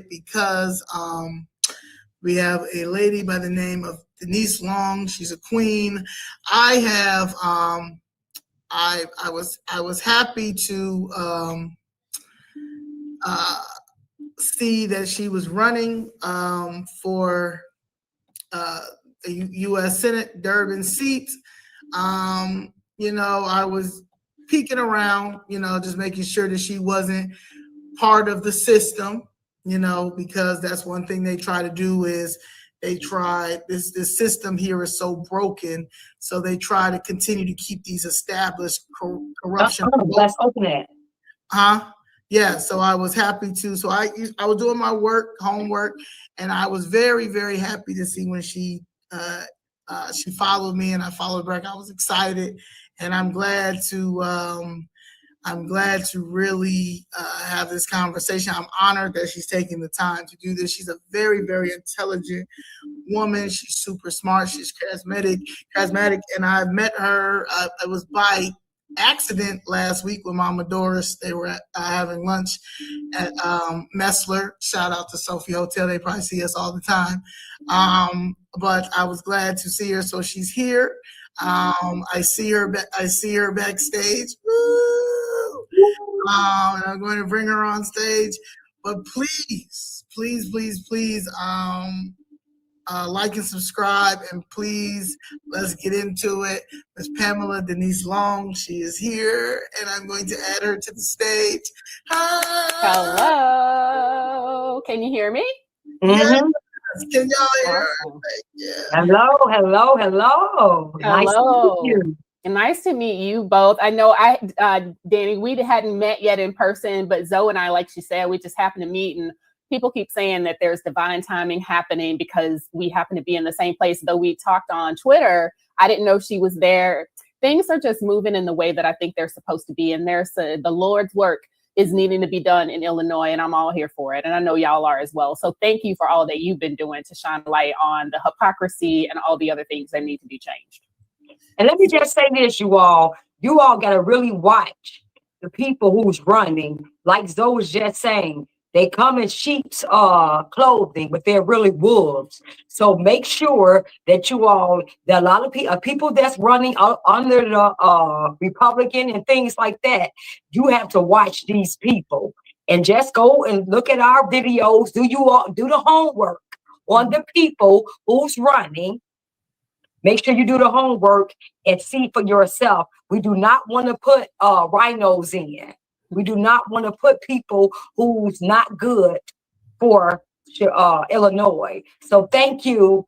because we have a lady by the name of Denise Long. She's a queen. I have I was happy to see that she was running for the U.S. Senate Durban seat. I was peeking around, just making sure that she wasn't part of the system, because that's one thing they try to do is this system here is so broken, so they try to continue to keep these established corruption. Let's open it. Yeah, so I was happy to. So I was doing my homework, and I was very, very happy to see when she followed me and I followed back. I was excited, and I'm glad to really have this conversation. I'm honored that she's taking the time to do this. She's a very, very intelligent woman. She's super smart. She's charismatic, and I've met her. I was by accident last week with Mama Doris. They were having lunch at Messler. Shout out to Sophie Hotel. They probably see us all the time. But I was glad to see her. So she's here. I see her backstage. Woo! And I'm going to bring her on stage. But please, like and subscribe, and please, let's get into it. Ms. Pamela Denise Long, she is here, and I'm going to add her to the stage. Hi. Hello. Can you hear me? Yes. Can y'all hear her? Yeah. Hello. Nice to meet you. Nice to meet you both. I know Danny, we hadn't met yet in person, but Zoe and I, like she said, we just happened to meet, and people keep saying that there's divine timing happening because we happen to be in the same place. Though we talked on Twitter, I didn't know she was there. Things are just moving in the way that I think they're supposed to be. And the Lord's work is needing to be done in Illinois, and I'm all here for it. And I know y'all are as well. So thank you for all that you've been doing to shine light on the hypocrisy and all the other things that need to be changed. And let me just say this, you all got to really watch the people who's running. Like Zoe was just saying, they come in sheep's clothing, but they're really wolves. So make sure that there are a lot of people that's running under the Republican and things like that. You have to watch these people and just go and look at our videos. Do the homework on the people who's running. Make sure you do the homework and see for yourself. We do not want to put rhinos in. We do not want to put people who's not good for Illinois. So thank you,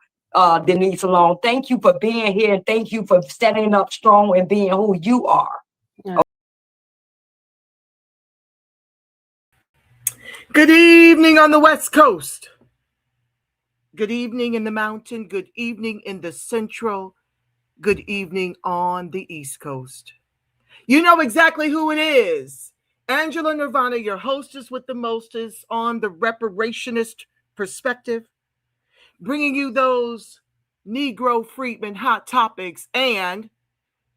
Denise Long. Thank you for being here. And thank you for standing up strong and being who you are. Yeah. Good evening on the West Coast. Good evening in the mountain. Good evening in the central. Good evening on the East Coast. You know exactly who it is. Angela Nirvana, your hostess with the mostest on the reparationist perspective, bringing you those Negro freedmen hot topics and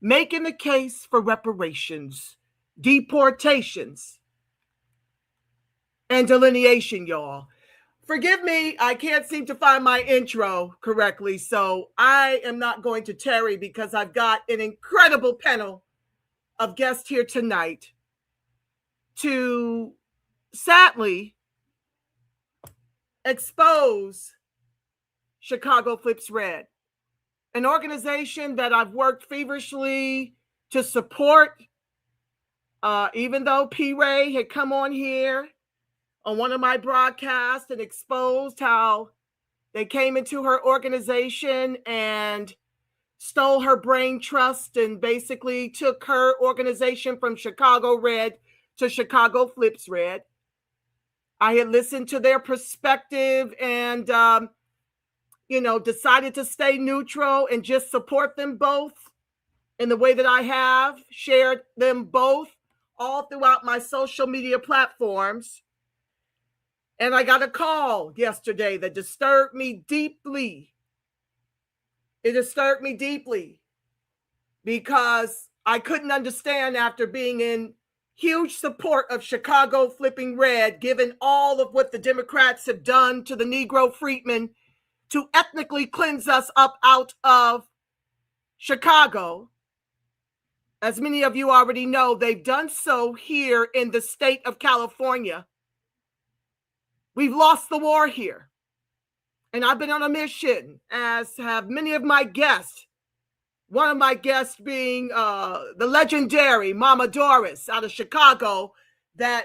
making the case for reparations, deportations, and delineation, y'all. Forgive me, I can't seem to find my intro correctly, so I am not going to tarry because I've got an incredible panel of guests here tonight to sadly expose Chicago Flips Red, an organization that I've worked feverishly to support, even though P. Ray had come on here on one of my broadcasts and exposed how they came into her organization and stole her brain trust and basically took her organization from Chicago Red to Chicago Flips Red. I had listened to their perspective and, decided to stay neutral and just support them both in the way that I have shared them both all throughout my social media platforms. And I got a call yesterday that disturbed me deeply. It disturbed me deeply because I couldn't understand after being in huge support of Chicago flipping red, given all of what the Democrats have done to the Negro freedmen to ethnically cleanse us up out of Chicago. As many of you already know, they've done so here in the state of California. We've lost the war here. And I've been on a mission, as have many of my guests. One of my guests being the legendary Mama Doris out of Chicago that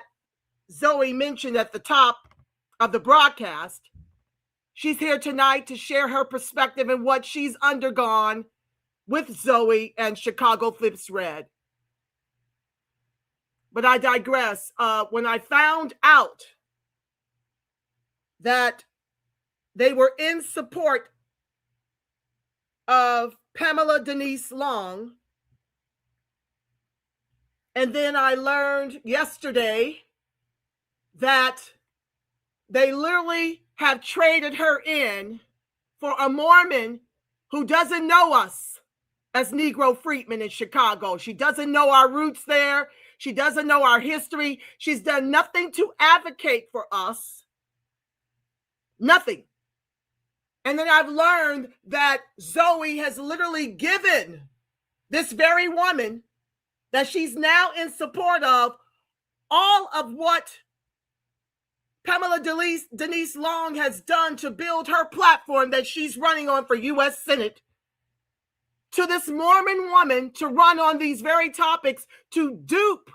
Zoe mentioned at the top of the broadcast. She's here tonight to share her perspective and what she's undergone with Zoe and Chicago Flips Red. But I digress. When I found out that they were in support of Pamela Denise Long, and then I learned yesterday that they literally have traded her in for a Mormon who doesn't know us as Negro freedmen in Chicago. She doesn't know our roots there. She doesn't know our history. She's done nothing to advocate for us. Nothing. And then I've learned that Zoe has literally given this very woman that she's now in support of all of what Pamela Denise Long has done to build her platform that she's running on for U.S. Senate, to this Mormon woman to run on these very topics, to dupe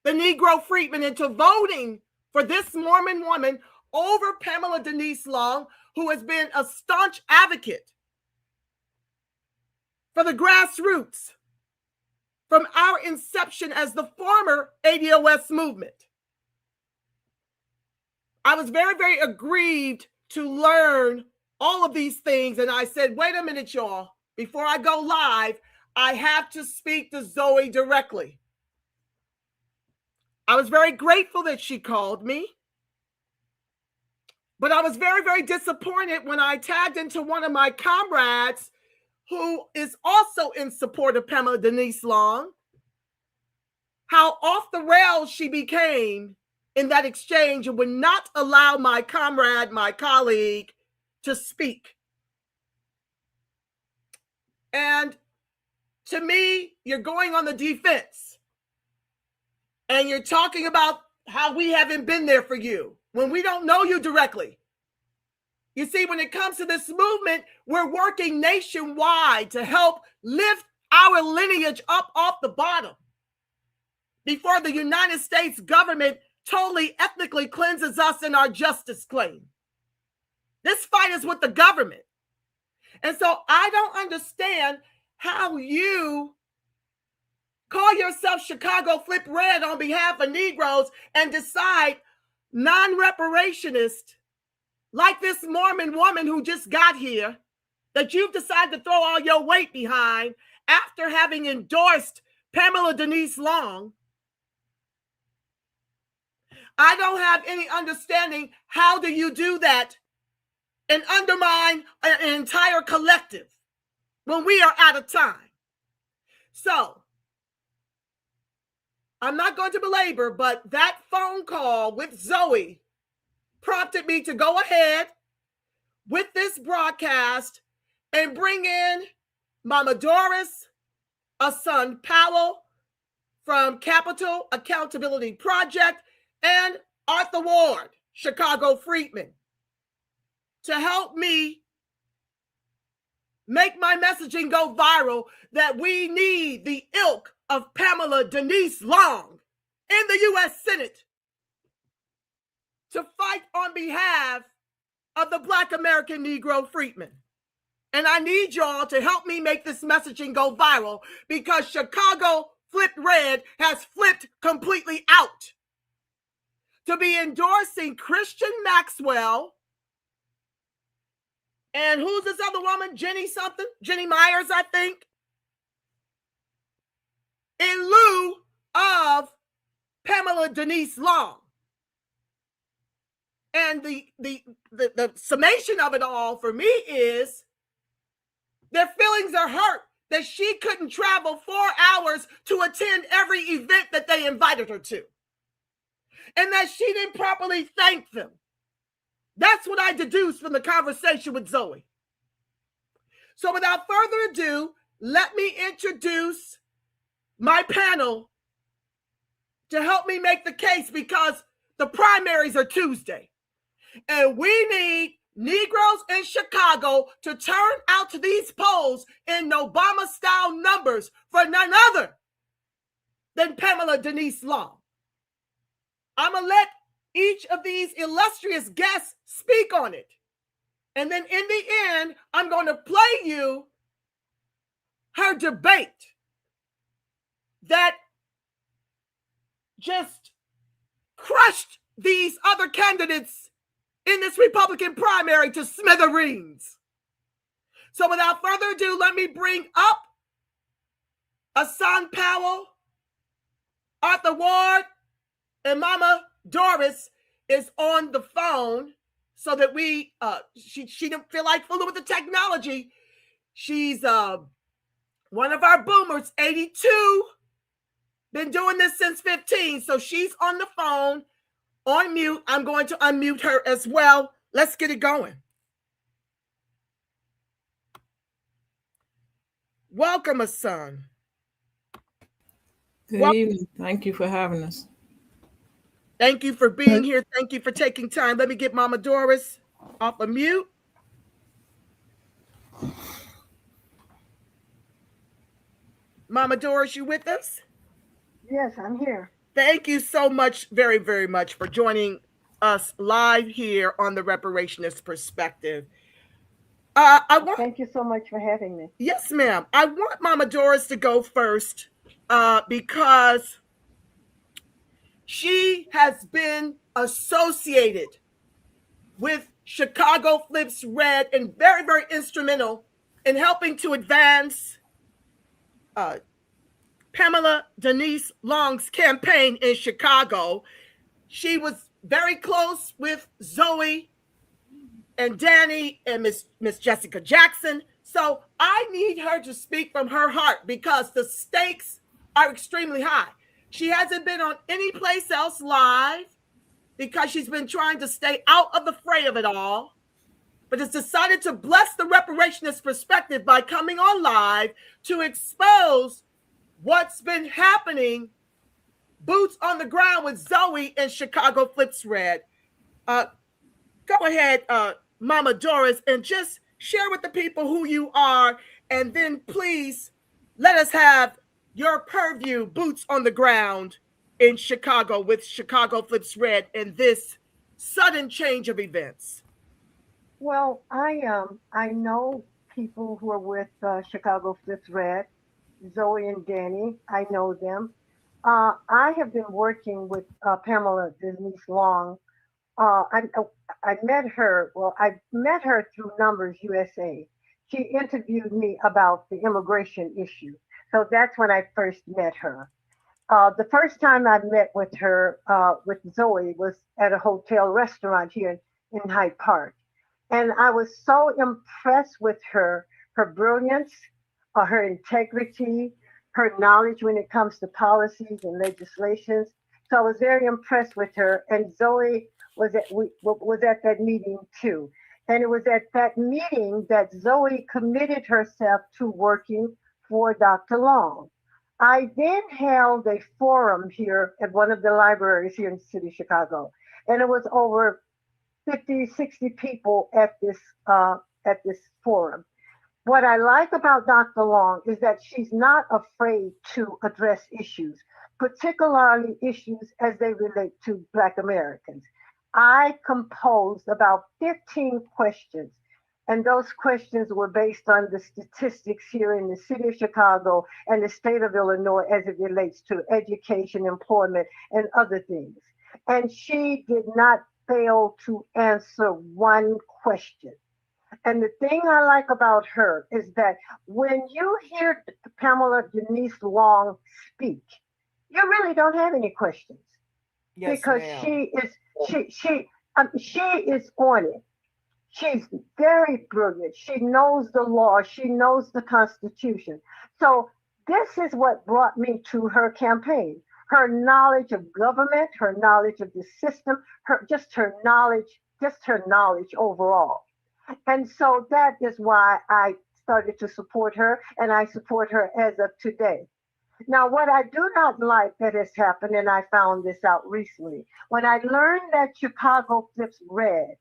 the Negro freedmen into voting for this Mormon woman over Pamela Denise Long, who has been a staunch advocate for the grassroots from our inception as the former ADOS movement. I was very, very aggrieved to learn all of these things. And I said, wait a minute, y'all. Before I go live, I have to speak to Zoe directly. I was very grateful that she called me. But I was very, very disappointed when I tagged into one of my comrades who is also in support of Pamela Denise Long, how off the rails she became in that exchange and would not allow my comrade, my colleague, to speak. And to me, you're going on the defense and you're talking about how we haven't been there for you when we don't know you directly. You see, when it comes to this movement, we're working nationwide to help lift our lineage up off the bottom before the United States government totally ethnically cleanses us in our justice claim. This fight is with the government. And so I don't understand how you call yourself Chicago Flip Red on behalf of Negroes and decide non-reparationist, like this Mormon woman who just got here, that you've decided to throw all your weight behind after having endorsed Pamela Denise Long. I don't have any understanding. How do you do that and undermine an entire collective when we are out of time? So I'm not going to belabor, but that phone call with Zoe prompted me to go ahead with this broadcast and bring in Mama Doris, Ahsun Powell from Capital Accountability Project, and Arthur Ward, Chicago Freedmen, to help me make my messaging go viral that we need the ilk of Pamela Denise Long in the U.S. Senate to fight on behalf of the Black American Negro freedmen. And I need y'all to help me make this messaging go viral, because Chicago Flipped Red has flipped completely out to be endorsing Christian Maxwell. And who's this other woman? Jenny something? Jenny Myers, I think. In lieu of Pamela Denise Long. And the summation of it all for me is their feelings are hurt that she couldn't travel 4 hours to attend every event that they invited her to, and that she didn't properly thank them. That's what I deduced from the conversation with Zoe. So without further ado, let me introduce my panel to help me make the case, because the primaries are Tuesday. And we need Negroes in Chicago to turn out to these polls in Obama-style numbers for none other than Pamela Denise Long. I'm going to let each of these illustrious guests speak on it. And then in the end, I'm going to play you her debate that just crushed these other candidates in this Republican primary to smithereens. So without further ado, let me bring up Ahsun Powell, Arthur Ward, and Mama Doris is on the phone so that we, she didn't feel like fooling with the technology. She's one of our boomers, 82, been doing this since 15. So she's on the phone, on mute. I'm going to unmute her as well. Let's get it going. Welcome, Ahsun. Good evening. Thank you for having us. Thank you for being here. Thank you for taking time. Let me get Mama Doris off of mute. Mama Doris, you with us? Yes, I'm here. Thank you so much, very, very much for joining us live here on the Reparationist Perspective. Thank you so much for having me. Yes, ma'am. I want Mama Doris to go first because she has been associated with Chicago Flips Red and very, very instrumental in helping to advance Pamela Denise Long's campaign in Chicago. She was very close with Zoe and Danny and Miss Jessica Jackson. So I need her to speak from her heart because the stakes are extremely high. She hasn't been on any place else live because she's been trying to stay out of the fray of it all, but has decided to bless the Reparationist Perspective by coming on live to expose what's been happening, boots on the ground with Zoe in Chicago Flips Red. Go ahead, Mama Doris, and just share with the people who you are, and then please let us have your purview, boots on the ground in Chicago with Chicago Flips Red and this sudden change of events. Well, I know people who are with Chicago Flips Red, Zoe and Danny. I know them. I have been working with Pamela Denise Long. I met her. Well, I met her through Numbers USA. She interviewed me about the immigration issue. So that's when I first met her. The first time I met with her, with Zoe, was at a hotel restaurant here in Hyde Park. And I was so impressed with her brilliance, her integrity, her knowledge when it comes to policies and legislations. So I was very impressed with her. And Zoe was at that meeting too. And it was at that meeting that Zoe committed herself to working for Dr. Long. I then held a forum here at one of the libraries here in the city of Chicago. And it was over 50, 60 people at this forum. What I like about Dr. Long is that she's not afraid to address issues, particularly issues as they relate to Black Americans. I composed about 15 questions, and those questions were based on the statistics here in the city of Chicago and the state of Illinois as it relates to education, employment, and other things. And she did not fail to answer one question. And the thing I like about her is that when you hear Pamela Denise Long speak, you really don't have any questions. Yes, because ma'am. She is on it. She's very brilliant. She knows the law. She knows the Constitution. So this is what brought me to her campaign. Her knowledge of government, her knowledge of the system, her knowledge overall. And so that is why I started to support her, and I support her as of today. Now, what I do not like that has happened, and I found this out recently, when I learned that Chicago Flips Red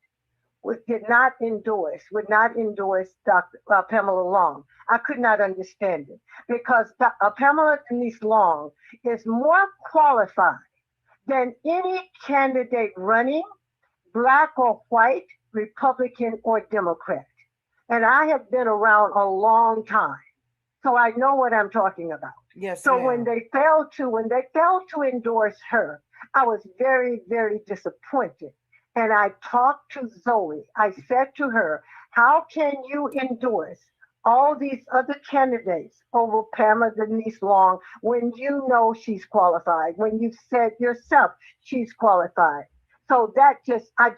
would not endorse Dr. Pamela Long. I could not understand it because Pamela Denise Long is more qualified than any candidate running, black or white, Republican or Democrat. And I have been around a long time, so I know what I'm talking about. Yes. So ma'am. when they failed to endorse her, I was very, very disappointed. And I talked to Zoe. I said to her, how can you endorse all these other candidates over Pamela Denise Long when you know she's qualified, when you've said yourself she's qualified? So that I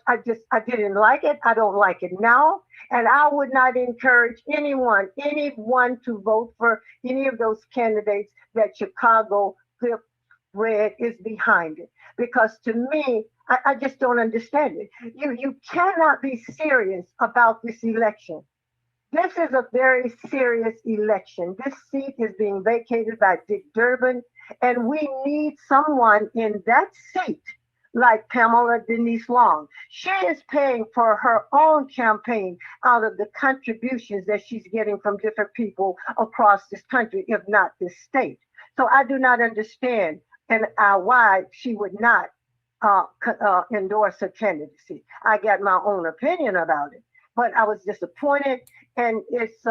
didn't like it. I don't like it now. And I would not encourage anyone to vote for any of those candidates that Chicago Flip Red is behind it. Because to me, I just don't understand it. You cannot be serious about this election. This is a very serious election. This seat is being vacated by Dick Durbin, and we need someone in that seat like Pamela Denise Long. She is paying for her own campaign out of the contributions that she's getting from different people across this country, if not this state. So I do not understand and why she would not endorse her candidacy. I got my own opinion about it, but I was disappointed. And it's,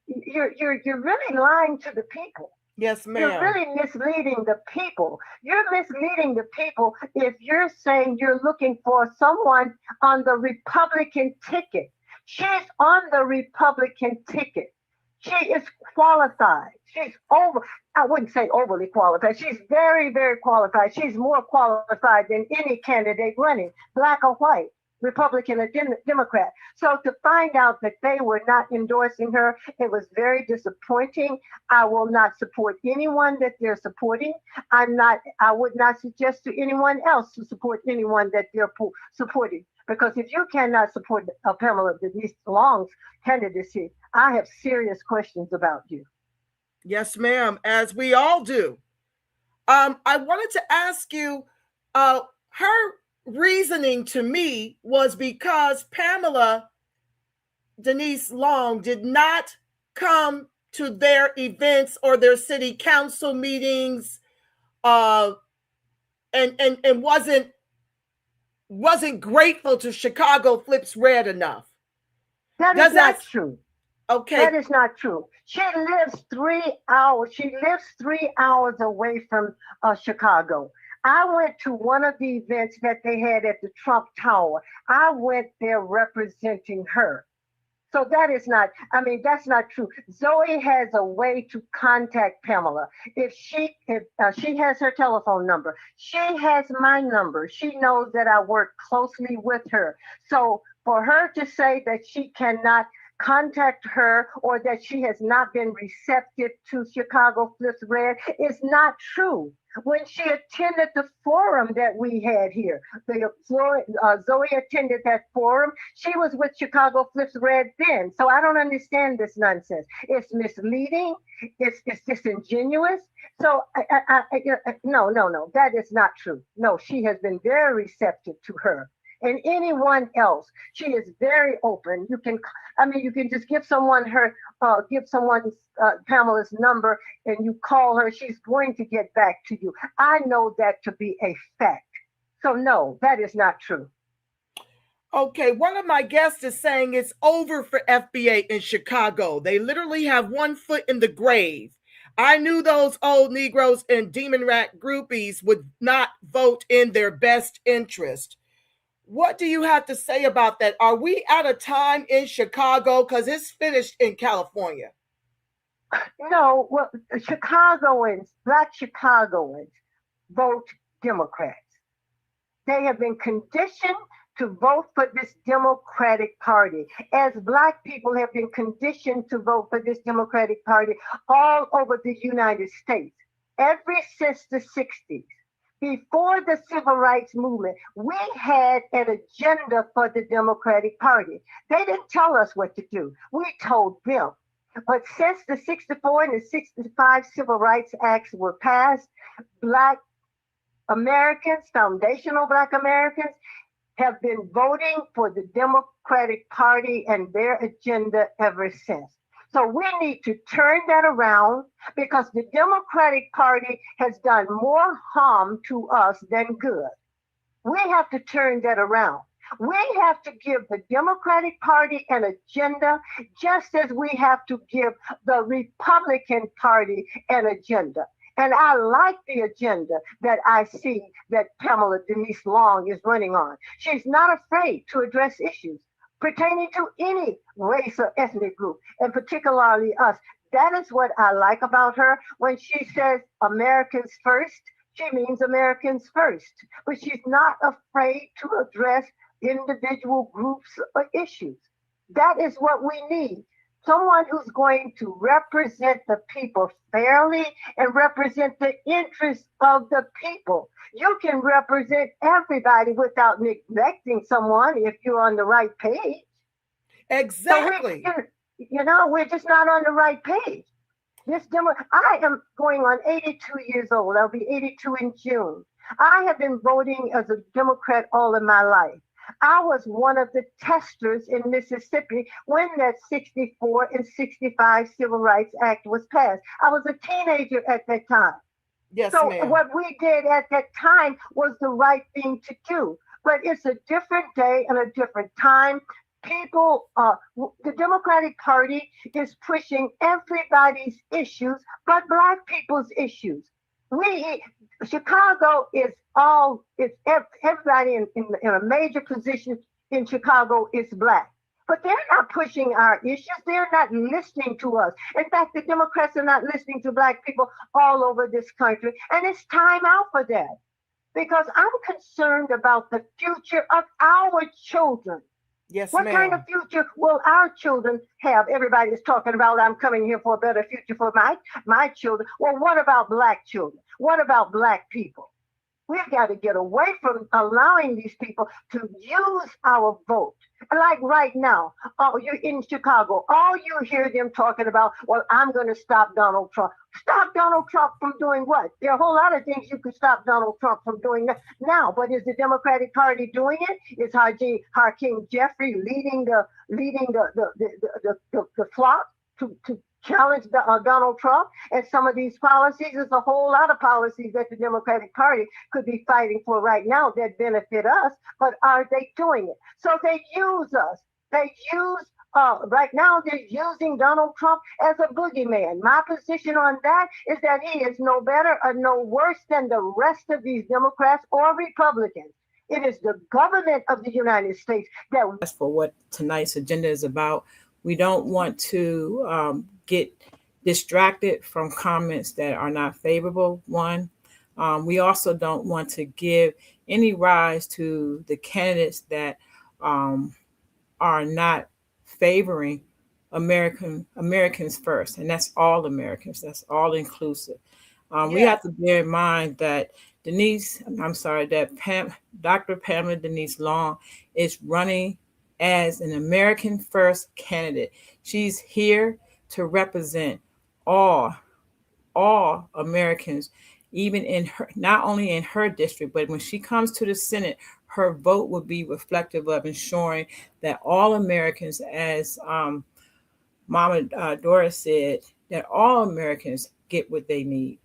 you're really lying to the people. Yes, ma'am. You're really misleading the people. You're misleading the people if you're saying you're looking for someone on the Republican ticket. She's on the Republican ticket. She is qualified. I wouldn't say overly qualified. She's very, very qualified. She's more qualified than any candidate running, black or white, Republican or Democrat. So to find out that they were not endorsing her, it was very disappointing. I will not support anyone that they're supporting. I would not suggest to anyone else to support anyone that they're supporting. Because if you cannot support Pamela Denise Long's candidacy, I have serious questions about you. Yes, ma'am, as we all do. I wanted to ask you, her reasoning to me was because Pamela Denise Long did not come to their events or their city council meetings, and wasn't grateful to Chicago Flips Red enough. That is not true. Okay. That is not true. She lives 3 hours. She lives 3 hours away from Chicago. I went to one of the events that they had at the Trump Tower. I went there representing her. So that's not true. Zoe has a way to contact Pamela. If she has her telephone number, she has my number. She knows that I work closely with her. So for her to say that she cannot contact her or that she has not been receptive to Chicago Flips Red is not true. When she attended the forum that we had here, Zoe attended that forum. She was with Chicago Flips Red then. So I don't understand this nonsense. It's misleading. It's disingenuous. So no, that is not true. No, she has been very receptive to her. And anyone else, she is very open. You can just give someone Pamela's number and you call her. She's going to get back to you. I know that to be a fact. So no, that is not true. Okay, one of my guests is saying it's over for FBA in Chicago. They literally have one foot in the grave. I knew those old Negroes and demon rat groupies would not vote in their best interest. What do you have to say about that? Are we out of time in Chicago? Because it's finished in California. No, well, Black Chicagoans vote Democrats. They have been conditioned to vote for this Democratic Party, as Black people have been conditioned to vote for this Democratic Party all over the United States, ever since the 60s. Before the Civil Rights Movement, we had an agenda for the Democratic Party. They didn't tell us what to do. We told them. But since the 64 and the 65 Civil Rights Acts were passed, Black Americans, foundational Black Americans, have been voting for the Democratic Party and their agenda ever since. So we need to turn that around, because the Democratic Party has done more harm to us than good. We have to turn that around. We have to give the Democratic Party an agenda, just as we have to give the Republican Party an agenda. And I like the agenda that I see that Pamela Denise Long is running on. She's not afraid to address issues pertaining to any race or ethnic group, and particularly us. That is what I like about her. When she says Americans first, she means Americans first. But she's not afraid to address individual groups or issues. That is what we need. Someone who's going to represent the people fairly and represent the interests of the people. You can represent everybody without neglecting someone if you're on the right page. Exactly. So we're just not on the right page. I am going on 82 years old. I'll be 82 in June. I have been voting as a Democrat all of my life. I was one of the testers in Mississippi when that 64 and 65 Civil Rights Act was passed. I was a teenager at that time. Yes, so ma'am. What we did at that time was the right thing to do. But it's a different day and a different time. People, the Democratic Party is pushing everybody's issues but Black people's issues. Chicago is everybody in a major position in Chicago is Black. But they're not pushing our issues. They're not listening to us. In fact, the Democrats are not listening to Black people all over this country. And it's time out for that. Because I'm concerned about the future of our children. Yes, what ma'am. kind of future will our children have? Everybody's talking about, I'm coming here for a better future for my children. Well, what about Black children? What about Black people? We've got to get away from allowing these people to use our vote. Like right now, you're in Chicago, all you hear them talking about, well, I'm going to stop Donald Trump. Stop Donald Trump from doing what? There are a whole lot of things you could stop Donald Trump from doing now, but is the Democratic Party doing it? Is Hakeem Jeffrey leading the flock to challenge Donald Trump and some of these policies? There's a whole lot of policies that the Democratic Party could be fighting for right now that benefit us, but are they doing it? So they use us. They use, right now they're using Donald Trump as a boogeyman. My position on that is that he is no better or no worse than the rest of these Democrats or Republicans. It is the government of the United States that... That's for what tonight's agenda is about. We don't want to get distracted from comments that are not favorable. One, we also don't want to give any rise to the candidates that are not favoring Americans first, and that's all Americans. That's all inclusive. We have to bear in mind that Dr. Pamela Denise Long is running as an American first candidate. She's here to represent all Americans, even in her, not only in her district, but when she comes to the Senate, her vote will be reflective of ensuring that all Americans, as Mama Doris said, that all Americans get what they need,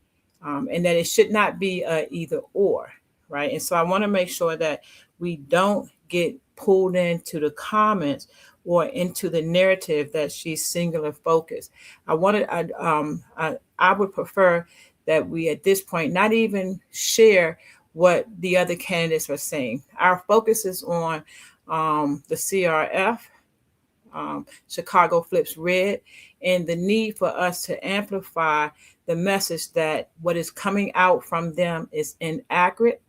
and that it should not be either or, right? And so I want to make sure that we don't get pulled into the comments or into the narrative that she's singular focused. I would prefer that we at this point not even share what the other candidates are saying. Our focus is on the CRF, Chicago Flips Red, and the need for us to amplify the message that what is coming out from them is inaccurate,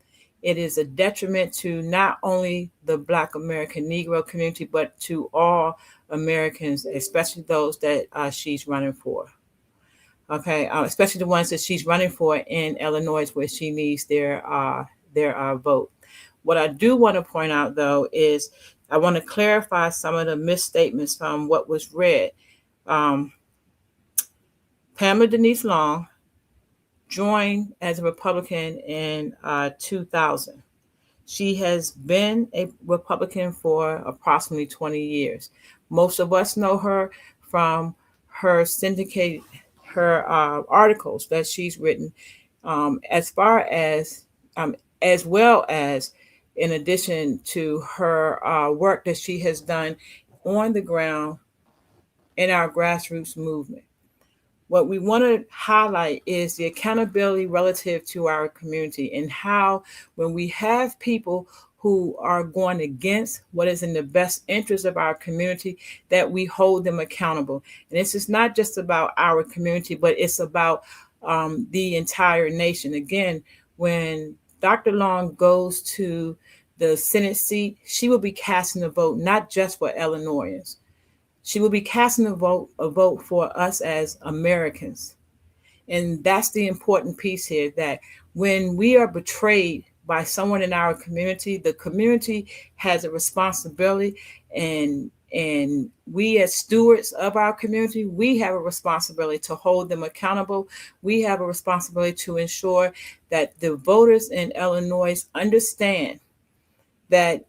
It is a detriment to not only the Black American Negro community, but to all Americans, especially those that she's running for. Okay, especially the ones that she's running for in Illinois, where she needs their vote. What I do want to point out, though, is I want to clarify some of the misstatements from what was read. Pamela Denise Long joined as a Republican in 2000. She has been a Republican for approximately 20 years. Most of us know her from her syndicated, her articles that she's written, as well as in addition to her work that she has done on the ground in our grassroots movement. What we want to highlight is the accountability relative to our community, and how when we have people who are going against what is in the best interest of our community, that we hold them accountable. And this is not just about our community, but it's about the entire nation. Again, when Dr. Long goes to the Senate seat, she will be casting a vote not just for Illinoisans. She will be casting a vote for us as Americans. And that's the important piece here, that when we are betrayed by someone in our community, the community has a responsibility, and we as stewards of our community, we have a responsibility to hold them accountable. We have a responsibility to ensure that the voters in Illinois understand that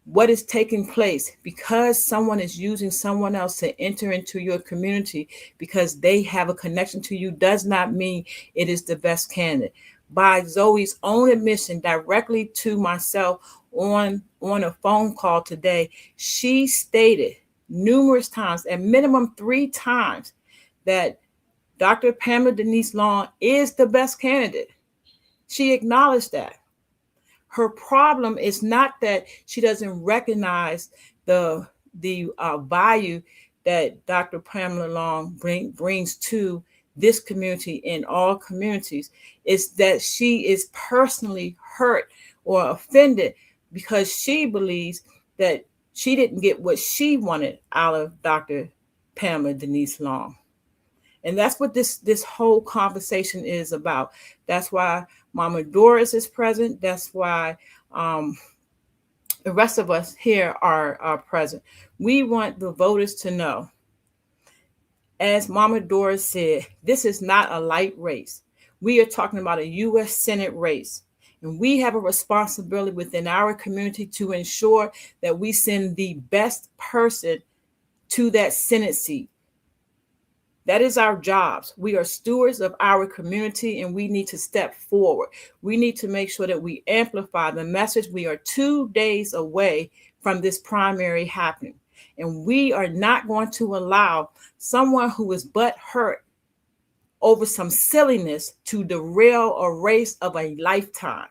what is taking place, because someone is using someone else to enter into your community because they have a connection to you, does not mean it is the best candidate. By Zoe's own admission directly to myself on a phone call today, she stated numerous times, at minimum 3 times, that Dr. Pamela Denise Long is the best candidate. She acknowledged that. Her problem is not that she doesn't recognize the value that Dr. Pamela Long brings to this community and all communities. It's that she is personally hurt or offended because she believes that she didn't get what she wanted out of Dr. Pamela Denise Long. And that's what this whole conversation is about. That's why Mama Doris is present. That's why the rest of us here are present. We want the voters to know, as Mama Doris said, this is not a light race. We are talking about a U.S. Senate race. And we have a responsibility within our community to ensure that we send the best person to that Senate seat. That is our jobs. We are stewards of our community, and we need to step forward. We need to make sure that we amplify the message. We are 2 days away from this primary happening, and we are not going to allow someone who is butthurt over some silliness to derail a race of a lifetime.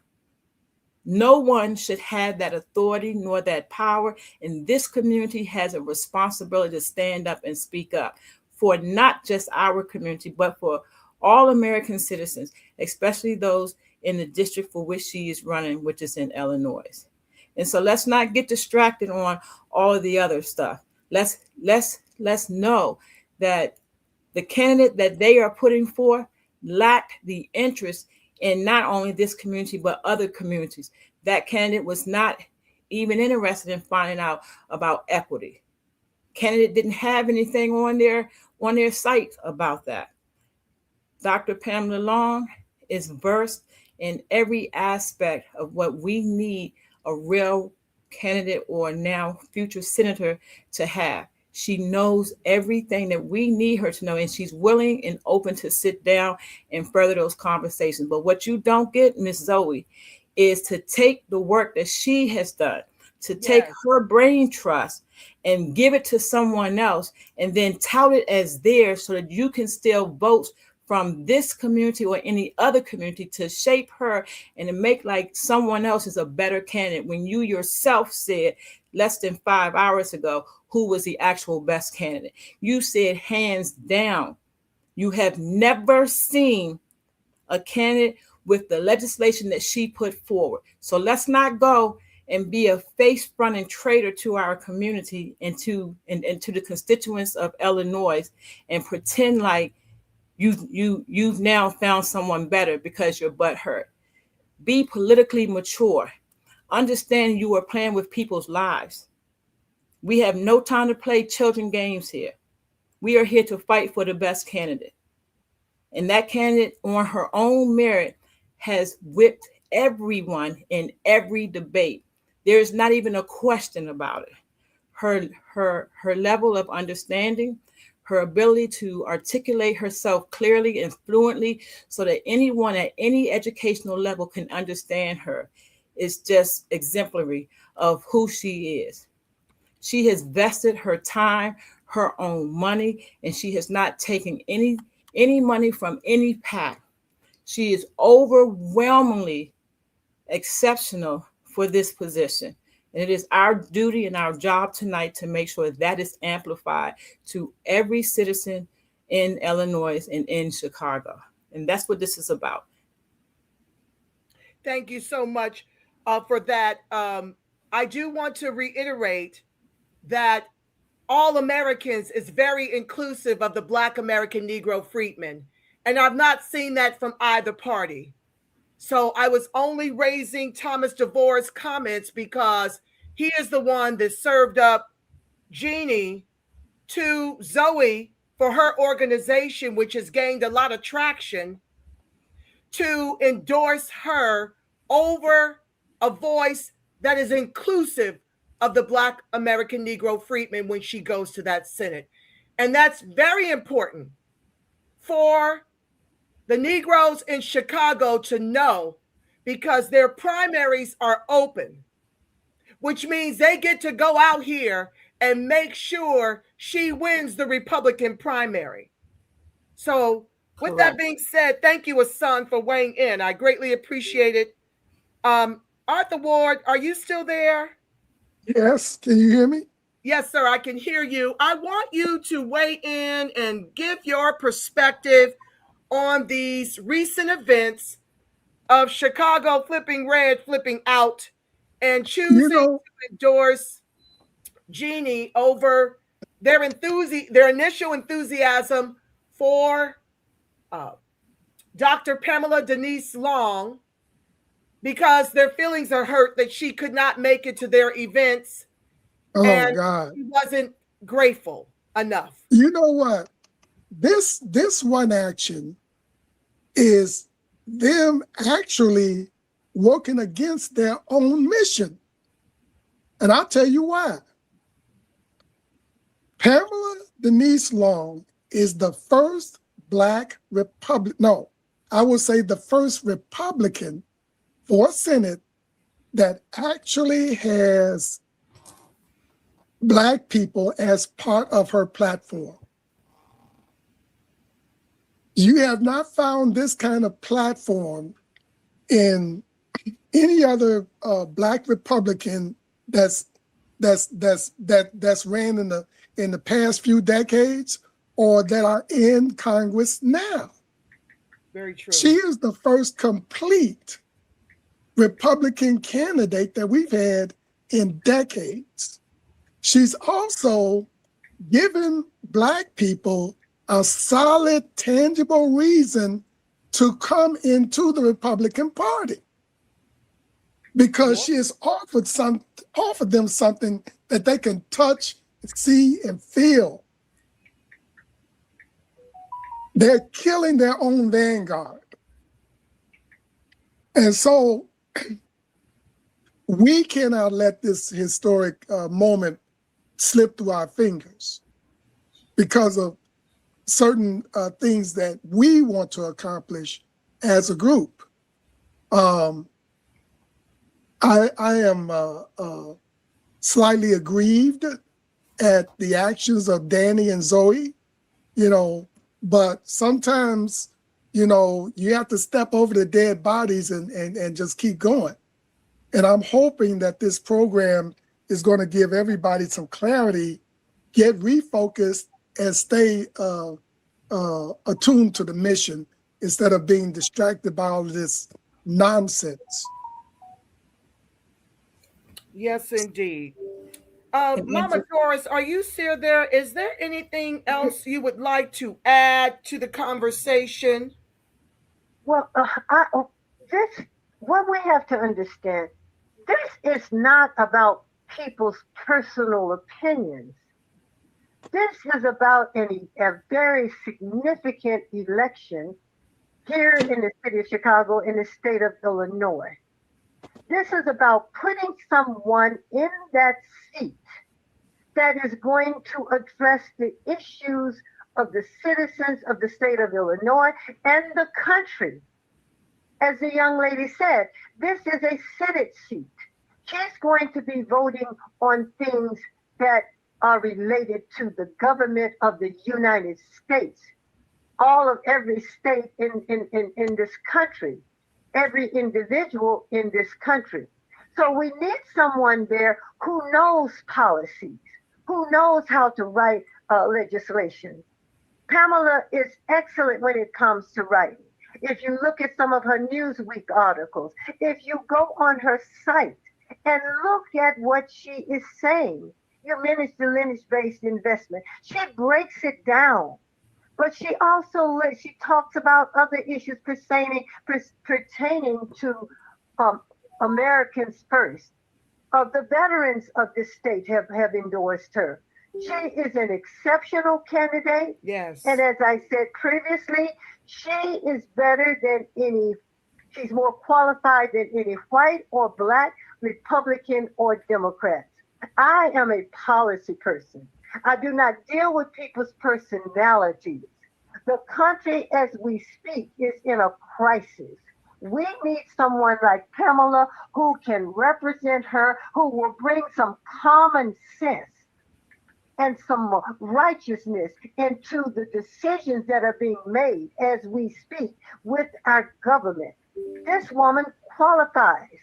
No one should have that authority nor that power, and this community has a responsibility to stand up and speak up for not just our community, but for all American citizens, especially those in the district for which she is running, which is in Illinois. And so let's not get distracted on all of the other stuff. Let's know that the candidate that they are putting forth lacked the interest in not only this community, but other communities. That candidate was not even interested in finding out about equity. Candidate didn't have anything on their site about that. Dr. Pamela Long is versed in every aspect of what we need a real candidate or now future senator to have. She knows everything that we need her to know, and she's willing and open to sit down and further those conversations. But what you don't get, Miss Zoe, is to take the work that she has done, to take her brain trust and give it to someone else and then tout it as theirs so that you can still vote from this community or any other community to shape her and to make like someone else is a better candidate when you yourself said less than 5 hours ago who was the actual best candidate. You said hands down, you have never seen a candidate with the legislation that she put forward. So let's not go and be a face-fronting traitor to our community and to the constituents of Illinois and pretend like you've now found someone better because your butt hurt. Be politically mature. Understand you are playing with people's lives. We have no time to play children games here. We are here to fight for the best candidate. And that candidate on her own merit has whipped everyone in every debate. There's not even a question about it. Her level of understanding, her ability to articulate herself clearly and fluently so that anyone at any educational level can understand her is just exemplary of who she is. She has vested her time, her own money, and she has not taken any money from any PAC. She is overwhelmingly exceptional for this position. And it is our duty and our job tonight to make sure that is amplified to every citizen in Illinois and in Chicago. And that's what this is about. Thank you so much for that. I do want to reiterate that All Americans is very inclusive of the Black American Negro freedmen. And I've not seen that from either party. So I was only raising Thomas DeVore's comments because he is the one that served up Jeannie to Zoe for her organization, which has gained a lot of traction, to endorse her over a voice that is inclusive of the Black American Negro freedmen when she goes to that Senate. And that's very important for the Negroes in Chicago to know, because their primaries are open, which means they get to go out here and make sure she wins the Republican primary. So with that being said, thank you, Ahsun, for weighing in. I greatly appreciate it. Arthur Ward, are you still there? Yes, can you hear me? Yes, sir, I can hear you. I want you to weigh in and give your perspective on these recent events of Chicago flipping red, flipping out, and choosing to endorse Jeannie over their initial enthusiasm for Dr. Pamela Denise Long, because their feelings are hurt that she could not make it to their events. And God, she wasn't grateful enough. You know what? This one action is them actually working against their own mission. And I'll tell you why. Pamela Denise Long is the first Black Republican, no, I would say the first Republican for Senate that actually has Black people as part of her platform. You have not found this kind of platform in any other Black Republican that's ran in the past few decades or that are in Congress now. Very true. She is the first complete Republican candidate that we've had in decades. She's also given Black people a solid, tangible reason to come into the Republican Party, because she has offered them something that they can touch, see, and feel. They're killing their own vanguard. And so we cannot let this historic moment slip through our fingers because of certain things that we want to accomplish as a group. I am slightly aggrieved at the actions of Danny and Zoe, but sometimes, you have to step over the dead bodies and just keep going. And I'm hoping that this program is going to give everybody some clarity, get refocused, and stay attuned to the mission instead of being distracted by all of this nonsense. Yes, indeed. And Mama Angela, Doris, are you still there? Is there anything else you would like to add to the conversation? Well, this what we have to understand. This is not about people's personal opinions. This is about a very significant election here in the city of Chicago, in the state of Illinois. This is about putting someone in that seat that is going to address the issues of the citizens of the state of Illinois and the country. As the young lady said, this is a Senate seat. She's going to be voting on things that are related to the government of the United States, every state in this country, every individual in this country. So we need someone there who knows policies, who knows how to write legislation. Pamela is excellent when it comes to writing. If you look at some of her Newsweek articles, if you go on her site and look at what she is saying, you manage the lineage-based investment. She breaks it down, but she also talks about other issues pertaining to Americans first. The veterans of this state have endorsed her. She is an exceptional candidate. Yes. And as I said previously, she is better than she's more qualified than any white or black, Republican or Democrat. I am a policy person. I do not deal with people's personalities. The country as we speak is in a crisis. We need someone like Pamela who can represent her, who will bring some common sense and some righteousness into the decisions that are being made as we speak with our government. This woman qualifies.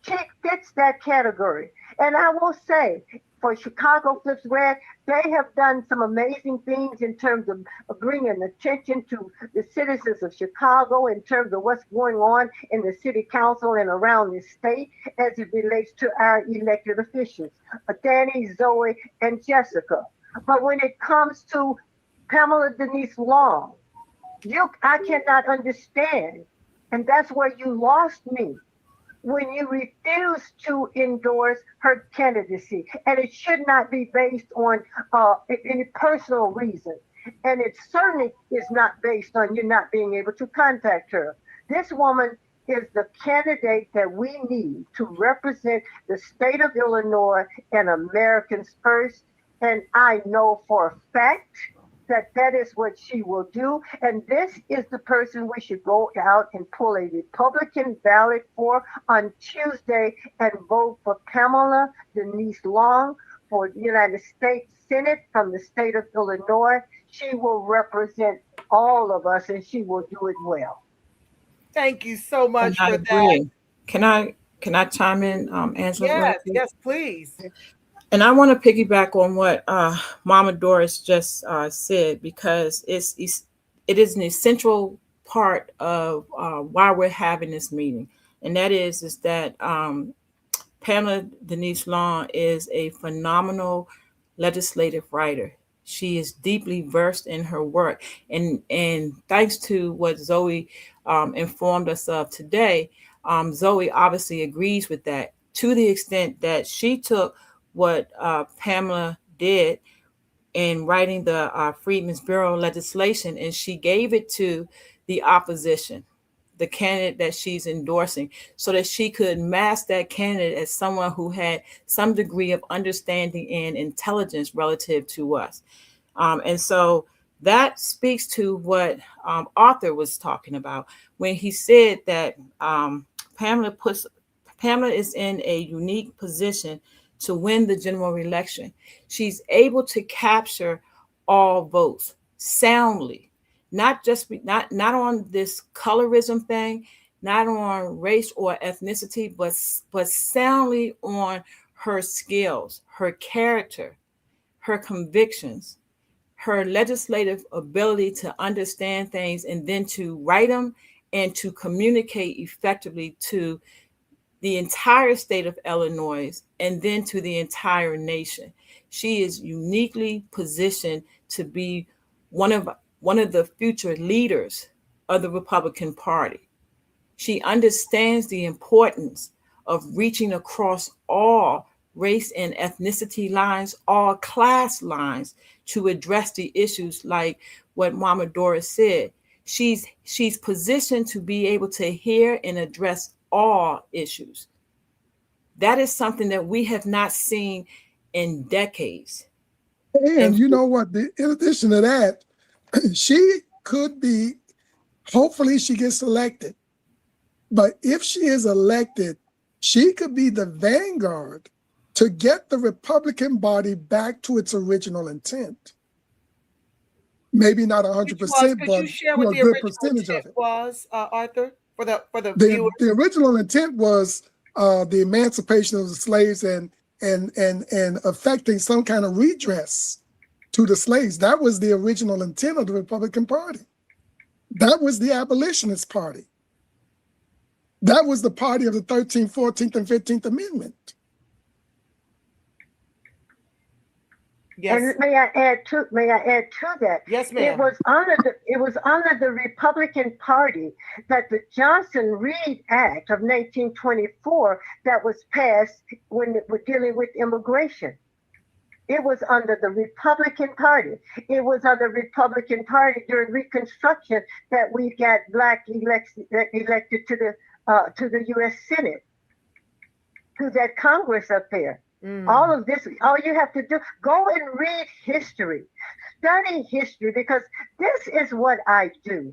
She fits that category. And I will say, for Chicago Flips Red, they have done some amazing things in terms of bringing attention to the citizens of Chicago in terms of what's going on in the city council and around the state as it relates to our elected officials, Danny, Zoe, and Jessica. But when it comes to Pamela Denise Long, I cannot understand. And that's where you lost me. When you refuse to endorse her candidacy, and it should not be based on any personal reason, and it certainly is not based on you not being able to contact her. This woman is the candidate that we need to represent the state of Illinois and Americans first, and I know for a fact that is what she will do. And this is the person we should go out and pull a Republican ballot for on Tuesday and vote for Pamela Denise Long for the United States Senate from the state of Illinois. She will represent all of us and she will do it well. Thank you so much I for agree. that. Can I chime in, Angela? Yes, please. And I want to piggyback on what Mama Doris just said, because it is an essential part of why we're having this meeting, and that is that Pamela Denise Long is a phenomenal legislative writer. She is deeply versed in her work, and thanks to what Zoe informed us of today, Zoe obviously agrees with that to the extent that she took what Pamela did in writing the Freedmen's Bureau legislation, and she gave it to the opposition, the candidate that she's endorsing, so that she could mask that candidate as someone who had some degree of understanding and intelligence relative to us. And so that speaks to what Arthur was talking about when he said that Pamela is in a unique position to win the general election. She's able to capture all votes soundly, not on this colorism thing, not on race or ethnicity, but soundly on her skills, her character, her convictions, her legislative ability to understand things and then to write them and to communicate effectively to the entire state of Illinois and then to the entire nation. She is uniquely positioned to be one of the future leaders of the Republican Party. She understands the importance of reaching across all race and ethnicity lines, all class lines, to address the issues like what Mama Doris said. She's positioned to be able to hear and address all issues. That is something that we have not seen in decades. And you know what? In addition to that, she could be, hopefully she gets elected. But if she is elected, she could be the vanguard to get the Republican body back to its original intent. Maybe not 100%, Could but you share a what the good original percentage of intent it. was, Arthur, for the The viewers? original intent was the emancipation of the slaves and affecting some kind of redress to the slaves. That was the original intent of the Republican Party. That was the abolitionist party. That was the party of the 13th, 14th, and 15th Amendment. Yes. And may I add to that? Yes, ma'am. It was under the Republican Party that the Johnson-Reed Act of 1924 that was passed when it was dealing with immigration. It was under the Republican Party. It was under the Republican Party during Reconstruction that we got black elected to the U.S. Senate, to that Congress up there. All of this, all you have to do, go and read history, study history, because this is what I do.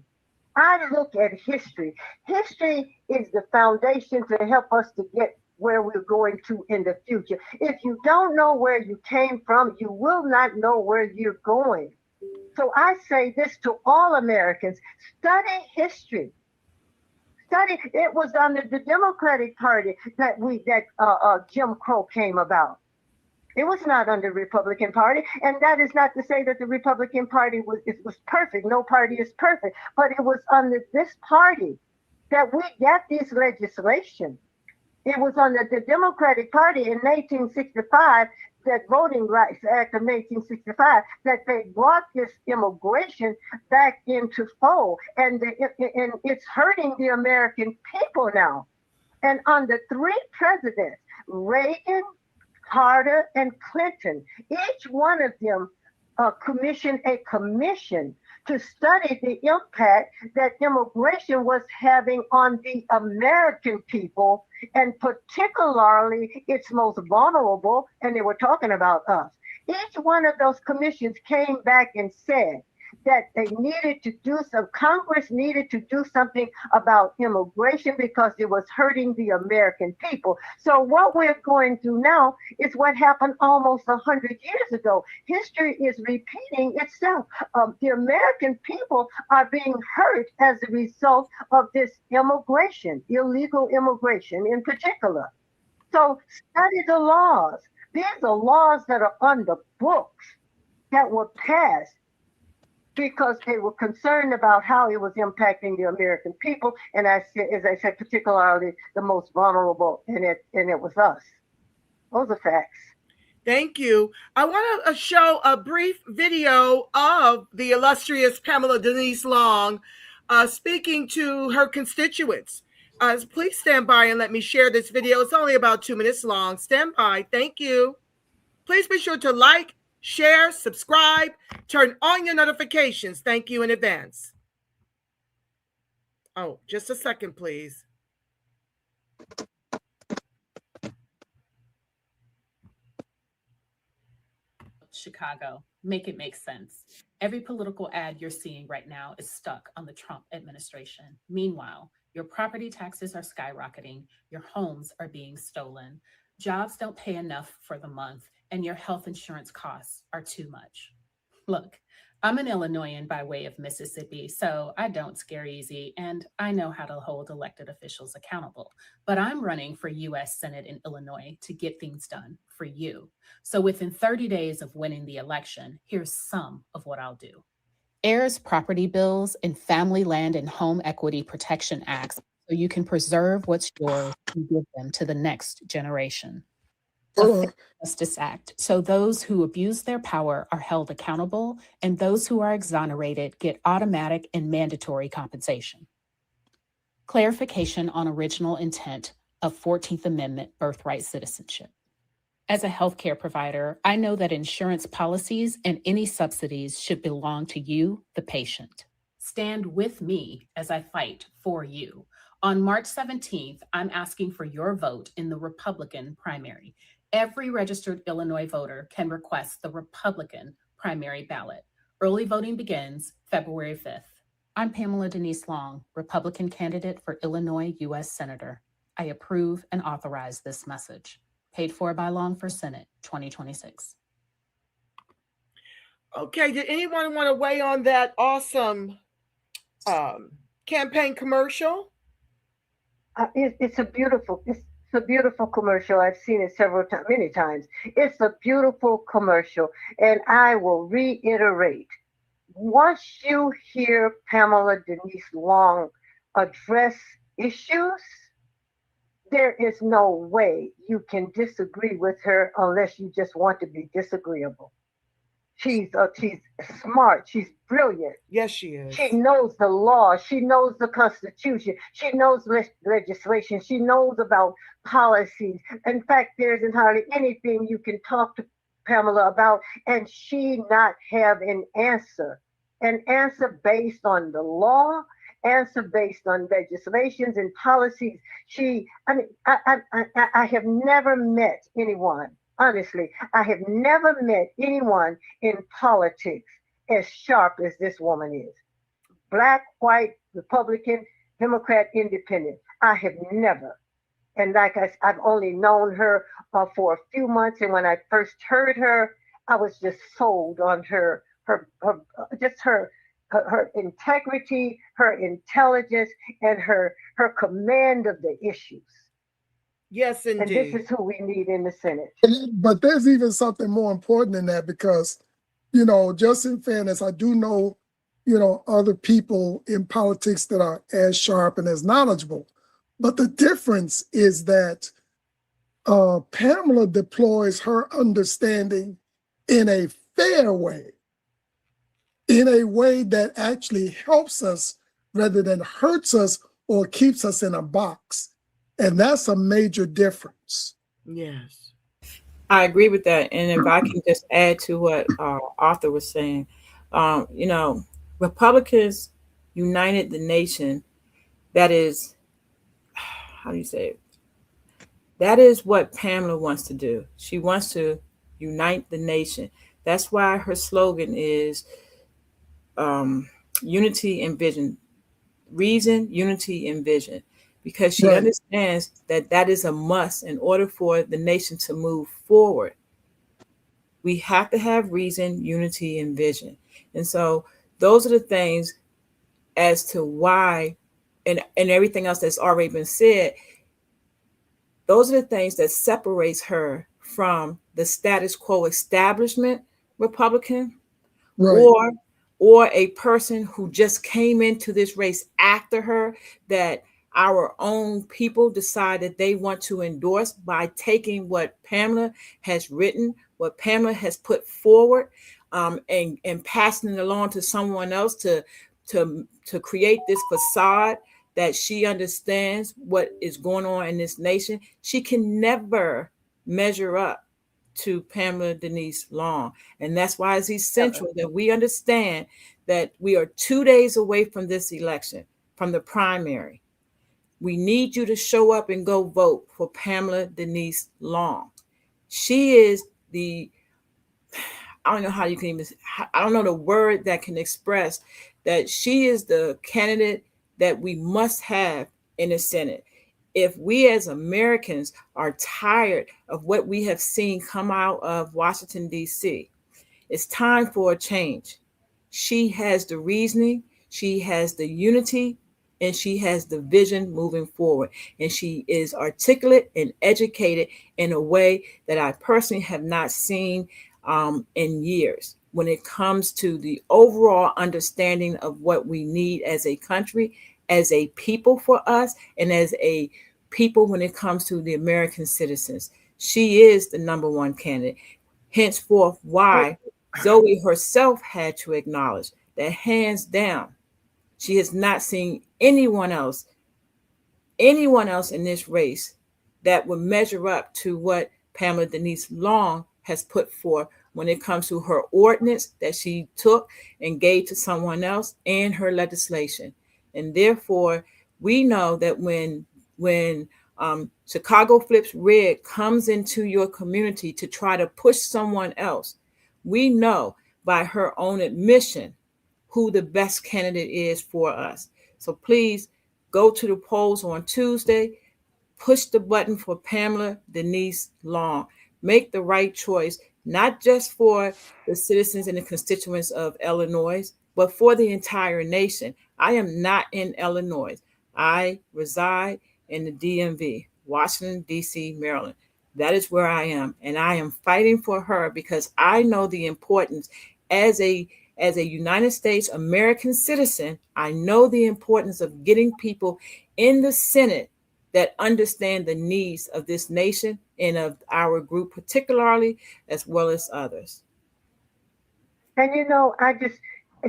I look at history. History is the foundation to help us to get where we're going to in the future. If you don't know where you came from, you will not know where you're going. So I say this to all Americans: study history. Study. It was under the Democratic Party that Jim Crow came about. It was not under the Republican Party, and that is not to say that the Republican Party was perfect. No party is perfect, but it was under this party that we got this legislation. It was under the Democratic Party in 1965, that Voting Rights Act of 1965, that they brought this immigration back into fold, and it's hurting the American people now. And under three presidents, Reagan, Carter, and Clinton, each one of them commissioned a commission to study the impact that immigration was having on the American people, and particularly its most vulnerable, and they were talking about us. Each one of those commissions came back and said that they needed to do Congress needed to do something about immigration because it was hurting the American people. So what we're going through now is what happened almost 100 years ago. History is repeating itself. The American people are being hurt as a result of this immigration, illegal immigration in particular. So study the laws. These are laws that are on the books that were passed because they were concerned about how it was impacting the American people, and as I said, particularly the most vulnerable, and it was us. Those are facts. Thank you. I want to show a brief video of the illustrious Pamela Denise Long speaking to her constituents. Please stand by and let me share this video. It's only about 2 minutes long. Stand by. Thank you. Please be sure to like, share, subscribe, turn on your notifications. Thank you in advance. Oh, just a second, please. Chicago, make it make sense. Every political ad you're seeing right now is stuck on the Trump administration. Meanwhile, your property taxes are skyrocketing, your homes are being stolen, jobs don't pay enough for the month, and your health insurance costs are too much. Look, I'm an Illinoisan by way of Mississippi, so I don't scare easy, and I know how to hold elected officials accountable. But I'm running for U.S. Senate in Illinois to get things done for you. So within 30 days of winning the election, here's some of what I'll do. Heirs property bills and family land and home equity protection acts so you can preserve what's yours and give them to the next generation. A Fair Justice Act, so those who abuse their power are held accountable and those who are exonerated get automatic and mandatory compensation. Clarification on original intent of 14th Amendment birthright citizenship. As a healthcare provider, I know that insurance policies and any subsidies should belong to you, the patient. Stand with me as I fight for you. On March 17th, I'm asking for your vote in the Republican primary. Every registered Illinois voter can request the Republican primary ballot. Early voting begins February 5th. I'm Pamela Denise Long, Republican candidate for Illinois U.S. Senator. I approve and authorize this message. Paid for by Long for Senate 2026. Okay, did anyone want to weigh on that awesome campaign commercial? It's a beautiful commercial. I've seen it many times. It's a beautiful commercial, and I will reiterate. Once you hear Pamela Denise Long address issues, there is no way you can disagree with her unless you just want to be disagreeable. She's smart. She's brilliant. Yes, she is. She knows the law. She knows the Constitution. She knows legislation. She knows about policies. In fact, there isn't hardly anything you can talk to Pamela about and she not have an answer based on the law, answer based on legislations and policies. I have never met anyone. Honestly, I have never met anyone in politics as sharp as this woman is. Black, white, Republican, Democrat, Independent. I have never. And I've only known her for a few months. And when I first heard her, I was just sold on her integrity, her intelligence, and her command of the issues. Yes, indeed. And this is who we need in the Senate. But there's even something more important than that because, just in fairness, I do know, other people in politics that are as sharp and as knowledgeable. But the difference is that Pamela deploys her understanding in a fair way, in a way that actually helps us rather than hurts us or keeps us in a box. And that's a major difference. Yes. I agree with that. And if I can just add to what Arthur was saying, Republicans united the nation. That is, how do you say it? That is what Pamela wants to do. She wants to unite the nation. That's why her slogan is unity and vision. Reason, unity, and vision. Because she understands that is a must in order for the nation to move forward. We have to have reason, unity, and vision. And so those are the things as to why, and everything else that's already been said, those are the things that separates her from the status quo establishment Republican, or a person who just came into this race after her that our own people decide that they want to endorse by taking what Pamela has written, what Pamela has put forward, and passing it along to someone else to create this facade that she understands what is going on in this nation. She can never measure up to Pamela Denise Long. And that's why it's essential that we understand that we are 2 days away from this election, from the primary. We need you to show up and go vote for Pamela Denise Long. She is I don't know the word that can express that she is the candidate that we must have in the Senate. If we as Americans are tired of what we have seen come out of Washington, D.C., it's time for a change. She has the reasoning, she has the unity, and she has the vision moving forward. And she is articulate and educated in a way that I personally have not seen in years when it comes to the overall understanding of what we need as a country, as a people for us, and as a people when it comes to the American citizens. She is the number one candidate. Henceforth, why Zoe herself had to acknowledge that hands down, she has not seen anyone else in this race that would measure up to what Pamela Denise Long has put forth when it comes to her ordinance that she took and gave to someone else and her legislation. And therefore, we know that when Chicago Flips Red comes into your community to try to push someone else, we know by her own admission who the best candidate is for us. So please go to the polls on Tuesday, push the button for Pamela Denise Long. Make the right choice, not just for the citizens and the constituents of Illinois, but for the entire nation. I am not in Illinois. I reside in the DMV, Washington, D.C., Maryland. That is where I am. And I am fighting for her because I know the importance as a United States American citizen. I know the importance of getting people in the Senate that understand the needs of this nation and of our group particularly, as well as others. And you know,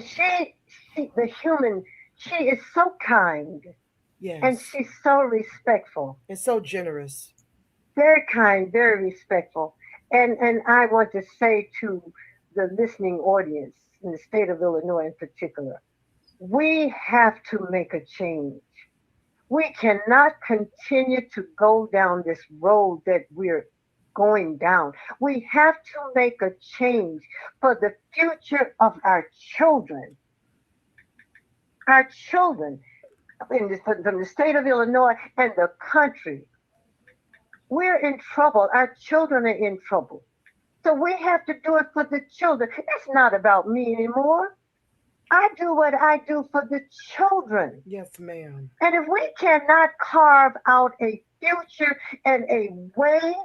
she the human, she is so kind. Yes. And she's so respectful. And so generous. Very kind, very respectful. And I want to say to the listening audience in the state of Illinois in particular, we have to make a change. We cannot continue to go down this road that we're going down. We have to make a change for the future of our children. Our children from the state of Illinois and the country. We're in trouble. Our children are in trouble. So we have to do it for the children. It's not about me anymore. I do what I do for the children. Yes, ma'am. And if we cannot carve out a future and a way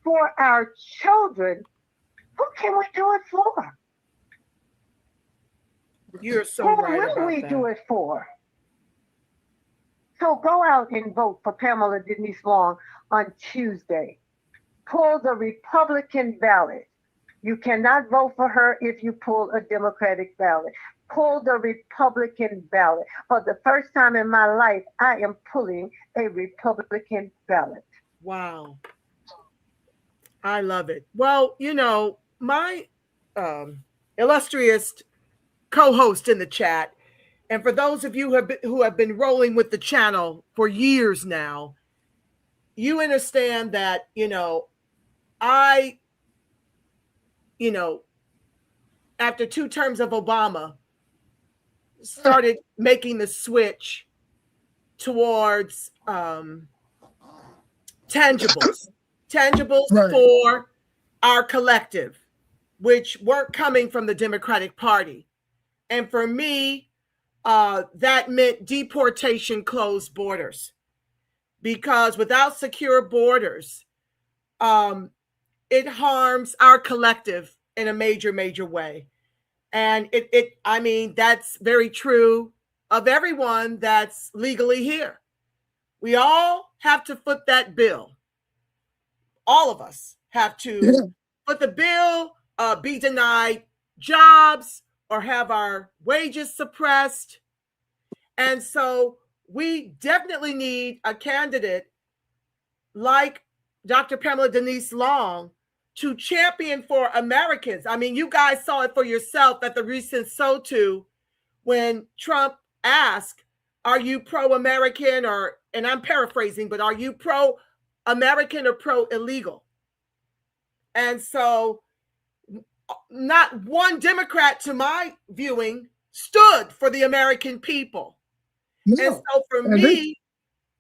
for our children, who can we do it for? You're so who right will about we that. do it for? So go out and vote for Pamela Denise Long on Tuesday. Pull the Republican ballot. You cannot vote for her if you pull a Democratic ballot. Pull the Republican ballot. For the first time in my life, I am pulling a Republican ballot. Wow. I love it. Well, you know, my illustrious co-host in the chat, and for those of you who have been rolling with the channel for years now, you understand that, after 2 terms of Obama, started making the switch towards tangibles Right. for our collective, which weren't coming from the Democratic Party. And for me, that meant deportation, closed borders, because without secure borders, it harms our collective in a major, major way. And I mean, that's very true of everyone that's legally here. We all have to foot that bill. All of us have to foot the bill, be denied jobs or have our wages suppressed. And so we definitely need a candidate like Dr. Pamela Denise Long to champion for Americans. I mean, you guys saw it for yourself at the recent SOTU when Trump asked, are you pro-American, or, and I'm paraphrasing, but are you pro-American or pro-illegal? And so not one Democrat, to my viewing, stood for the American people. No. And so for me,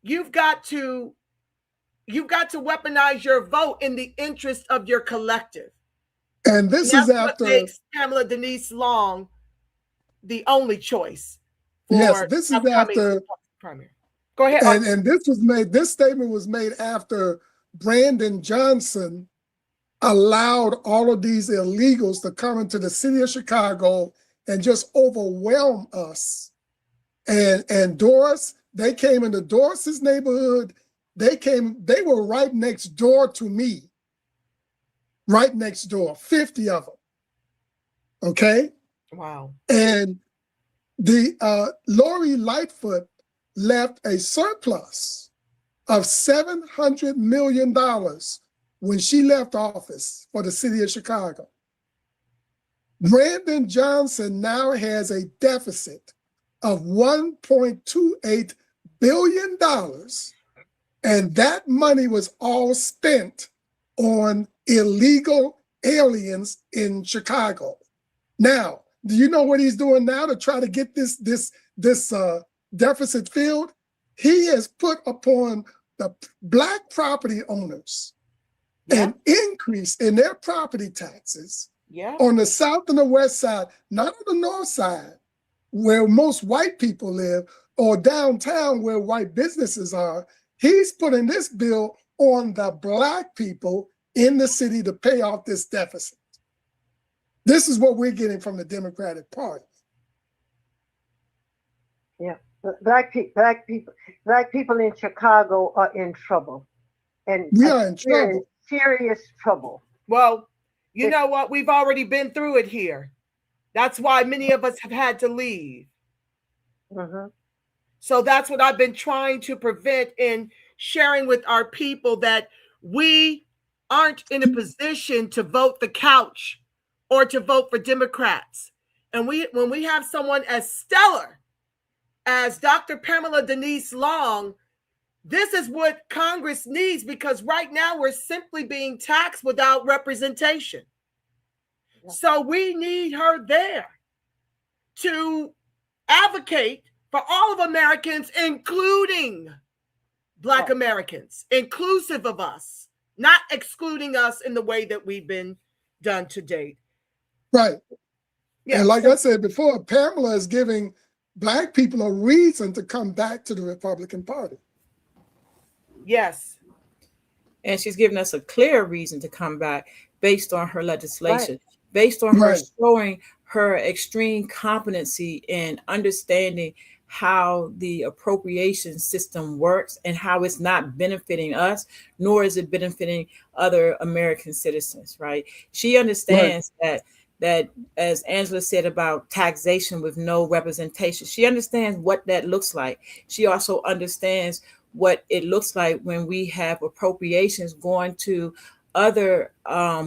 you've got to weaponize your vote in the interest of your collective. And this And is that's after what makes Pamela Denise Long the only choice for Yes, this is upcoming after, primary. Go ahead. and this statement was made after Brandon Johnson allowed all of these illegals to come into the city of Chicago and just overwhelm us. And Doris, they came into Doris's neighborhood. They were right next door to me. Right next door, 50 of them. Okay? Wow. And the Lori Lightfoot left a surplus of $700 million when she left office for the city of Chicago. Brandon Johnson now has a deficit of $1.28 billion, and that money was all spent on illegal aliens in Chicago. Now, do you know what he's doing now to try to get this deficit filled? He has put upon the Black property owners an increase in their property taxes on the south and the west side, not on the north side, where most white people live, or downtown where white businesses are. He's putting this bill on the Black people in the city to pay off this deficit. This is what we're getting from the Democratic Party. Yeah, black people in Chicago are in trouble, and we are in trouble. Serious trouble. Well, you know what? We've already been through it here. That's why many of us have had to leave. Mm-hmm. So that's what I've been trying to prevent in sharing with our people, that we aren't in a position to vote the couch or to vote for Democrats. And when we have someone as stellar as Dr. Pamela Denise Long, this is what Congress needs, because right now we're simply being taxed without representation. So we need her there to advocate for all of Americans, including Black Americans, inclusive of us, not excluding us in the way that we've been done to date. Right. Yeah. And like I said before, Pamela is giving Black people a reason to come back to the Republican Party. Yes. And she's given us a clear reason to come back based on her legislation, based on her showing her extreme competency in understanding how the appropriation system works and how it's not benefiting us, nor is it benefiting other American citizens, right? She understands that, as Angela said about taxation with no representation, she understands what that looks like. She also understands what it looks like when we have appropriations going to other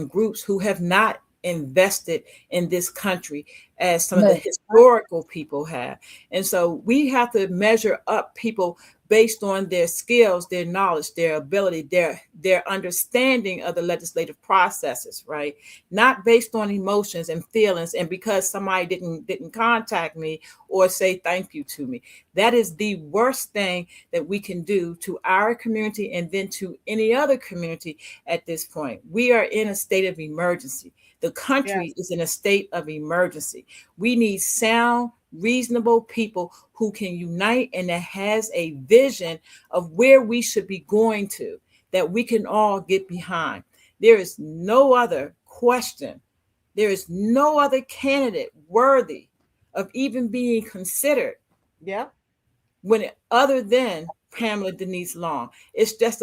groups who have not invested in this country as some of the historical people have. And so we have to measure up people based on their skills, their knowledge, their ability, their understanding of the legislative processes, right? Not based on emotions and feelings, and because somebody didn't contact me or say thank you to me. That is the worst thing that we can do to our community and then to any other community at this point. We are in a state of emergency. The country is in a state of emergency. We need sound, reasonable people who can unite and that has a vision of where we should be going to, that we can all get behind. There is no other question. There is no other candidate worthy of even being considered. Yeah. Other than Pamela Denise Long. It's just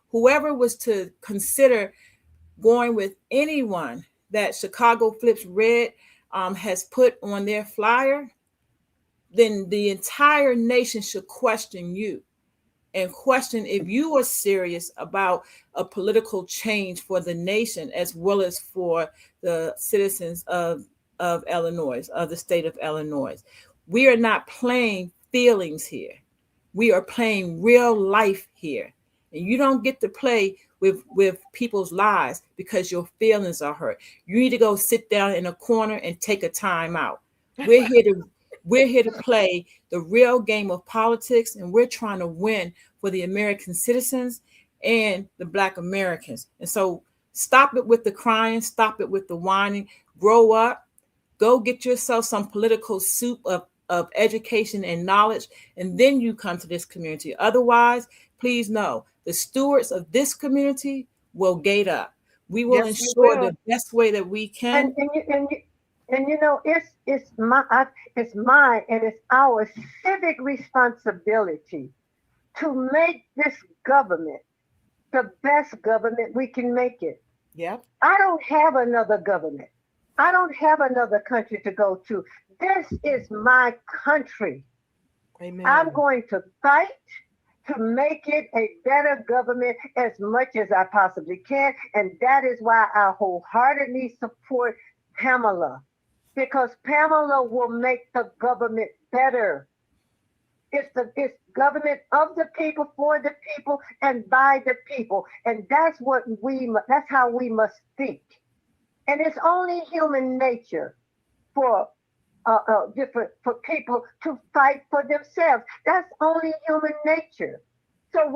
whoever was to consider going with anyone that Chicago Flips Red has put on their flyer, then the entire nation should question you and question if you are serious about a political change for the nation as well as for the citizens of Illinois, of the state of Illinois. We are not playing feelings here. We are playing real life here. And you don't get to play with people's lives because your feelings are hurt. You need to go sit down in a corner and take a time out. We're here to play the real game of politics, and we're trying to win for the American citizens and the Black Americans. And so stop it with the crying, stop it with the whining, grow up, Go get yourself some political soup of education and knowledge, and then you come to this community. Otherwise, please know, the stewards of this community will gate up. We will ensure the best way that we can. And you know, it's mine and it's our civic responsibility to make this government the best government we can make it. Yep. I don't have another government. I don't have another country to go to. This is my country. Amen. I'm going to fight to make it a better government as much as I possibly can. And that is why I wholeheartedly support Pamela, because Pamela will make the government better. It's government of the people, for the people, and by the people. And that's how we must think. And it's only human nature for people to fight for themselves. That's only human nature. So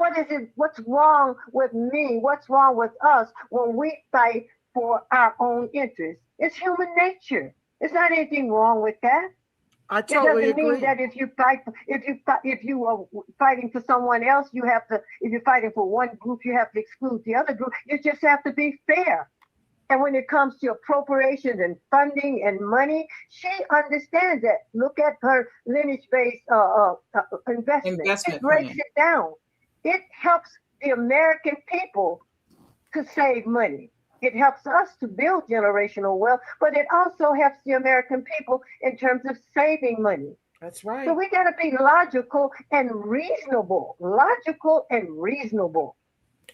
what's wrong with me? What's wrong with us when we fight for our own interests? It's human nature. There's not anything wrong with that. I totally agree. It doesn't mean that if you are fighting for someone else, if you're fighting for one group, you have to exclude the other group. You just have to be fair. And when it comes to appropriations and funding and money, she understands that. Look at her lineage-based investment. It breaks it down. It helps the American people to save money. It helps us to build generational wealth, but it also helps the American people in terms of saving money. That's right. So we got to be logical and reasonable. Logical and reasonable.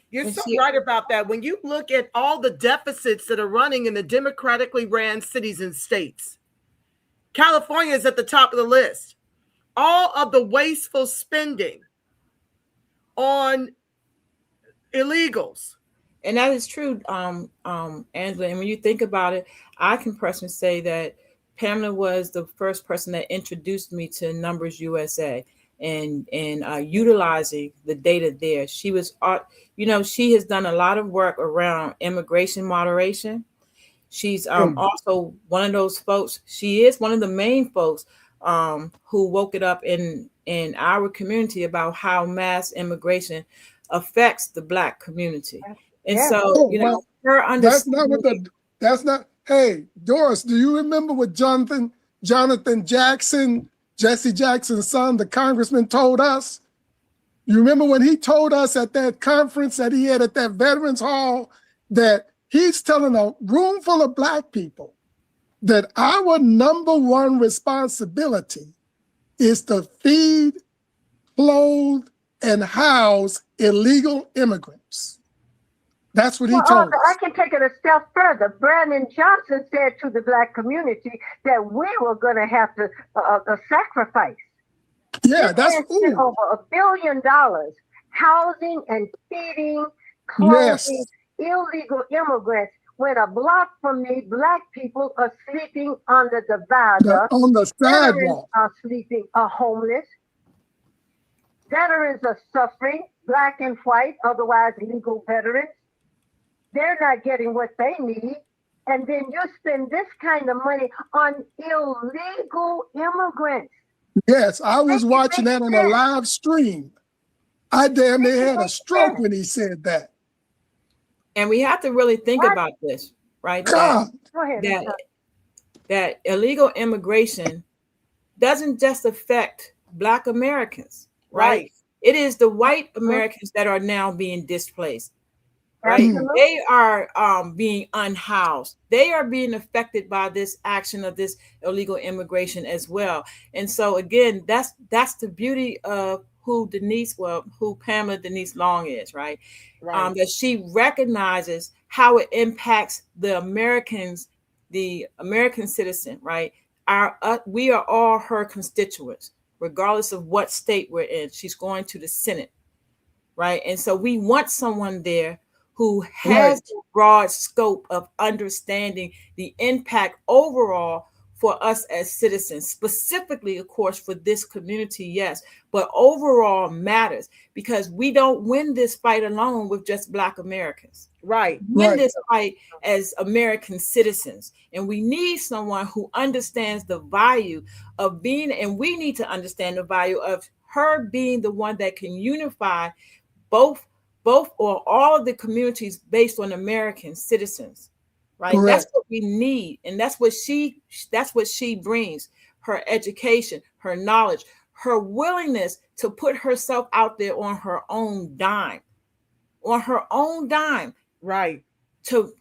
You're so right about that. When you look at all the deficits that are running in the democratically ran cities and states, California is at the top of the list. All of the wasteful spending on illegals. And that is true, Angela. And when you think about it, I can personally say that Pamela was the first person that introduced me to Numbers USA and utilizing the data there. She was, she has done a lot of work around immigration moderation. She's also one of those folks. She is one of the main folks who woke it up in our community about how mass immigration affects the Black community. And so, her understanding. That's not, hey, Doris, do you remember what Jonathan Jackson, Jesse Jackson's son, the congressman, told us? You remember when he told us at that conference that he had at that Veterans Hall that he's telling a room full of Black people that our number one responsibility is to feed, clothe, and house illegal immigrants. That's what he told us. I can take it a step further. Brandon Johnson said to the Black community that we were going to have to sacrifice. Yeah, that's over $1 billion housing and feeding, clothing illegal immigrants. When a block from me, Black people are sleeping on the viaduct. On the sidewalk. Are homeless. Veterans are suffering, Black and white, otherwise legal veterans. They're not getting what they need. And then you spend this kind of money on illegal immigrants. Yes, I was watching that on a live stream. I damn near had a stroke when he said that. And we have to really think about this, right? God. That illegal immigration doesn't just affect Black Americans, right? It is the white Americans that are now being displaced. Right, they are being unhoused. They are being affected by this action of this illegal immigration as well. And so again, that's the beauty of who Pamela Denise Long is, right? That she recognizes how it impacts the Americans, the American citizen, right? We are all her constituents, regardless of what state we're in. She's going to the Senate, right? And so we want someone there who has a broad scope of understanding the impact overall for us as citizens, specifically, of course, for this community, yes, but overall matters, because we don't win this fight alone with just Black Americans. Right. We win Right. this fight as American citizens, and we need someone who understands the value of being, and we need to understand the value of her being the one that can unify both or all of the communities based on American citizens. Right. Correct. That's what we need. And that's what she brings. Her education, her knowledge, her willingness to put herself out there on her own dime. Right. To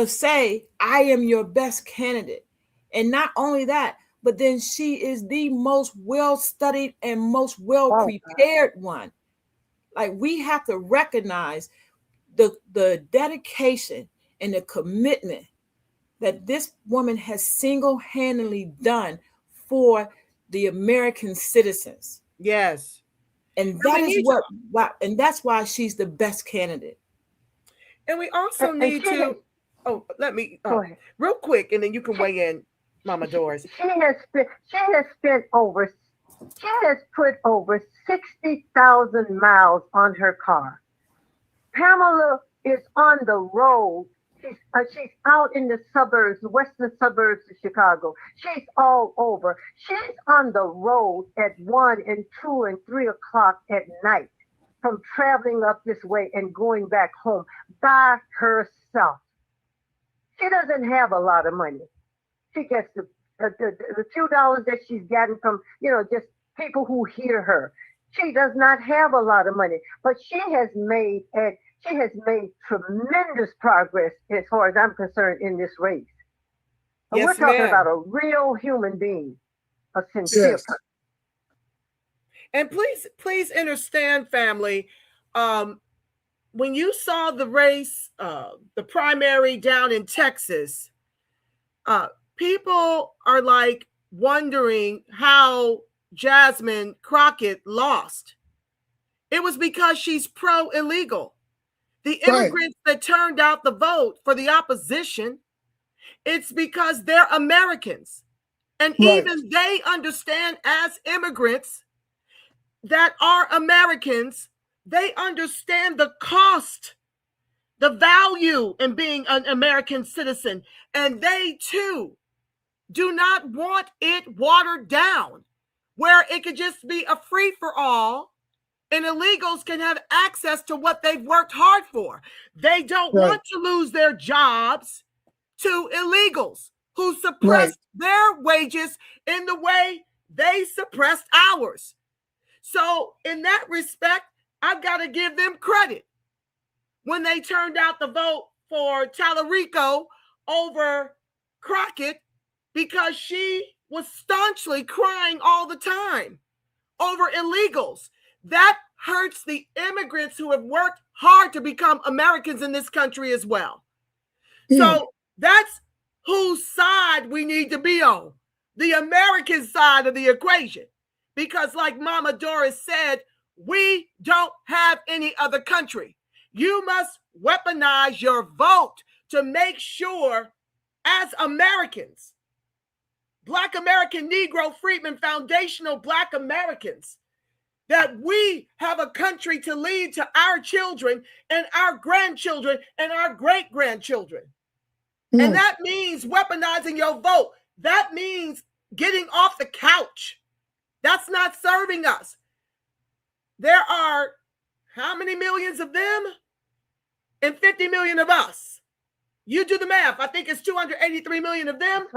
say, I am your best candidate. And not only that, but then she is the most well-studied and most well-prepared one. Like, we have to recognize the dedication and the commitment that this woman has single-handedly done for the American citizens. Yes. And that's why she's the best candidate. And we also need to, let me, real quick, and then you can weigh in, Mama Doris. She has put over 60,000 miles on her car. Pamela is on the road. She's out in the suburbs, western suburbs of Chicago. She's all over. She's on the road at 1 and 2 and 3 o'clock at night, from traveling up this way and going back home by herself. She doesn't have a lot of money. She gets the few dollars that she's gotten from, just people who hear her. She does not have a lot of money, but she has made tremendous progress, as far as I'm concerned, in this race. And Yes, we're talking ma'am. about a real human being, a sincere Yes. person. And please understand, family, when you saw the race, the primary down in Texas, people are like wondering how Jasmine Crockett lost. It was because she's pro-illegal. The immigrants that turned out the vote for the opposition, it's because they're Americans. And even they understand, as immigrants that are Americans, they understand the cost, the value in being an American citizen. And they too do not want it watered down, where it could just be a free-for-all and illegals can have access to what they've worked hard for. They don't want to lose their jobs to illegals who suppressed their wages in the way they suppressed ours. So in that respect, I've got to give them credit when they turned out the vote for Tallarico over Crockett, because she was staunchly crying all the time over illegals. That hurts the immigrants who have worked hard to become Americans in this country as well. So that's whose side we need to be on, the American side of the equation. Because like Mama Doris said, we don't have any other country. You must weaponize your vote to make sure, as Americans, Black American, Negro, Freedmen, foundational Black Americans, that we have a country to lead to our children and our grandchildren and our great-grandchildren. And that means weaponizing your vote. That means getting off the couch. That's not serving us. There are how many millions of them? And 50 million of us. You do the math. I think it's 283 million of them,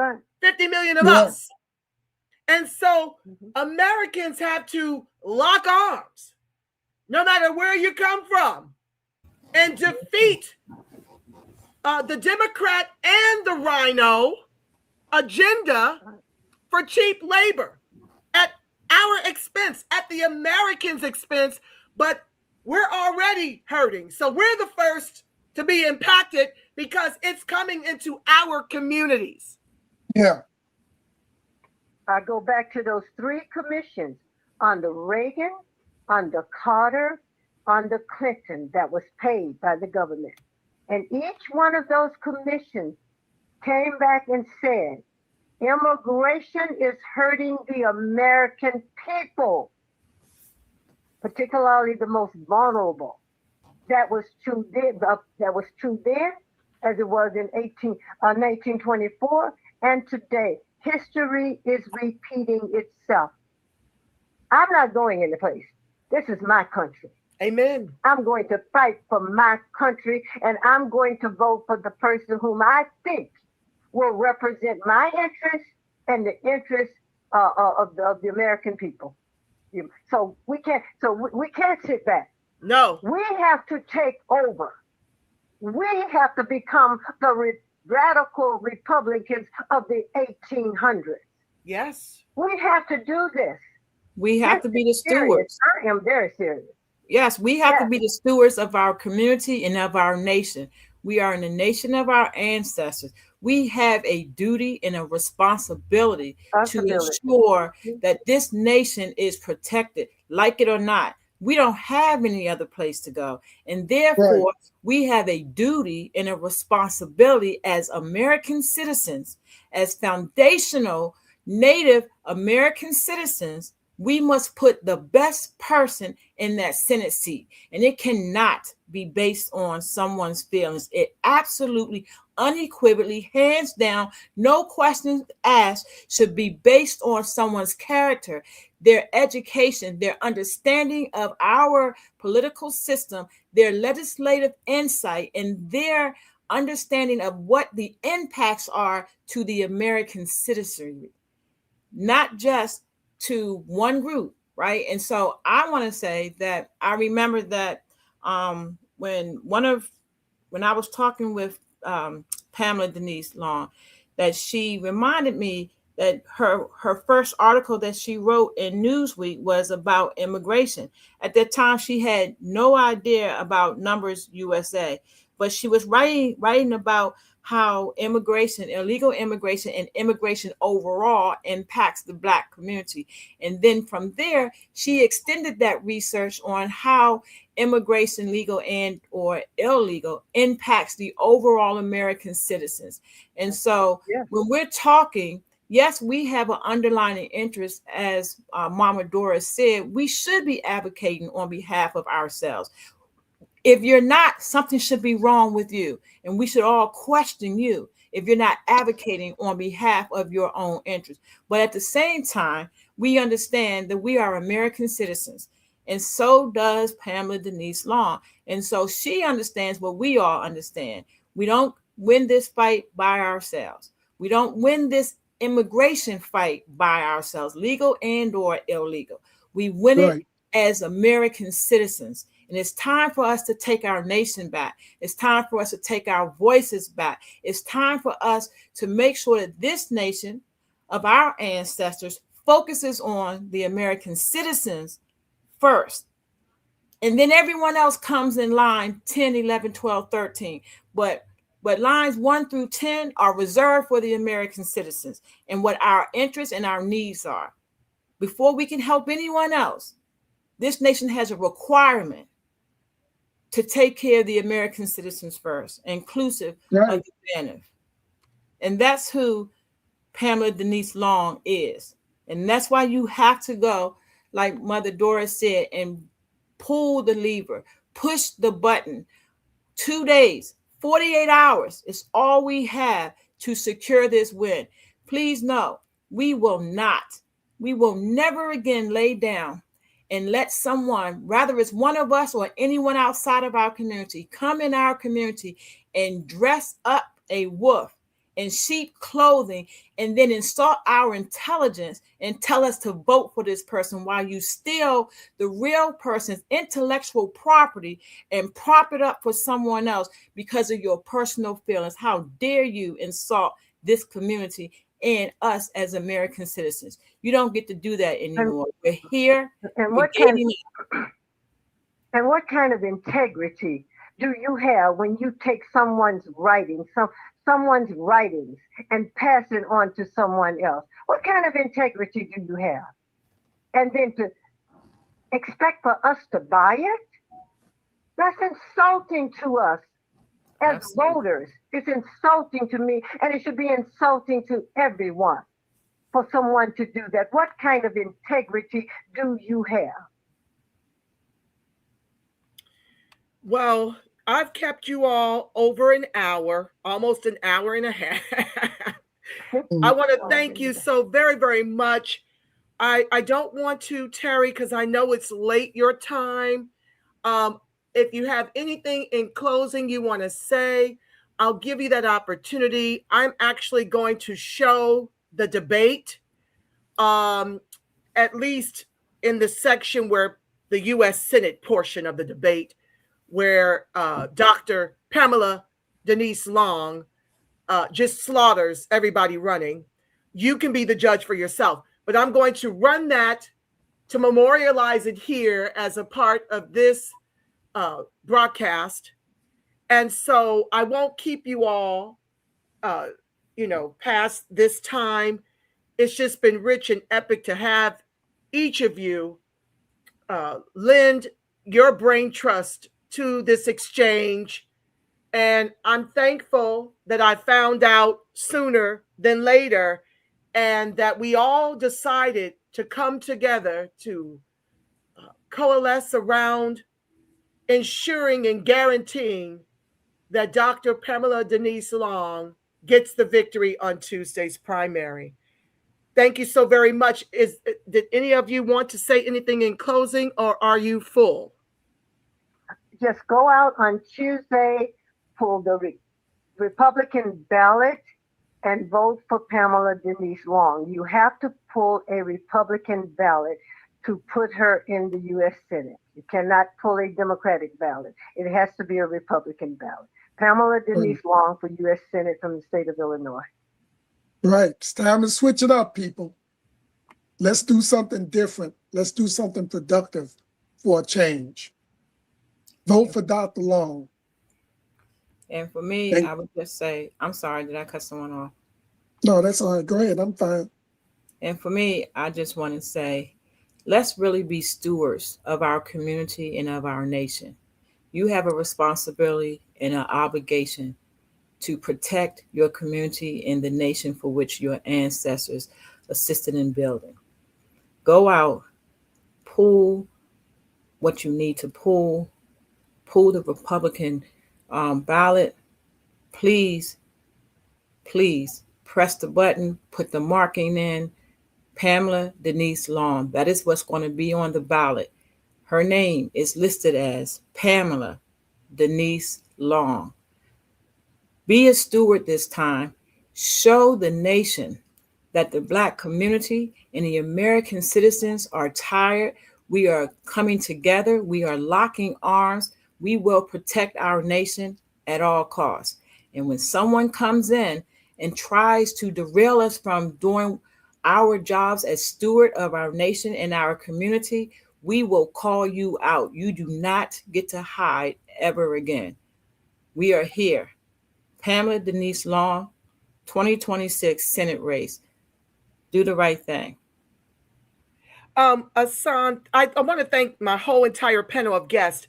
50 million of us. And so Americans have to lock arms, no matter where you come from, and defeat the Democrat and the Rhino agenda for cheap labor at our expense, at the Americans' expense, but we're already hurting. So we're the first to be impacted because it's coming into our communities. Yeah. I go back to those three commissions under Reagan, under Carter, under Clinton that was paid by the government. And each one of those commissions came back and said, Immigration is hurting the American people, particularly the most vulnerable. That was true then. That was true then, as it was in 1924, and today. History is repeating itself. I'm not going into place. This is my country. Amen. I'm going to fight for my country, and I'm going to vote for the person whom I think will represent my interests and the interests of the American people. So we can't. We can't sit back. No. We have to take over. We have to become the radical Republicans of the 1800s. Yes. We have to do this. We have to be the stewards. I am very serious. Yes, we have to be the stewards of our community and of our nation. We are in the nation of our ancestors. We have a duty and a responsibility to ensure that this nation is protected, like it or not. We don't have any other place to go. And therefore, we have a duty and a responsibility as American citizens, as foundational Native American citizens. We must put the best person in that Senate seat, and it cannot be based on someone's feelings. It absolutely, unequivocally, hands down, no questions asked, should be based on someone's character, their education, their understanding of our political system, their legislative insight, and their understanding of what the impacts are to the American citizenry, not just to one group, right? And so I want to say that I remember that when I was talking with Pamela Denise Long, that she reminded me that her first article that she wrote in Newsweek was about immigration. At that time, she had no idea about Numbers USA, but she was writing about how immigration, illegal immigration, and immigration overall impacts the Black community. And then from there, she extended that research on how immigration, legal and or illegal, impacts the overall American citizens. And so when we're talking, yes, we have an underlying interest, as Mama Doris said, we should be advocating on behalf of ourselves. If you're not, something should be wrong with you. And we should all question you if you're not advocating on behalf of your own interests. But at the same time, we understand that we are American citizens. And so does Pamela Denise Long. And so she understands what we all understand. We don't win this fight by ourselves. We don't win this immigration fight by ourselves, legal and or illegal. We win it as American citizens. And it's time for us to take our nation back. It's time for us to take our voices back. It's time for us to make sure that this nation of our ancestors focuses on the American citizens first. And then everyone else comes in line 10, 11, 12, 13. But lines 1 through 10 are reserved for the American citizens and what our interests and our needs are. Before we can help anyone else, this nation has a requirement to take care of the American citizens first, inclusive of the plaintiff. And that's who Pamela Denise Long is. And that's why you have to go, like Mother Doris said, and pull the lever, push the button. 2 days, 48 hours is all we have to secure this win. Please know, we will never again lay down and let someone, whether it's one of us or anyone outside of our community, come in our community and dress up a wolf in sheep clothing and then insult our intelligence and tell us to vote for this person while you steal the real person's intellectual property and prop it up for someone else because of your personal feelings. How dare you insult this community and us as American citizens? You don't get to do that anymore. We're here. And what kind of integrity do you have when you take someone's writings and pass it on to someone else? What kind of integrity do you have? And then to expect for us to buy it? That's insulting to us. as Absolutely. voters. It's insulting to me, and it should be insulting to everyone for someone to do that. What kind of integrity do you have? Well, I've kept you all over an hour, almost an hour and a half. I want to thank you so very, very much. I don't want to, Terry, because I know it's late your time. If you have anything in closing you want to say, I'll give you that opportunity. I'm actually going to show the debate, at least in the section where the U.S. Senate portion of the debate, where Dr. Pamela Denise Long just slaughters everybody running. You can be the judge for yourself. But I'm going to run that to memorialize it here as a part of this broadcast. And so I won't keep you all, past this time. It's just been rich and epic to have each of you lend your brain trust to this exchange. And I'm thankful that I found out sooner than later, and that we all decided to come together to coalesce around ensuring and guaranteeing that Dr. Pamela Denise Long gets the victory on Tuesday's primary. Thank you so very much. Did any of you want to say anything in closing, or are you full? Just go out on Tuesday, pull the Republican ballot, and vote for Pamela Denise Long. You have to pull a Republican ballot to put her in the U.S. Senate. You cannot pull a Democratic ballot. It has to be a Republican ballot. Pamela Denise Long for U.S. Senate from the state of Illinois. Right. It's time to switch it up, people. Let's do something different. Let's do something productive for a change. Vote for Dr. Long. And for me, I would just say, I'm sorry, did I cut someone off? No, that's all right. Go ahead. I'm fine. And for me, I just want to say, let's really be stewards of our community and of our nation. You have a responsibility and an obligation to protect your community and the nation for which your ancestors assisted in building. Go out, pull what you need to pull the Republican ballot. Please press the button, put the marking in, Pamela Denise Long. That is what's going to be on the ballot. Her name is listed as Pamela Denise Long. Be a steward this time. Show the nation that the Black community and the American citizens are tired. We are coming together. We are locking arms. We will protect our nation at all costs. And when someone comes in and tries to derail us from doing our jobs as steward of our nation and our community, we will call you out. You do not get to hide ever again. We are here. Pamela Denise Long, 2026 Senate race. Do the right thing. Ahsun, I want to thank my whole entire panel of guests.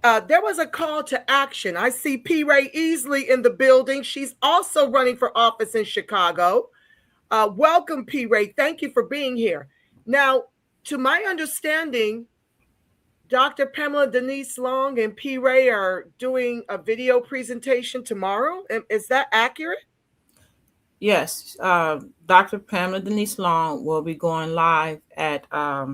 There was a call to action. I see P. Ray Easley in the building. She's also running for office in Chicago. Welcome, P. Ray. Thank you for being here. Now, to my understanding, Dr. Pamela Denise Long and P. Ray are doing a video presentation tomorrow. Is that accurate? Yes. Dr. Pamela Denise Long will be going live at, let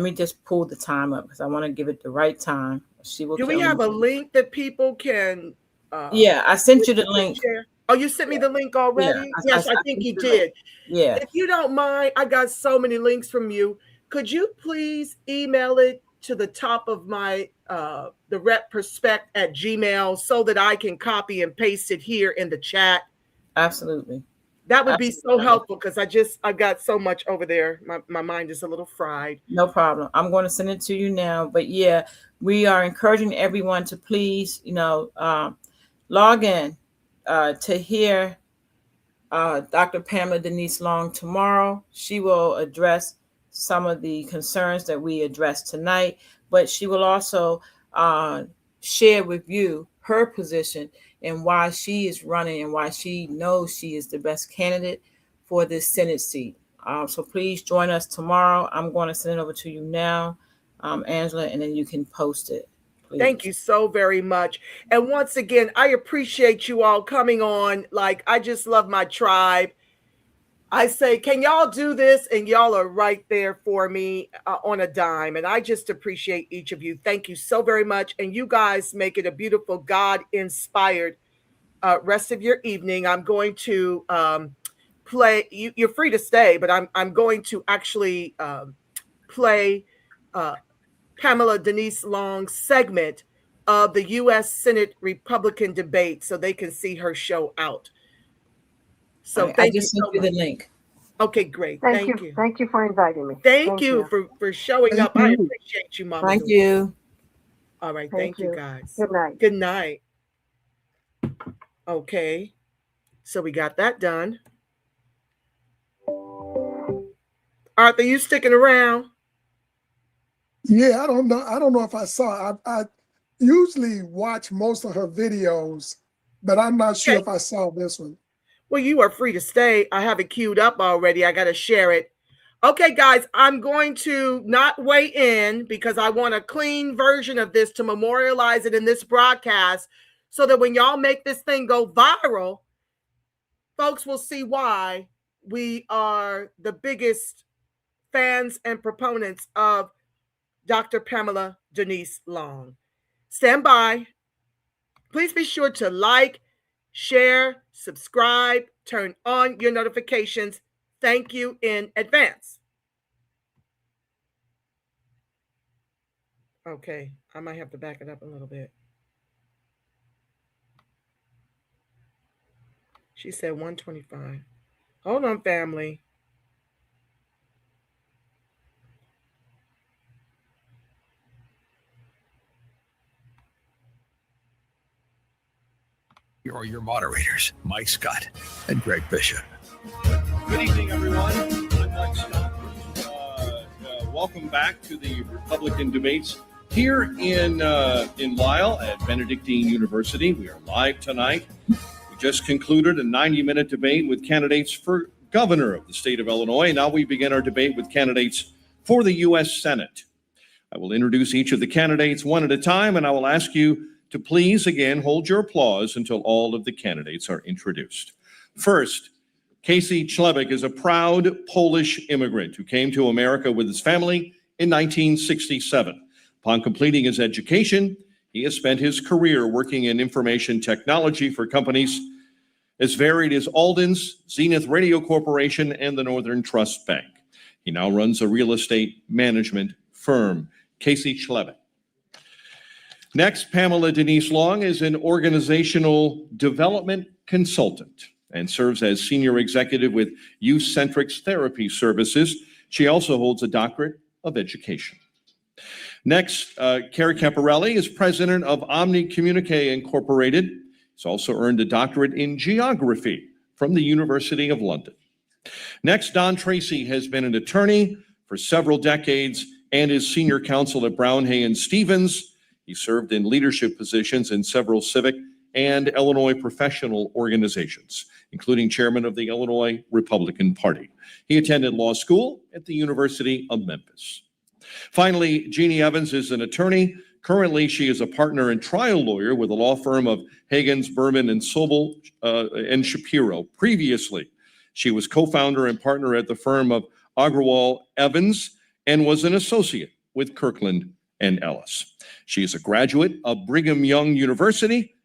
me just pull the time up because I want to give it the right time. She will. Do we have a link that people can? Yeah, I sent you the link. Share? Oh, you sent me the link already? Yeah, yes, I think you did. Yeah. If you don't mind, I got so many links from you. Could you please email it to the top of my the Rep Perspect at Gmail so that I can copy and paste it here in the chat? Absolutely. That would be so helpful because I've got so much over there. My mind is a little fried. No problem. I'm going to send it to you now. But yeah, we are encouraging everyone to please, log in to hear Dr. Pamela Denise Long tomorrow. She will address some of the concerns that we addressed tonight, but she will also share with you her position and why she is running and why she knows she is the best candidate for this Senate seat. So please join us tomorrow. I'm going to send it over to you now, Angela, and then you can post it. Please. Thank you so very much. And once again, I appreciate you all coming on. Like, I just love my tribe. I say, can y'all do this? And y'all are right there for me on a dime. And I just appreciate each of you. Thank you so very much. And you guys make it a beautiful, God-inspired rest of your evening. I'm going to play. You're free to stay, but I'm going to actually play Pamela Denise Long's segment of the U.S. Senate Republican debate so they can see her show out. So I just sent you the link. Okay, great. Thank you. Thank you for inviting me. Thank you for showing up. I appreciate you, Mama. Thank you. All right. Thank you, guys. Good night. Good night. Okay. So we got that done. Arthur, you sticking around? Yeah, I don't know if I saw. I usually watch most of her videos, but I'm not sure if I saw this one. Well, you are free to stay. I have it queued up already. I got to share it. Okay, guys, I'm going to not weigh in because I want a clean version of this to memorialize it in this broadcast so that when y'all make this thing go viral, folks will see why we are the biggest fans and proponents of Dr. Pamela Denise Long. Stand by. Please be sure to like, share, subscribe, turn on your notifications. Thank you in advance. Okay, I might have to back it up a little bit. She said 125. Hold on, family. Here are your moderators, Mike Scott and Greg Bishop. Good evening, everyone. I'm Mike Scott. Welcome back to the Republican debates here in Lisle at Benedictine University. We are live tonight. We just concluded a 90-minute debate with candidates for governor of the state of Illinois. Now we begin our debate with candidates for the U.S. Senate. I will introduce each of the candidates one at a time, and I will ask you to please, again, hold your applause until all of the candidates are introduced. First, Casey Chlebek is a proud Polish immigrant who came to America with his family in 1967. Upon completing his education, he has spent his career working in information technology for companies as varied as Alden's, Zenith Radio Corporation, and the Northern Trust Bank. He now runs a real estate management firm. Casey Chlebek. Next, Pamela Denise Long is an organizational development consultant and serves as senior executive with Youth-Centric Therapy Services. She also holds a doctorate of education. Next, Carrie Caparelli is president of Omni Communique Incorporated. He's also earned a doctorate in geography from the University of London. Next, Don Tracy has been an attorney for several decades and is senior counsel at Brown, Hay, and Stevens. He served in leadership positions in several civic and Illinois professional organizations, including chairman of the Illinois Republican Party. He attended law school at the University of Memphis. Finally, Jeannie Evans is an attorney. Currently, she is a partner and trial lawyer with the law firm of Higgins, Berman, and Sobel and Shapiro. Previously, she was co-founder and partner at the firm of Agrawal Evans and was an associate with Kirkland and Ellis. She is a graduate of Brigham Young University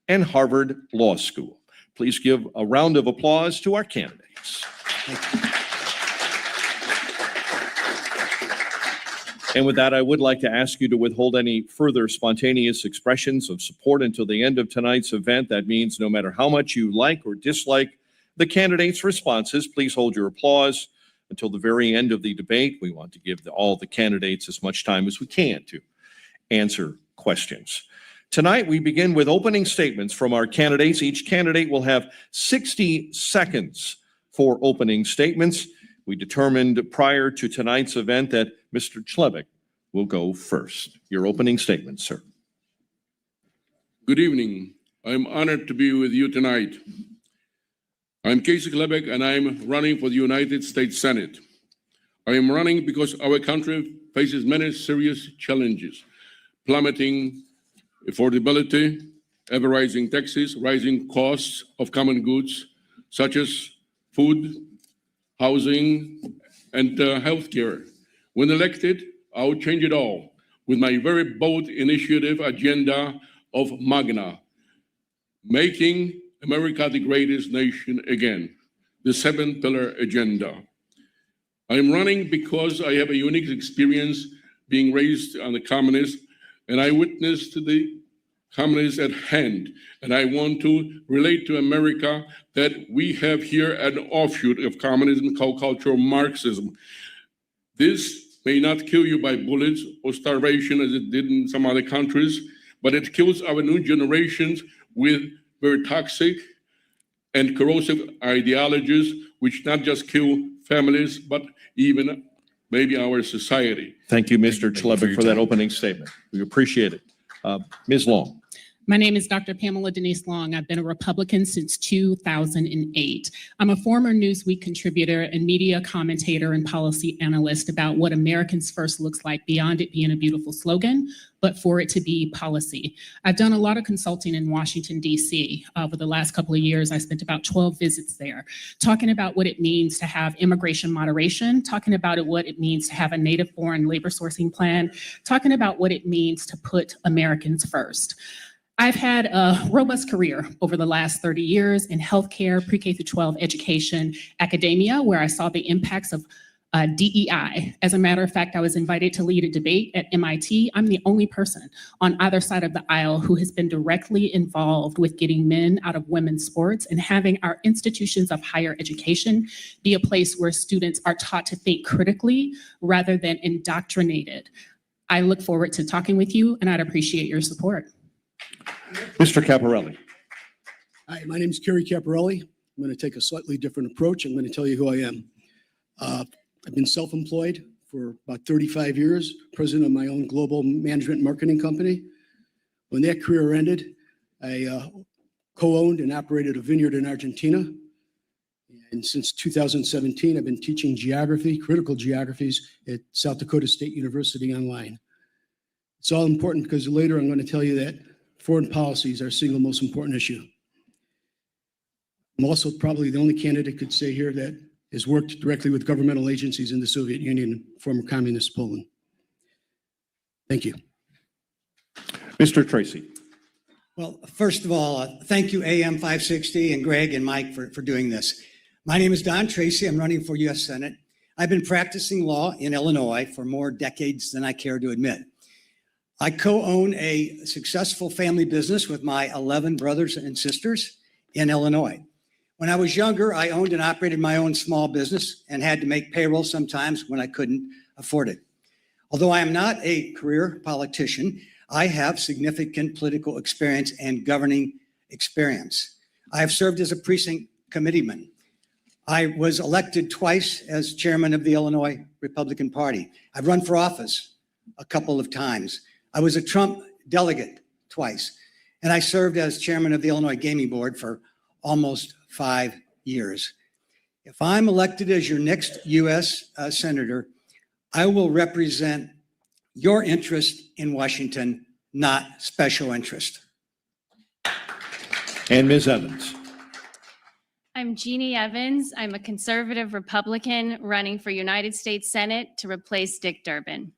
and Harvard Law School. Please give a round of applause to our candidates. And with that, I would like to ask you to withhold any further spontaneous expressions of support until the end of tonight's event. That means no matter how much you like or dislike the candidates' responses, please hold your applause until the very end of the debate. We want to give all the candidates as much time as we can to answer questions. Tonight, we begin with opening statements from our candidates. Each candidate will have 60 seconds for opening statements. We determined prior to tonight's event that Mr. Chlebek will go first. Your opening statement, sir. Good evening. I'm honored to be with you tonight. I'm Casey Klebeck, and I'm running for the United States Senate. I am running because our country faces many serious challenges: plummeting affordability, ever-rising taxes, rising costs of common goods, such as food, housing, and healthcare. When elected, I will change it all with my very bold initiative agenda of MAGNA, making America the greatest nation again, the 7-pillar agenda. I am running because I have a unique experience being raised on the communist, and I witnessed the communists at hand. And I want to relate to America that we have here an offshoot of communism called cultural Marxism. This may not kill you by bullets or starvation as it did in some other countries, but it kills our new generations with very toxic and corrosive ideologies, which not just kill families, but even maybe our society. Thank you, Mr. Chlebeck, for that opening statement. We appreciate it. Ms. Long. My name is Dr. Pamela Denise Long. I've been a Republican since 2008. I'm a former Newsweek contributor and media commentator and policy analyst about what Americans First looks like beyond it being a beautiful slogan, but for it to be policy. I've done a lot of consulting in Washington, D.C. Over the last couple of years. I spent about 12 visits there, talking about what it means to have immigration moderation, talking about what it means to have a native-born labor sourcing plan, talking about what it means to put Americans first. I've had a robust career over the last 30 years in healthcare, pre-K through 12 education, academia, where I saw the impacts of DEI. As a matter of fact, I was invited to lead a debate at MIT. I'm the only person on either side of the aisle who has been directly involved with getting men out of women's sports and having our institutions of higher education be a place where students are taught to think critically rather than indoctrinated. I look forward to talking with you, and I'd appreciate your support. Mr. Caporelli. Hi, my name is Kerry Caporelli. I'm going to take a slightly different approach. I'm going to tell you who I am. I've been self-employed for about 35 years, president of my own global management marketing company. When that career ended, I co-owned and operated a vineyard in Argentina. And since 2017, I've been teaching geography, critical geographies at South Dakota State University online. It's all important because later I'm going to tell you that foreign policy is our single most important issue. I'm also probably the only candidate could say here that has worked directly with governmental agencies in the Soviet Union and former communist Poland. Thank you. Mr. Tracy. Well, first of all, thank you AM 560 and Greg and Mike for doing this. My name is Don Tracy. I'm running for U.S. Senate. I've been practicing law in Illinois for more decades than I care to admit. I co-own a successful family business with my 11 brothers and sisters in Illinois. When I was younger, I owned and operated my own small business and had to make payroll sometimes when I couldn't afford it. Although I am not a career politician, I have significant political experience and governing experience. I have served as a precinct committeeman. I was elected twice as chairman of the Illinois Republican Party. I've run for office a couple of times. I was a Trump delegate twice, and I served as chairman of the Illinois Gaming Board for almost 5 years. If I'm elected as your next U.S. Senator, I will represent your interest in Washington, not special interest. And Ms. Evans. I'm Jeannie Evans. I'm a conservative Republican running for United States Senate to replace Dick Durbin.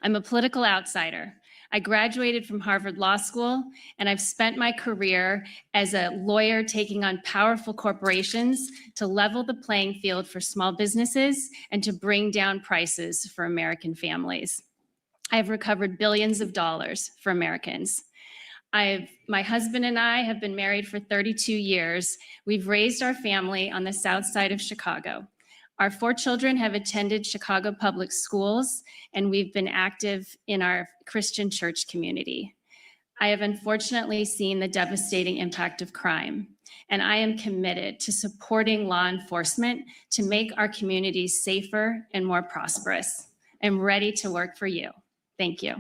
I'm a political outsider. I graduated from Harvard Law School, and I've spent my career as a lawyer taking on powerful corporations to level the playing field for small businesses and to bring down prices for American families. I've recovered billions of dollars for Americans. My husband and I have been married for 32 years. We've raised our family on the south side of Chicago. Our 4 children have attended Chicago public schools, and we've been active in our Christian church community. I have unfortunately seen the devastating impact of crime, and I am committed to supporting law enforcement to make our communities safer and more prosperous. I'm ready to work for you. Thank you.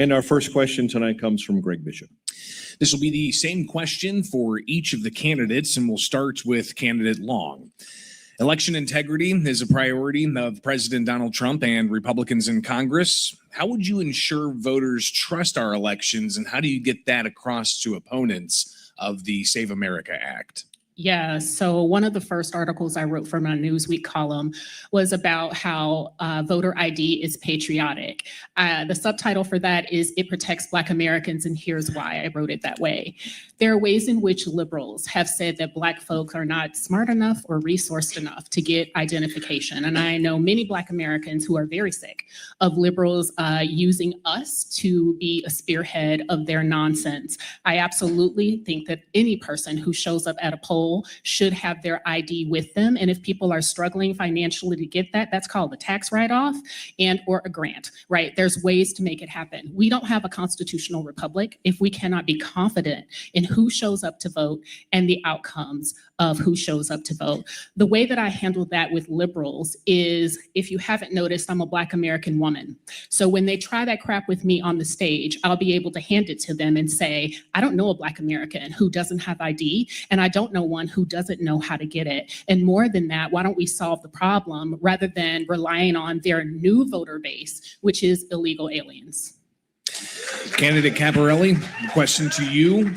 And our first question tonight comes from Greg Bishop. This will be the same question for each of the candidates, and we'll start with candidate Long. Election integrity is a priority of President Donald Trump and Republicans in Congress. How would you ensure voters trust our elections, and how do you get that across to opponents of the Save America Act? Yeah, so one of the first articles I wrote for my Newsweek column was about how voter ID is patriotic. The subtitle for that is "It Protects Black Americans, and Here's Why I Wrote It That Way." There are ways in which liberals have said that Black folks are not smart enough or resourced enough to get identification. And I know many Black Americans who are very sick of liberals using us to be a spearhead of their nonsense. I absolutely think that any person who shows up at a poll should have their ID with them. And if people are struggling financially to get that, that's called a tax write-off and or a grant, right? There's ways to make it happen. We don't have a constitutional republic if we cannot be confident in who shows up to vote and the outcomes of who shows up to vote. The way that I handle that with liberals is, if you haven't noticed, I'm a Black American woman. So when they try that crap with me on the stage, I'll be able to hand it to them and say, I don't know a Black American who doesn't have ID, and I don't know one who doesn't know how to get it. And more than that, why don't we solve the problem rather than relying on their new voter base, which is illegal aliens? Candidate Caporelli, question to you.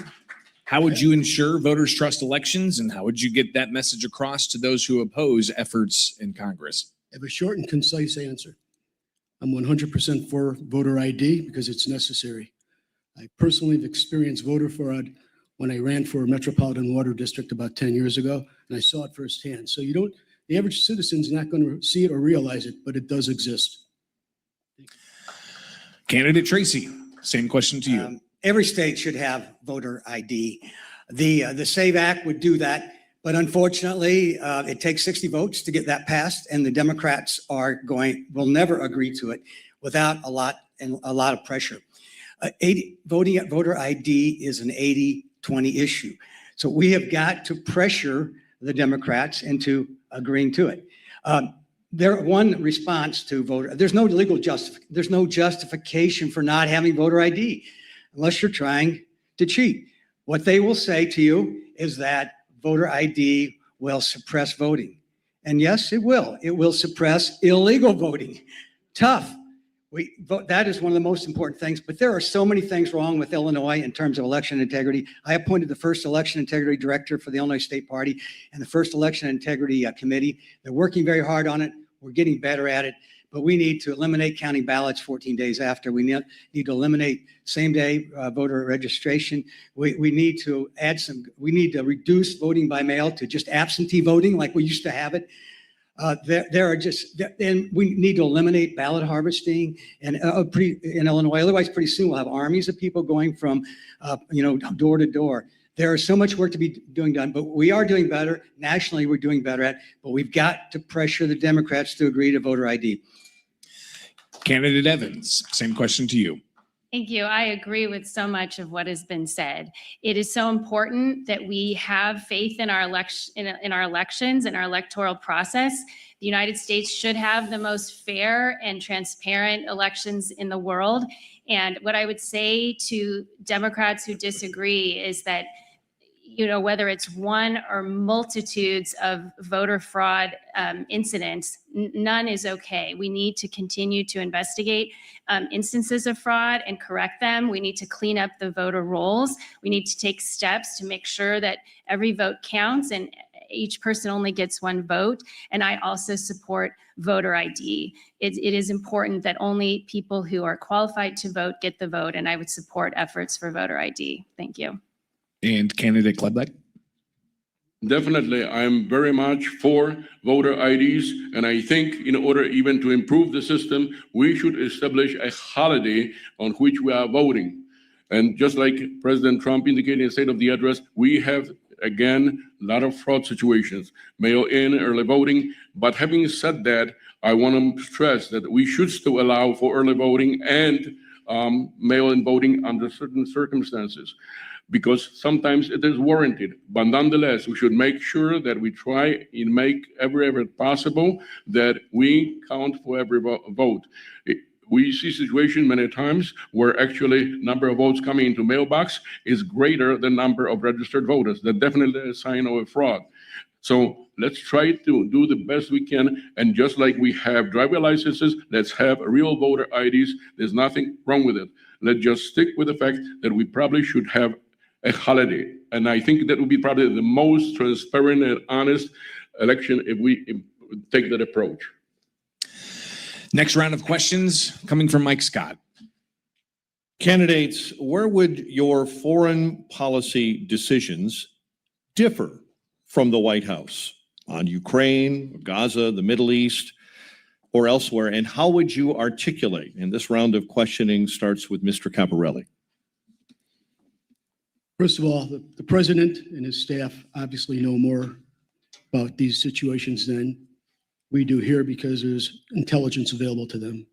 How would you ensure voters trust elections, and how would you get that message across to those who oppose efforts in Congress? I have a short and concise answer. I'm 100% for voter ID because it's necessary. I personally have experienced voter fraud when I ran for a metropolitan water district about 10 years ago, and I saw it firsthand. So the average citizen's not going to see it or realize it, but it does exist. Candidate Tracy, same question to you. Every state should have voter ID. The SAVE Act would do that, but unfortunately, it takes 60 votes to get that passed, and the Democrats will never agree to it without a lot of pressure. Voter ID is an 80-20 issue. So we have got to pressure the Democrats into agreeing to it. One response to voter, there's no justification for not having voter ID unless you're trying to cheat. What they will say to you is that voter ID will suppress voting. And yes, it will. It will suppress illegal voting. Tough. That is one of the most important things, but there are so many things wrong with Illinois in terms of election integrity. I appointed the first election integrity director for the Illinois State Party and the first election integrity committee. They're working very hard on it. We're getting better at it, but we need to eliminate counting ballots 14 days after. We need to eliminate same-day voter registration. We need to reduce voting by mail to just absentee voting like we used to have it. And we need to eliminate ballot harvesting in Illinois. Otherwise, pretty soon we'll have armies of people going from, door to door. There is so much work to be done, but we are doing better. Nationally, we're doing better at, but we've got to pressure the Democrats to agree to voter ID. Candidate Evans, same question to you. Thank you. I agree with so much of what has been said. It is so important that we have faith in our elections and our electoral process. The United States should have the most fair and transparent elections in the world. And what I would say to Democrats who disagree is that, whether it's one or multitudes of voter fraud incidents, none is okay. We need to continue to investigate instances of fraud and correct them. We need to clean up the voter rolls. We need to take steps to make sure that every vote counts and each person only gets one vote. And I also support voter ID. It is important that only people who are qualified to vote get the vote, and I would support efforts for voter ID. Thank you. And candidate Klebbeck? Definitely, I'm very much for voter IDs, and I think in order even to improve the system, we should establish a holiday on which we are voting. And just like President Trump indicated in the State of the Address, we have, again, a lot of fraud situations, mail-in, early voting. But having said that, I want to stress that we should still allow for early voting and mail-in voting under certain circumstances, because sometimes it is warranted. But nonetheless, we should make sure that we try and make every effort possible that we count for every vote. We see situations many times where actually number of votes coming into mailbox is greater than number of registered voters. That's definitely a sign of a fraud. So let's try to do the best we can. And just like we have driver licenses, let's have real voter IDs. There's nothing wrong with it. Let's just stick with the fact that we probably should have a holiday. And I think that would be probably the most transparent and honest election if we take that approach. Next round of questions coming from Mike Scott. Candidates, where would your foreign policy decisions differ from the White House on Ukraine, Gaza, the Middle East, or elsewhere? And how would you articulate? And this round of questioning starts with Mr. Caporelli. First of all, the president and his staff obviously know more about these situations than we do here because there's intelligence available to them.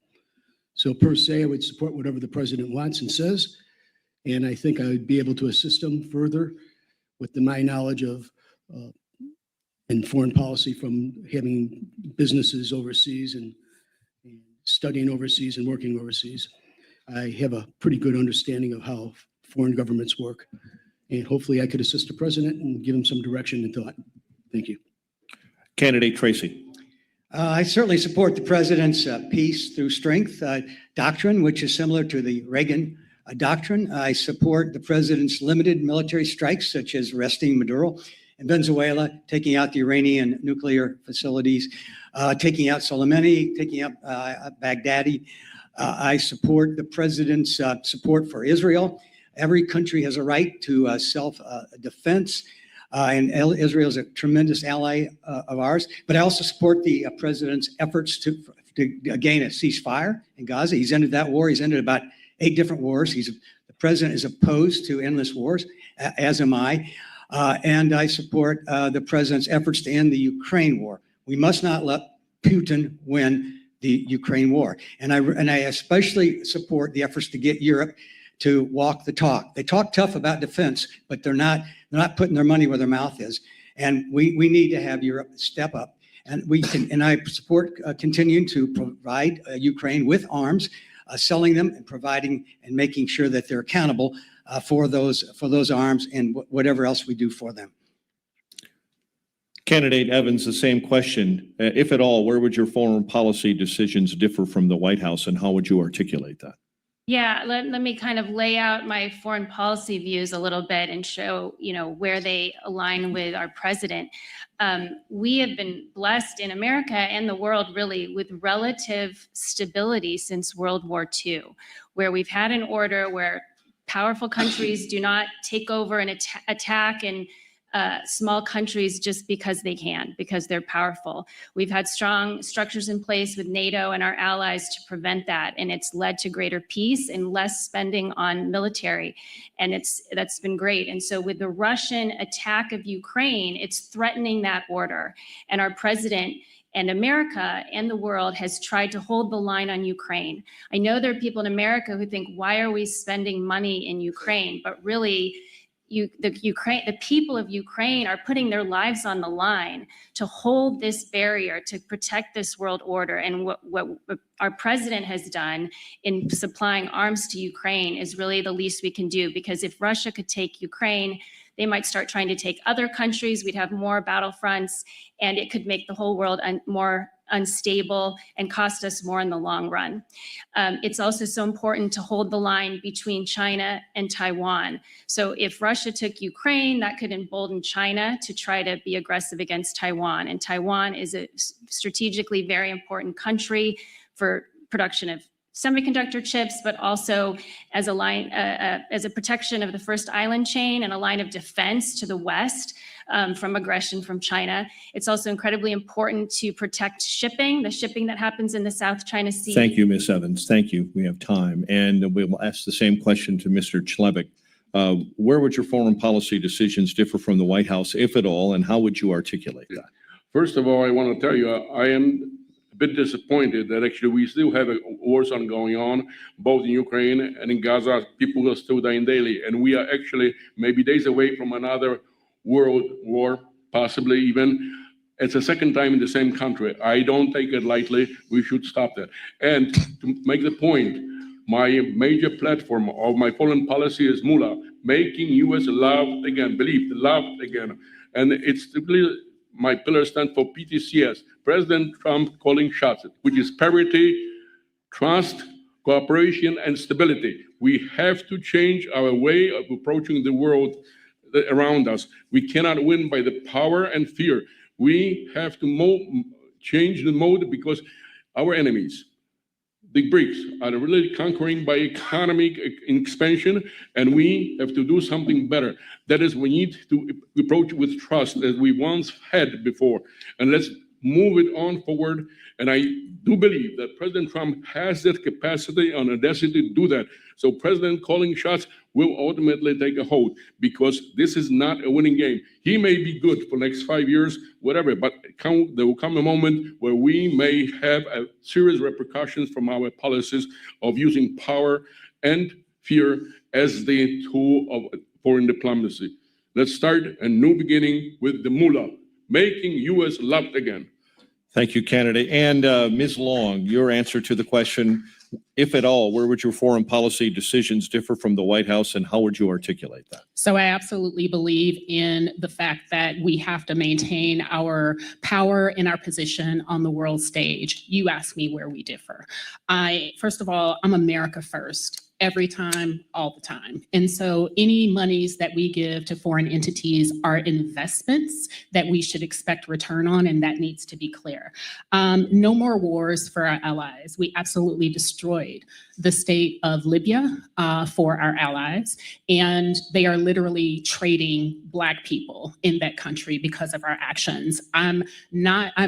So per se, I would support whatever the president wants and says, and I think I would be able to assist him further with my knowledge of in foreign policy from having businesses overseas and studying overseas and working overseas. I have a pretty good understanding of how foreign governments work, and hopefully I could assist the president and give him some direction and thought. Thank you. Candidate Tracy. I certainly support the president's peace through strength doctrine, which is similar to the Reagan doctrine. I support the president's limited military strikes, such as arresting Maduro in Venezuela, taking out the Iranian nuclear facilities, taking out Soleimani, taking out Baghdadi. I support the president's support for Israel. Every country has a right to self-defense. And Israel is a tremendous ally of ours. But I also support the president's efforts to gain a ceasefire in Gaza. He's ended that war. He's ended about 8 different wars. The president is opposed to endless wars, as am I. And I support the president's efforts to end the Ukraine war. We must not let Putin win the Ukraine war. And I especially support the efforts to get Europe to walk the talk. They talk tough about defense, but they're not putting their money where their mouth is. And we need to have Europe step up. And I support continuing to provide Ukraine with arms, selling them and providing and making sure that they're accountable for those arms and whatever else we do for them. Candidate Evans, the same question. If at all, where would your foreign policy decisions differ from the White House, and how would you articulate that? Yeah, let me kind of lay out my foreign policy views a little bit and show, where they align with our president. We have been blessed in America and the world really with relative stability since World War II, where we've had an order where powerful countries do not take over and attack and small countries just because they can, because they're powerful. We've had strong structures in place with NATO and our allies to prevent that, and it's led to greater peace and less spending on military, and that's been great. And so with the Russian attack of Ukraine, it's threatening that order, and our president and America and the world has tried to hold the line on Ukraine. I know there are people in America who think, why are we spending money in Ukraine? But really, the people of Ukraine are putting their lives on the line to hold this barrier, to protect this world order. And what our president has done in supplying arms to Ukraine is really the least we can do, because if Russia could take Ukraine, they might start trying to take other countries. We'd have more battlefronts, and it could make the whole world more unstable and cost us more in the long run. It's also so important to hold the line between China and Taiwan. So if Russia took Ukraine, that could embolden China to try to be aggressive against Taiwan. And Taiwan is a strategically very important country for production of semiconductor chips, but also as a line, as a protection of the first island chain and a line of defense to the West from aggression from China. It's also incredibly important to protect shipping, the shipping that happens in the South China Sea. Thank you, Ms. Evans. Thank you. We have time. And we'll ask the same question to Mr. Chlebek. Where would your foreign policy decisions differ from the White House, if at all, and how would you articulate that? First of all, I want to tell you, I am a bit disappointed that actually we still have wars going on, both in Ukraine and in Gaza. People are still dying daily, and we are actually maybe days away from another world war, possibly even. It's the second time in the same country. I don't take it lightly. We should stop that. And to make the point, my major platform of my foreign policy is MULA, making U.S. loved again, believed, loved again. And it's really, my pillars stand for PTCS, President Trump calling shots, which is parity, trust, cooperation, and stability. We have to change our way of approaching the world around us. We cannot win by the power and fear. We have to change the mode because our enemies, the BRICS, are really conquering by economic expansion, and we have to do something better. That is, we need to approach with trust as we once had before, and let's move it on forward. And I do believe that President Trump has that capacity and audacity to do that. So President calling shots will ultimately take a hold, because this is not a winning game. He may be good for the next 5 years, whatever, but there will come a moment where we may have a serious repercussions from our policies of using power and fear as the tool of foreign diplomacy. Let's start a new beginning with the MULA, making U.S. loved again. Thank you, candidate. And Ms. Long, your answer to the question, if at all, where would your foreign policy decisions differ from the White House, and how would you articulate that? So I absolutely believe in the fact that we have to maintain our power and our position on the world stage. You asked me where we differ. First of all, I'm America first. Every time, all the time. And so any monies that we give to foreign entities are investments that we should expect return on, and that needs to be clear. No more wars for our allies. We absolutely destroyed the state of Libya for our allies, and they are literally trading Black people in that country because of our actions. I'm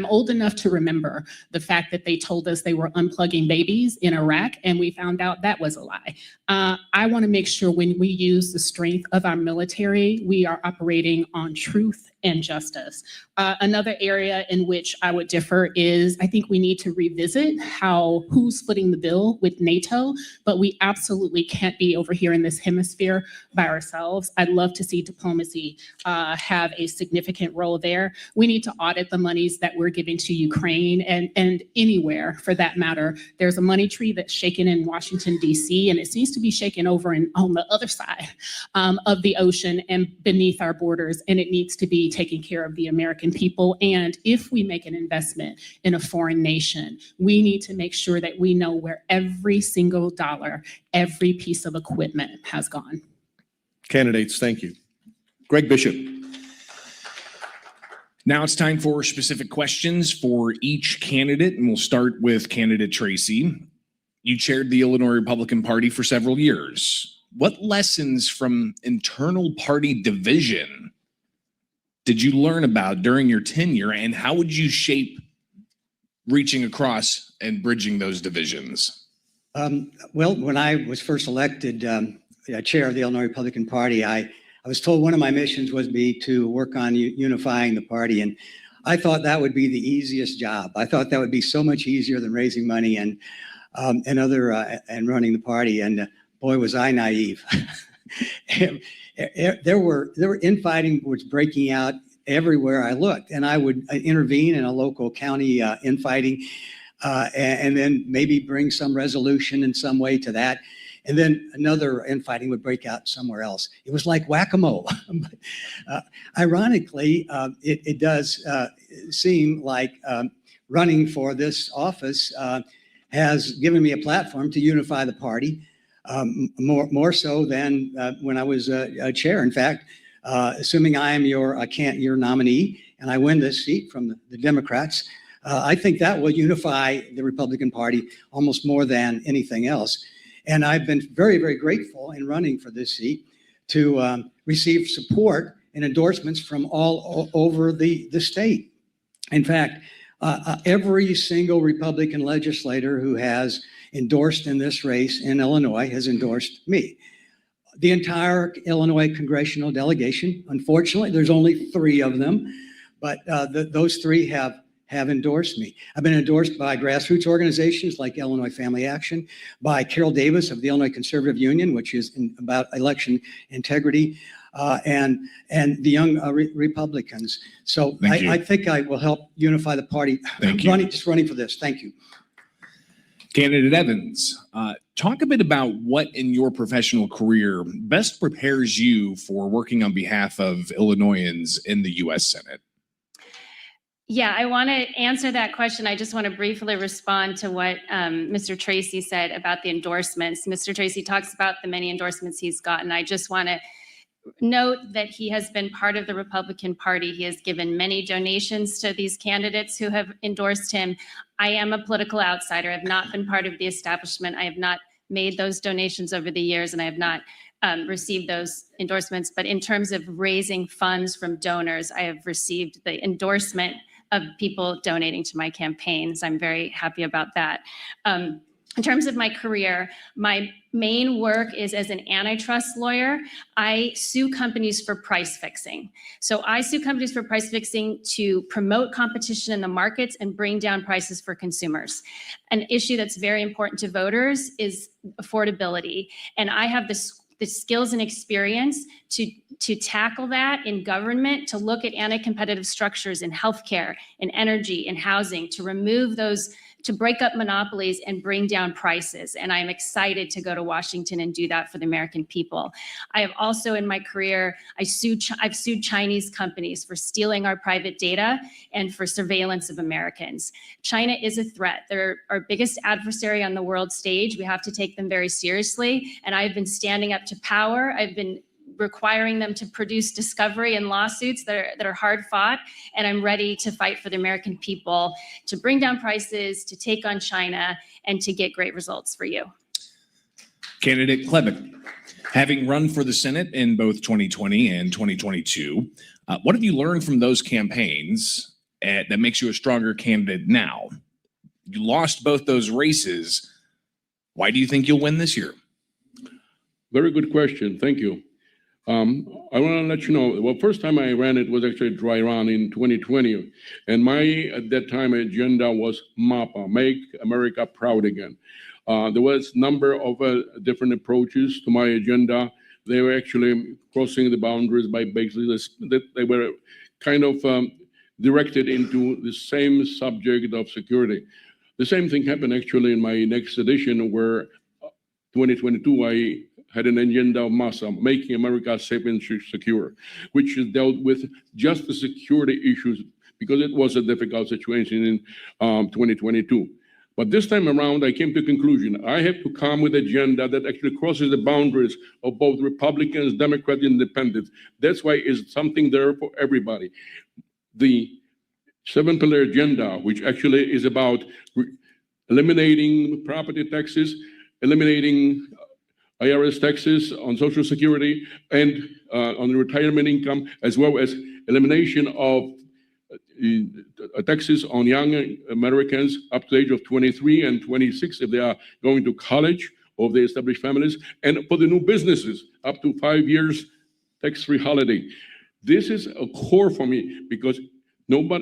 old enough to remember the fact that they told us they were unplugging babies in Iraq, and we found out that was a lie. I want to make sure when we use the strength of our military, we are operating on truth and justice. Another area in which I would differ is I think we need to revisit who's footing the bill with NATO, but we absolutely can't be over here in this hemisphere by ourselves. I'd love to see diplomacy have a significant role there. We need to audit the monies that we're giving to Ukraine and anywhere for that matter. There's a money tree that's shaken in Washington, D.C., and it seems to be shaken over on the other side of the ocean and beneath our borders, and it needs to be taking care of the American people. And if we make an investment in a foreign nation, we need to make sure that we know where every single dollar, every piece of equipment has gone. Candidates, thank you. Greg Bishop. Now it's time for specific questions for each candidate, and we'll start with candidate Tracy. You chaired the Illinois Republican Party for several years. What lessons from internal party division did you learn about during your tenure, and how would you shape reaching across and bridging those divisions? Well, when I was first elected chair of the Illinois Republican Party, I was told one of my missions would be to work on unifying the party, and I thought that would be the easiest job. I thought that would be so much easier than raising money and running the party. And boy, was I naive. There were infighting was breaking out everywhere I looked, and I would intervene in a local county infighting, and then maybe bring some resolution in some way to that. And then another infighting would break out somewhere else. It was like whack-a-mole. Ironically, it does seem like running for this office has given me a platform to unify the party, more so than when I was chair. In fact, assuming I am your nominee and I win this seat from the Democrats, I think that will unify the Republican Party almost more than anything else. And I've been very, very grateful in running for this seat to receive support and endorsements from all over the state. In fact, every single Republican legislator who has endorsed in this race in Illinois has endorsed me. The entire Illinois congressional delegation, unfortunately, there's only 3 of them, but those 3 have endorsed me. I've been endorsed by grassroots organizations like Illinois Family Action, by Carol Davis of the Illinois Conservative Union, which is about election integrity, and the young Republicans. So I think I will help unify the party. Thank you. Just running for this. Thank you. Candidate Evans, talk a bit about what in your professional career best prepares you for working on behalf of Illinoisans in the U.S. Senate. Yeah, I want to answer that question. I just want to briefly respond to what Mr. Tracy said about the endorsements. Mr. Tracy talks about the many endorsements he's gotten. I just want to note that he has been part of the Republican Party. He has given many donations to these candidates who have endorsed him. I am a political outsider. I have not been part of the establishment. I have not made those donations over the years, and I have not received those endorsements. But in terms of raising funds from donors, I have received the endorsement of people donating to my campaigns. I'm very happy about that. In terms of my career, my main work is as an antitrust lawyer. I sue companies for price fixing. So I sue companies for price fixing to promote competition in the markets and bring down prices for consumers. An issue that's very important to voters is affordability. And I have the skills and experience to tackle that in government, to look at anti-competitive structures in healthcare, in energy, in housing, to remove those, to break up monopolies and bring down prices. And I'm excited to go to Washington and do that for the American people. I have also in my career, I've sued Chinese companies for stealing our private data and for surveillance of Americans. China is a threat. They're our biggest adversary on the world stage. We have to take them very seriously. And I've been standing up to power. I've been requiring them to produce discovery and lawsuits that are hard fought. And I'm ready to fight for the American people, to bring down prices, to take on China, and to get great results for you. Candidate Klebeck, having run for the Senate in both 2020 and 2022, what have you learned from those campaigns that makes you a stronger candidate now? You lost both those races. Why do you think you'll win this year? Very good question. Thank you. I want to let you know, well, first time I ran it was actually a dry run in 2020. And at that time, agenda was MAPA, Make America Proud Again. There was a number of different approaches to my agenda. They were actually crossing the boundaries by basically they were kind of directed into the same subject of security. The same thing happened actually in my next edition, where 2022, I had an agenda of MASA, Making America Safe and Secure, which dealt with just the security issues because it was a difficult situation in 2022. But this time around, I came to a conclusion. I have to come with an agenda that actually crosses the boundaries of both Republicans, Democrats, and Independents. That's why it's something there for everybody. The 7-pillar agenda, which actually is about eliminating property taxes, eliminating IRS taxes on Social Security and on the retirement income, as well as elimination of taxes on young Americans up to the age of 23 and 26 if they are going to college or if they establish families, and for the new businesses up to 5 years tax-free holiday. This is a core for me because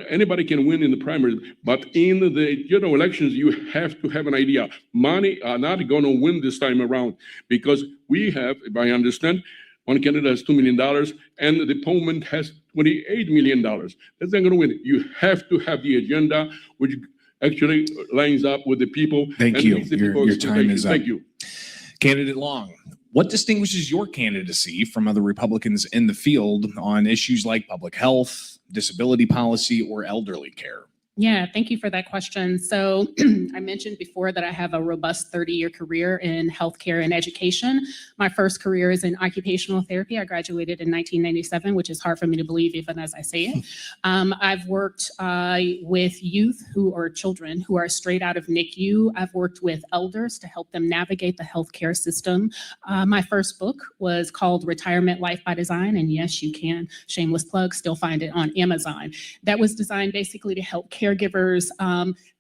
anybody can win in the primaries, but in the general elections, you have to have an idea. Money are not going to win this time around because we have, if I understand, one candidate has $2 million and the opponent has $28 million. That's not going to win. You have to have the agenda which actually lines up with the people. Thank you. Your time is up. Thank you. Candidate Long, what distinguishes your candidacy from other Republicans in the field on issues like public health, disability policy, or elderly care? Yeah, thank you for that question. So I mentioned before that I have a robust 30-year career in healthcare and education. My first career is in occupational therapy. I graduated in 1997, which is hard for me to believe even as I say it. I've worked with youth children who are straight out of NICU. I've worked with elders to help them navigate the healthcare system. My first book was called Retirement Life by Design. And yes, you can, shameless plug, still find it on Amazon. That was designed basically to help caregivers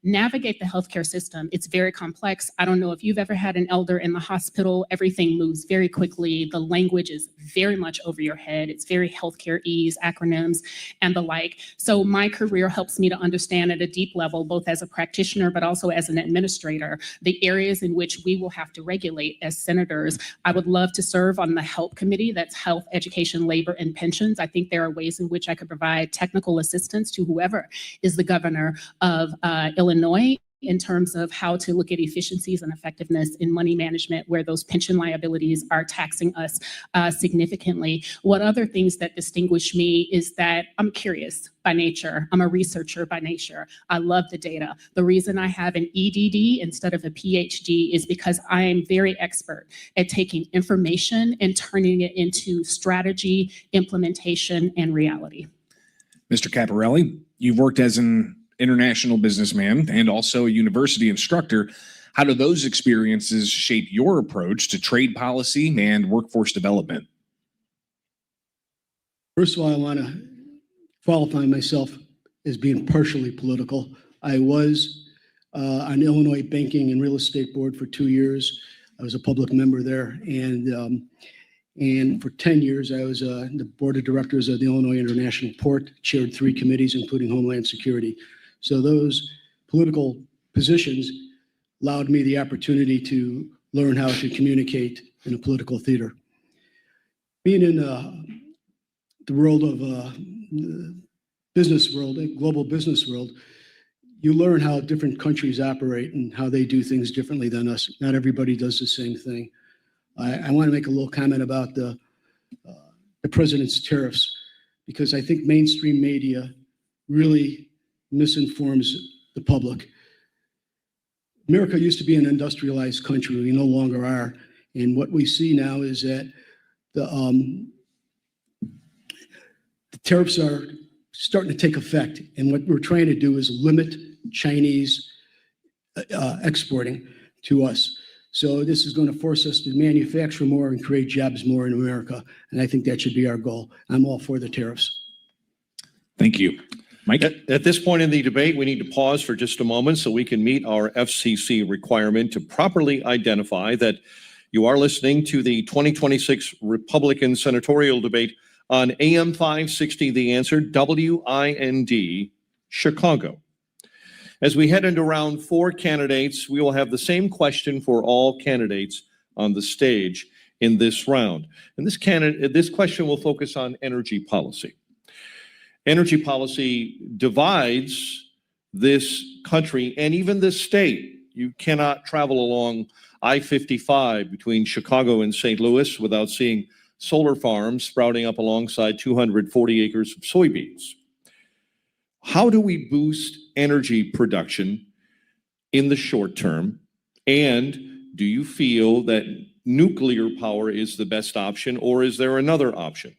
navigate the healthcare system. It's very complex. I don't know if you've ever had an elder in the hospital. Everything moves very quickly. The language is very much over your head. It's very healthcare-ese, acronyms, and the like. So my career helps me to understand at a deep level, both as a practitioner, but also as an administrator, the areas in which we will have to regulate as senators. I would love to serve on the HELP committee, that's Health, Education, Labor, and Pensions. I think there are ways in which I could provide technical assistance to whoever is the governor of Illinois in terms of how to look at efficiencies and effectiveness in money management where those pension liabilities are taxing us significantly. What other things that distinguish me is that I'm curious by nature. I'm a researcher by nature. I love the data. The reason I have an EDD instead of a PhD is because I am very expert at taking information and turning it into strategy, implementation, and reality. Mr. Caparelli, you've worked as an international businessman and also a university instructor. How do those experiences shape your approach to trade policy and workforce development? First of all, I want to qualify myself as being partially political. I was on Illinois Banking and Real Estate Board for 2 years. I was a public member there, and for 10 years, I was the board of directors of the Illinois International Port, chaired 3 committees, including Homeland Security. So those political positions allowed me the opportunity to learn how to communicate in a political theater. Being in the world of business world, global business world, you learn how different countries operate and how they do things differently than us. Not everybody does the same thing. I want to make a little comment about the president's tariffs, because I think mainstream media really misinforms the public. America used to be an industrialized country. We no longer are. And what we see now is that the tariffs are starting to take effect. And what we're trying to do is limit Chinese exporting to us. So this is going to force us to manufacture more and create jobs more in America. And I think that should be our goal. I'm all for the tariffs. Thank you. Mike? At this point in the debate, we need to pause for just a moment so we can meet our FCC requirement to properly identify that you are listening to the 2026 Republican senatorial debate on AM 560, The Answer, WIND, Chicago. As we head into round 4 candidates, we will have the same question for all candidates on the stage in this round. And this question will focus on energy policy. Energy policy divides this country and even this state. You cannot travel along I-55 between Chicago and St. Louis without seeing solar farms sprouting up alongside 240 acres of soybeans. How do we boost energy production in the short term? And do you feel that nuclear power is the best option, or is there another option?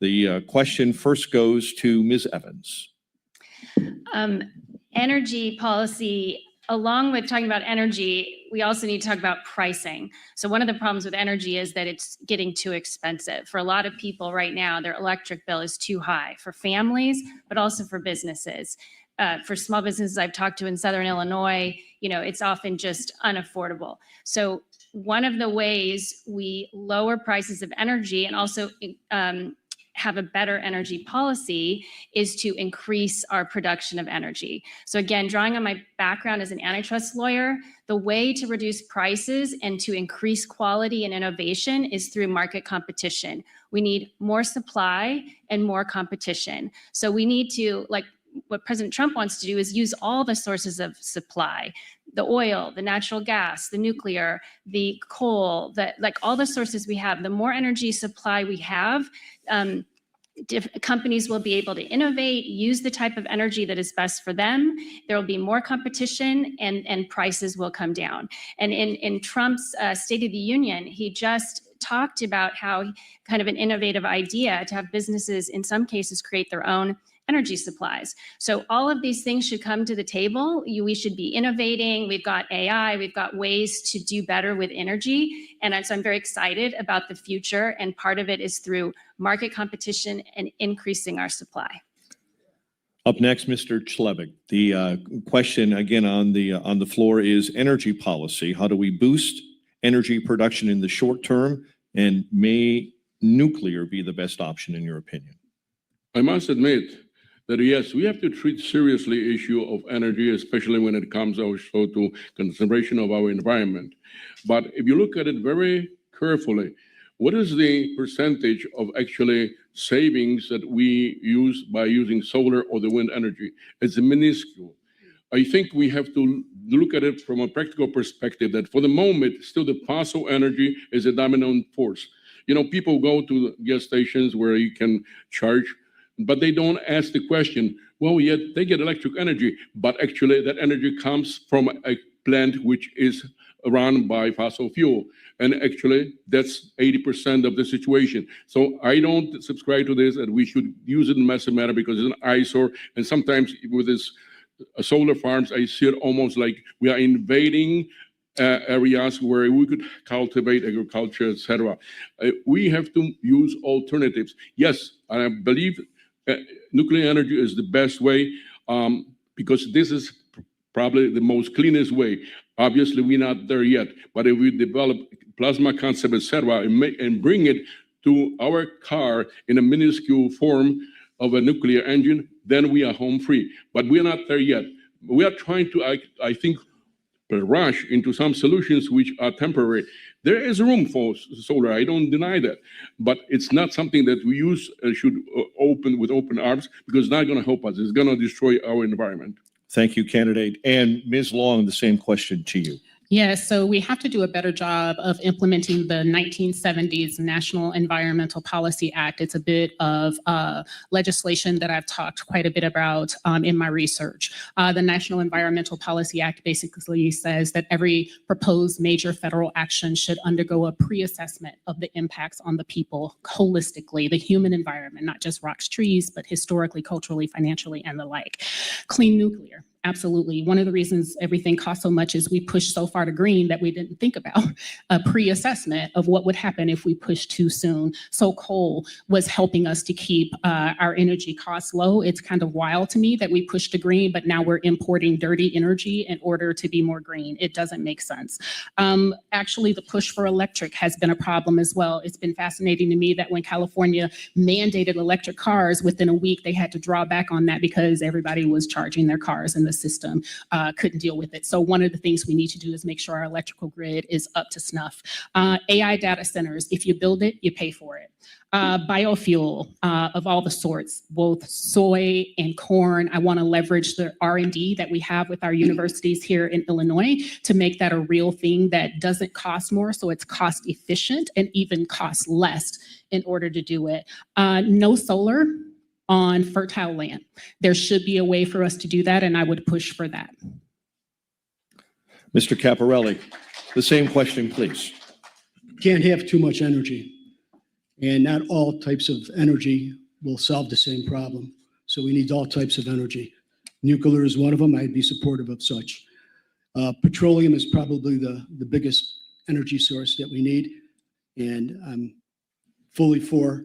The question first goes to Ms. Evans. Energy policy, along with talking about energy, we also need to talk about pricing. So one of the problems with energy is that it's getting too expensive. For a lot of people right now, their electric bill is too high for families, but also for businesses. For small businesses I've talked to in Southern Illinois, it's often just unaffordable. So one of the ways we lower prices of energy and also have a better energy policy is to increase our production of energy. So again, drawing on my background as an antitrust lawyer, the way to reduce prices and to increase quality and innovation is through market competition. We need more supply and more competition. So we need to, like what President Trump wants to do, is use all the sources of supply, the oil, the natural gas, the nuclear, the coal, like all the sources we have. The more energy supply we have, companies will be able to innovate, use the type of energy that is best for them. There will be more competition and prices will come down. And in Trump's State of the Union, he just talked about how kind of an innovative idea to have businesses in some cases create their own energy supplies. So all of these things should come to the table. We should be innovating. We've got AI, we've got ways to do better with energy. And so I'm very excited about the future. And part of it is through market competition and increasing our supply. Up next, Mr. Chlebik. The question again on the floor is energy policy. How do we boost energy production in the short term, and may nuclear be the best option in your opinion? I must admit that yes, we have to treat seriously issue of energy, especially when it comes also to conservation of our environment. But if you look at it very carefully, what is the percentage of actually savings that we use by using solar or the wind energy? It's minuscule. I think we have to look at it from a practical perspective that for the moment, still the fossil energy is a dominant force. You know, people go to gas stations where you can charge, but they don't ask the question, well, yet they get electric energy, but actually that energy comes from a plant which is run by fossil fuel. And actually, that's 80% of the situation. So I don't subscribe to this, and we should use it in massive manner because it's an eyesore. And sometimes with this solar farms, I see it almost like we are invading areas where we could cultivate agriculture, etc. We have to use alternatives. Yes, I believe nuclear energy is the best way because this is probably the most cleanest way. Obviously, we're not there yet, but if we develop plasma concept, etc., and bring it to our car in a minuscule form of a nuclear engine, then we are home free. But we're not there yet. We are trying to, I think, rush into some solutions which are temporary. There is room for solar, I don't deny that, but it's not something that we should open with open arms because it's not going to help us. It's going to destroy our environment. Thank you, candidate. And Ms. Long, the same question to you. Yes, so we have to do a better job of implementing the 1970s National Environmental Policy Act. It's a bit of legislation that I've talked quite a bit about in my research. The National Environmental Policy Act basically says that every proposed major federal action should undergo a pre-assessment of the impacts on the people holistically, the human environment, not just rocks, trees, but historically, culturally, financially, and the like. Clean nuclear. Absolutely. One of the reasons everything costs so much is we pushed so far to green that we didn't think about a pre-assessment of what would happen if we pushed too soon. So coal was helping us to keep our energy costs low. It's kind of wild to me that we pushed to green, but now we're importing dirty energy in order to be more green. It doesn't make sense. Actually, the push for electric has been a problem as well. It's been fascinating to me that when California mandated electric cars, within a week, they had to draw back on that because everybody was charging their cars and the system couldn't deal with it. So one of the things we need to do is make sure our electrical grid is up to snuff. AI data centers, if you build it, you pay for it. Biofuel of all the sorts, both soy and corn. I want to leverage the R&D that we have with our universities here in Illinois to make that a real thing that doesn't cost more, so it's cost efficient and even costs less in order to do it. No solar on fertile land. There should be a way for us to do that, and I would push for that. Mr. Caporelli, the same question, please. Can't have too much energy, and not all types of energy will solve the same problem. So we need all types of energy. Nuclear is one of them. I'd be supportive of such. Petroleum is probably the biggest energy source that we need, and I'm fully for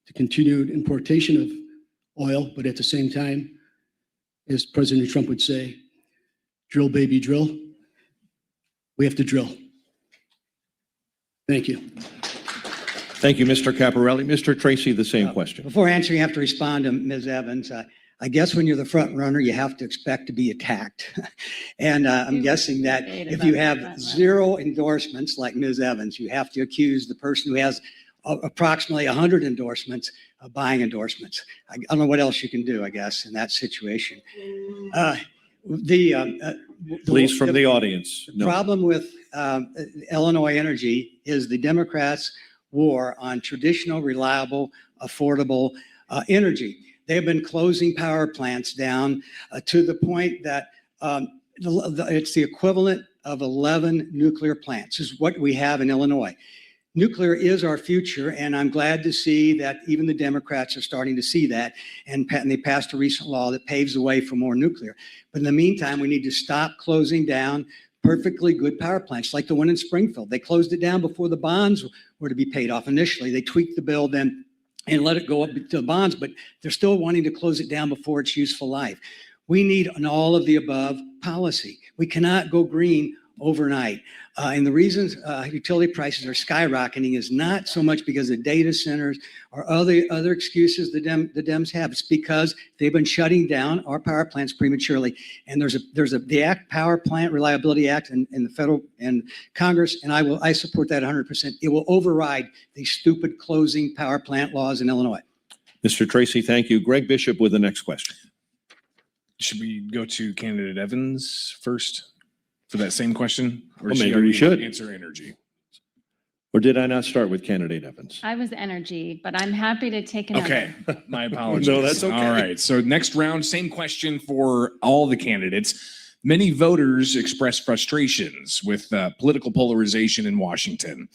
the continued importation of oil, but at the same time, as President Trump would say, drill, baby, drill. We have to drill. Thank you. Thank you, Mr. Caporelli. Mr. Tracy, the same question. Before answering, I have to respond to Ms. Evans. I guess when you're the front runner, you have to expect to be attacked. And I'm guessing that if you have zero endorsements like Ms. Evans, you have to accuse the person who has approximately 100 endorsements of buying endorsements. I don't know what else you can do, I guess, in that situation. Please, from the audience. The problem with Illinois energy is the Democrats' war on traditional, reliable, affordable energy. They have been closing power plants down to the point that it's the equivalent of 11 nuclear plants is what we have in Illinois. Nuclear is our future, and I'm glad to see that even the Democrats are starting to see that, and they passed a recent law that paves the way for more nuclear. But in the meantime, we need to stop closing down perfectly good power plants, like the one in Springfield. They closed it down before the bonds were to be paid off initially. They tweaked the bill, then and let it go up to the bonds, but they're still wanting to close it down before its useful life. We need an all of the above policy. We cannot go green overnight. And the reasons utility prices are skyrocketing is not so much because of data centers or other excuses the Dems have. It's because they've been shutting down our power plants prematurely. And there's the Power Plant Reliability Act in the federal and Congress, and I support that 100%. It will override these stupid closing power plant laws in Illinois. Mr. Tracy, thank you. Greg Bishop with the next question. Should we go to candidate Evans first for that same question? Or Well, maybe we should. Answer energy. Or did I not start with candidate Evans? I was energy, but I'm happy to take another. Okay, my apologies. No, that's okay. All right, so next round, same question for all the candidates. Many voters express frustrations with political polarization in Washington.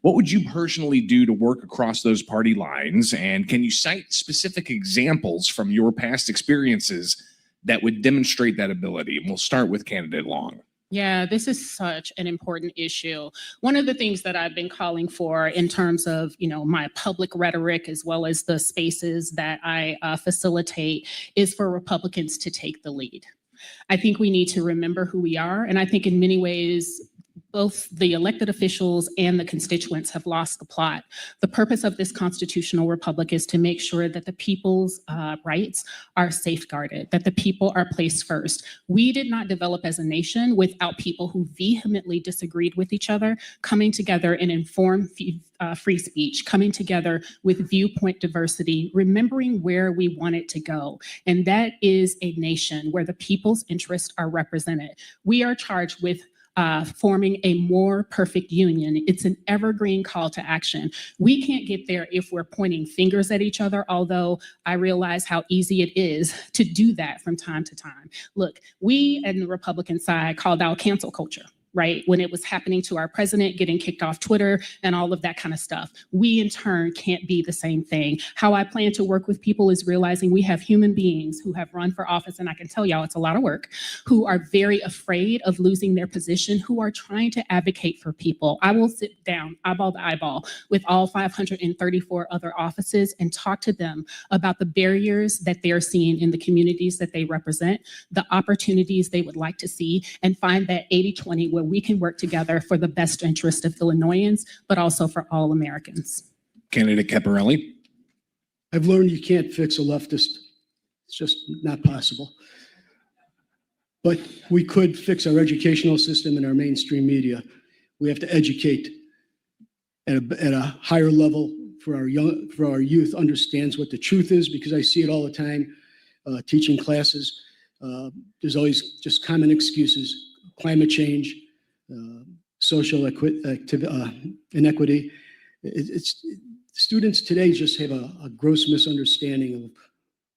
What would you personally do to work across those party lines? And can you cite specific examples from your past experiences that would demonstrate that ability? And we'll start with candidate Long. Yeah, this is such an important issue. One of the things that I've been calling for in terms of, my public rhetoric as well as the spaces that I facilitate is for Republicans to take the lead. I think we need to remember who we are. And I think in many ways, both the elected officials and the constituents have lost the plot. The purpose of this constitutional republic is to make sure that the people's rights are safeguarded, that the people are placed first. We did not develop as a nation without people who vehemently disagreed with each other, coming together and informed free speech, coming together with viewpoint diversity, remembering where we want it to go. And that is a nation where the people's interests are represented. We are charged with forming a more perfect union. It's an evergreen call to action. We can't get there if we're pointing fingers at each other, although I realize how easy it is to do that from time to time. Look, we and the Republican side called out cancel culture, right? When it was happening to our president, getting kicked off Twitter and all of that kind of stuff. We in turn can't be the same thing. How I plan to work with people is realizing we have human beings who have run for office, and I can tell y'all it's a lot of work, who are very afraid of losing their position, who are trying to advocate for people. I will sit down eyeball to eyeball with all 534 other offices and talk to them about the barriers that they're seeing in the communities that they represent, the opportunities they would like to see, and find that 80-20 where we can work together for the best interest of Illinoisans, but also for all Americans. Candidate Caparelli. I've learned you can't fix a leftist. It's just not possible. But we could fix our educational system and our mainstream media. We have to educate at a higher level for our youth understands what the truth is, because I see it all the time teaching classes. There's always just common excuses: climate change, social inequity. Students today just have a gross misunderstanding of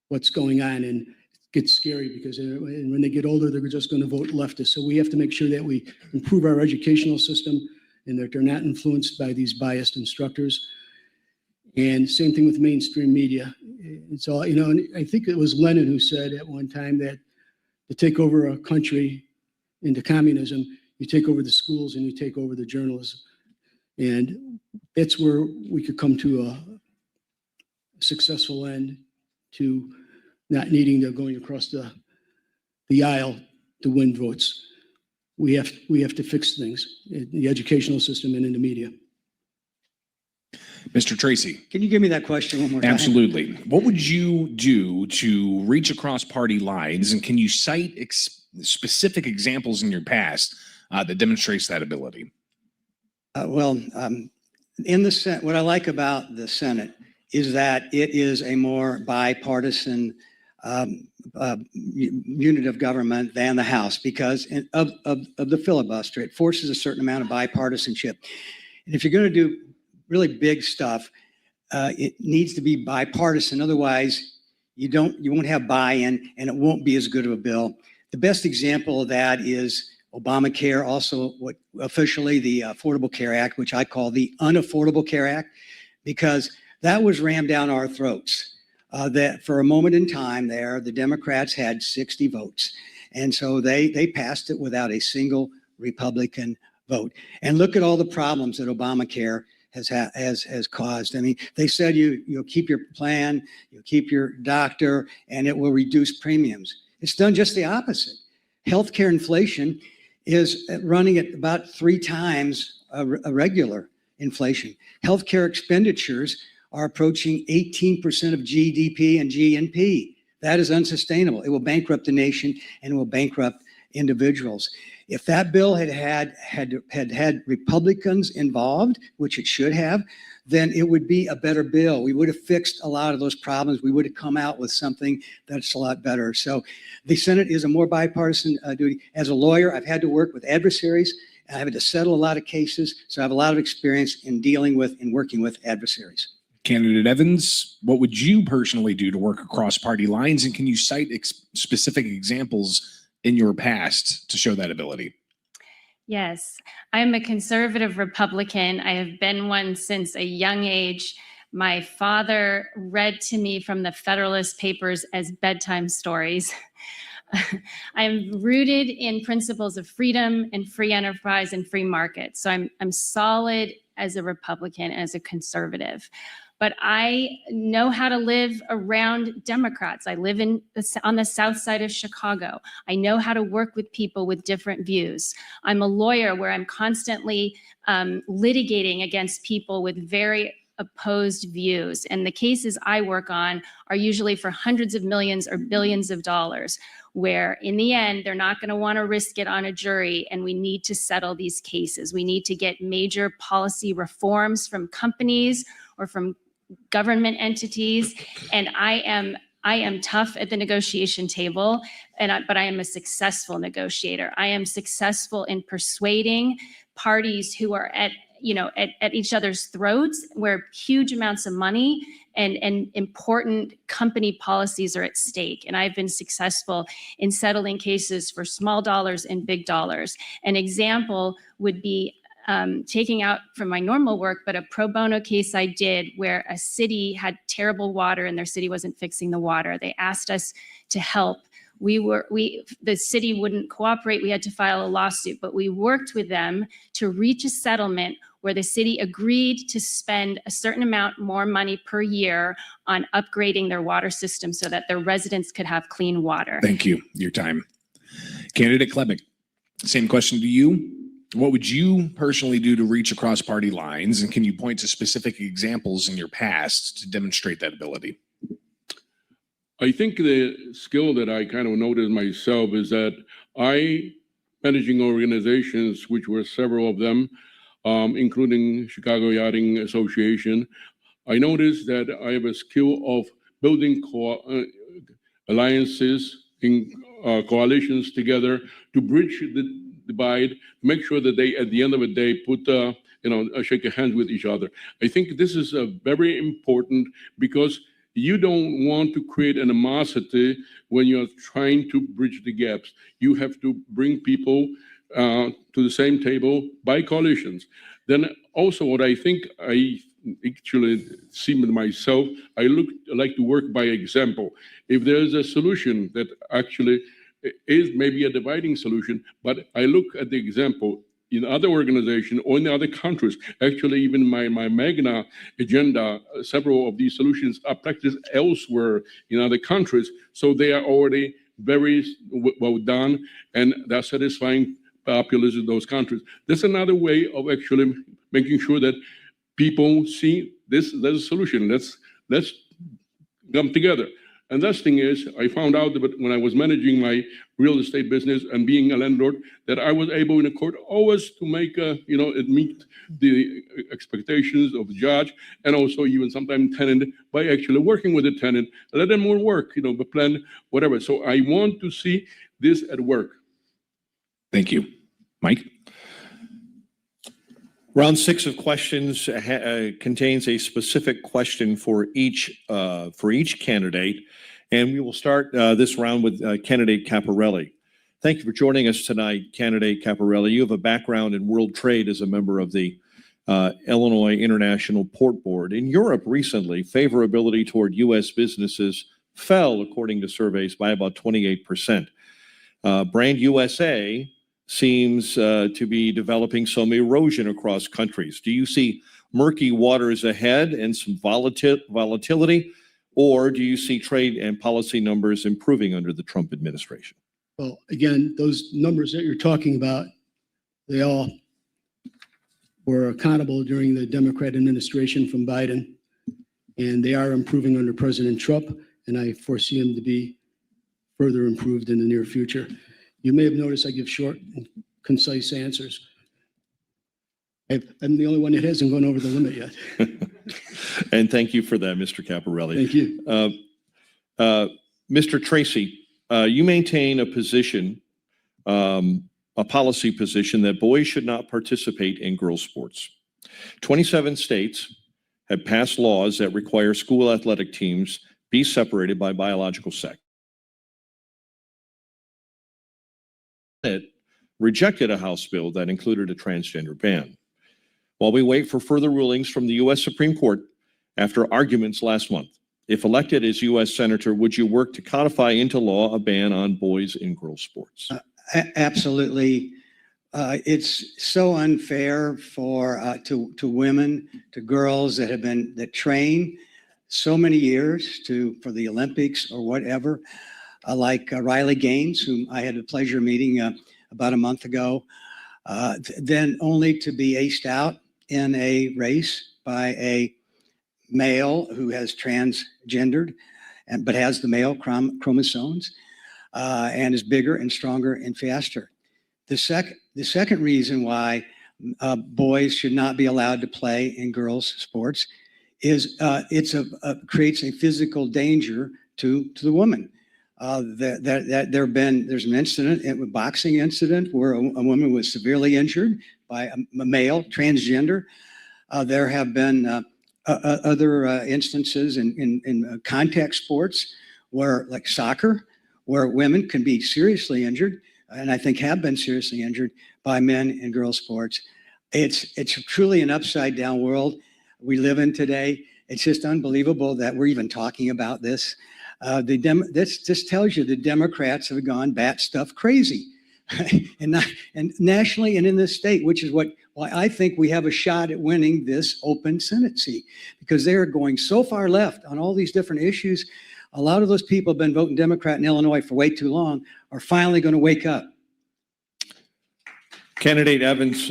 what's going on, and it gets scary because when they get older, they're just going to vote leftist. So we have to make sure that we improve our educational system and that they're not influenced by these biased instructors. And same thing with mainstream media. It's all, and I think it was Lenin who said at one time that to take over a country into communism, you take over the schools and you take over the journalism. And that's where we could come to a successful end, to not needing to going across the aisle to win votes. We have to fix things in the educational system and in the media. Mr. Tracy. Can you give me that question one more time? Absolutely. What would you do to reach across party lines, and can you cite specific examples in your past that demonstrates that ability? In the Senate, what I like about the Senate is that it is a more bipartisan unit of government than the House because of the filibuster. It forces a certain amount of bipartisanship. And if you're going to do really big stuff, it needs to be bipartisan. Otherwise, you won't have buy-in, and it won't be as good of a bill. The best example of that is Obamacare, also what officially the Affordable Care Act, which I call the Unaffordable Care Act, because that was rammed down our throats. That for a moment in time there, the Democrats had 60 votes. And so they passed it without a single Republican vote. And look at all the problems that Obamacare has caused. I mean, they said you'll keep your plan, you'll keep your doctor, and it will reduce premiums. It's done just the opposite. Healthcare inflation is running at about 3 times a regular inflation. Healthcare expenditures are approaching 18% of GDP and GNP. That is unsustainable. It will bankrupt the nation and it will bankrupt individuals. If that bill had Republicans involved, which it should have, then it would be a better bill. We would have fixed a lot of those problems. We would have come out with something that's a lot better. So the Senate is a more bipartisan duty. As a lawyer, I've had to work with adversaries. I've had to settle a lot of cases. So I have a lot of experience in dealing with and working with adversaries. Candidate Evans, what would you personally do to work across party lines? And can you cite specific examples in your past to show that ability? Yes, I'm a conservative Republican. I have been one since a young age. My father read to me from the Federalist Papers as bedtime stories. I'm rooted in principles of freedom and free enterprise and free market. So I'm solid as a Republican, as a conservative. But I know how to live around Democrats. I live on the south side of Chicago. I know how to work with people with different views. I'm a lawyer where I'm constantly litigating against people with very opposed views. And the cases I work on are usually for hundreds of millions or billions of dollars, where in the end, they're not going to want to risk it on a jury. And we need to settle these cases. We need to get major policy reforms from companies or from government entities. And I am tough at the negotiation table, but I am a successful negotiator. I am successful in persuading parties who are at each other's throats, where huge amounts of money and important company policies are at stake. And I've been successful in settling cases for small dollars and big dollars. An example would be taking out from my normal work, but a pro bono case I did where a city had terrible water and their city wasn't fixing the water. They asked us to help. The city wouldn't cooperate. We had to file a lawsuit, but we worked with them to reach a settlement where the city agreed to spend a certain amount more money per year on upgrading their water system so that their residents could have clean water. Thank you. Your time. Candidate Klebeck, same question to you. What would you personally do to reach across party lines? And can you point to specific examples in your past to demonstrate that ability? I think the skill that I kind of noticed myself is that managing organizations, which were several of them, including Chicago Yachting Association, I noticed that I have a skill of building alliances in coalitions together to bridge the divide, make sure that they, at the end of the day, shake hands with each other. I think this is very important because you don't want to create animosity when you're trying to bridge the gaps. You have to bring people to the same table by coalitions. Then also what I think I actually see with myself, I like to work by example. If there's a solution that actually is maybe a dividing solution, but I look at the example in other organizations or in other countries. Actually, even my Magna agenda, several of these solutions are practiced elsewhere in other countries. So they are already very well done, and they're satisfying populace in those countries. That's another way of actually making sure that people see this, there's a solution. Let's come together. And last thing is, I found out that when I was managing my real estate business and being a landlord, that I was able in a court always to make, it meet the expectations of the judge and also even sometimes tenant by actually working with the tenant, let them more work, the plan, whatever. So I want to see this at work. Thank you. Mike? Round 6 of questions contains a specific question for each candidate, and we will start this round with candidate Caparelli. Thank you for joining us tonight, candidate Caparelli. You have a background in world trade as a member of the Illinois International Port Board. In Europe recently, favorability toward U.S. businesses fell, according to surveys, by about 28%. Brand USA seems to be developing some erosion across countries. Do you see murky waters ahead and some volatility, or do you see trade and policy numbers improving under the Trump administration? Well, again, those numbers that you're talking about, they all were accountable during the Democrat administration from Biden, and they are improving under President Trump, and I foresee them to be further improved in the near future. You may have noticed I give short and concise answers. I'm the only one that hasn't gone over the limit yet. And thank you for that, Mr. Caporelli. Thank you. Mr. Tracy, you maintain a position, a policy position that boys should not participate in girls' sports. 27 states have passed laws that require school athletic teams be separated by biological sex. It rejected a House bill that included a transgender ban. While we wait for further rulings from the U.S. Supreme Court after arguments last month, if elected as U.S. Senator, would you work to codify into law a ban on boys in girls' sports? Absolutely. It's so unfair for to women, to girls that train so many years for the Olympics or whatever, like Riley Gaines, whom I had the pleasure of meeting about a month ago, then only to be aced out in a race by a male who has transgendered but has the male chromosomes and is bigger and stronger and faster. The second reason why boys should not be allowed to play in girls' sports is creates a physical danger to the woman. There's an incident, a boxing incident, where a woman was severely injured by a male transgender. There have been other instances in contact sports where, like soccer, where women can be seriously injured, and I think have been seriously injured by men in girls' sports. It's truly an upside down world we live in today. It's just unbelievable that we're even talking about this. This just tells you the Democrats have gone bat stuff crazy, and nationally and in this state, which is why I think we have a shot at winning this open Senate seat, because they are going so far left on all these different issues. A lot of those people have been voting Democrat in Illinois for way too long are finally going to wake up. Candidate Evans,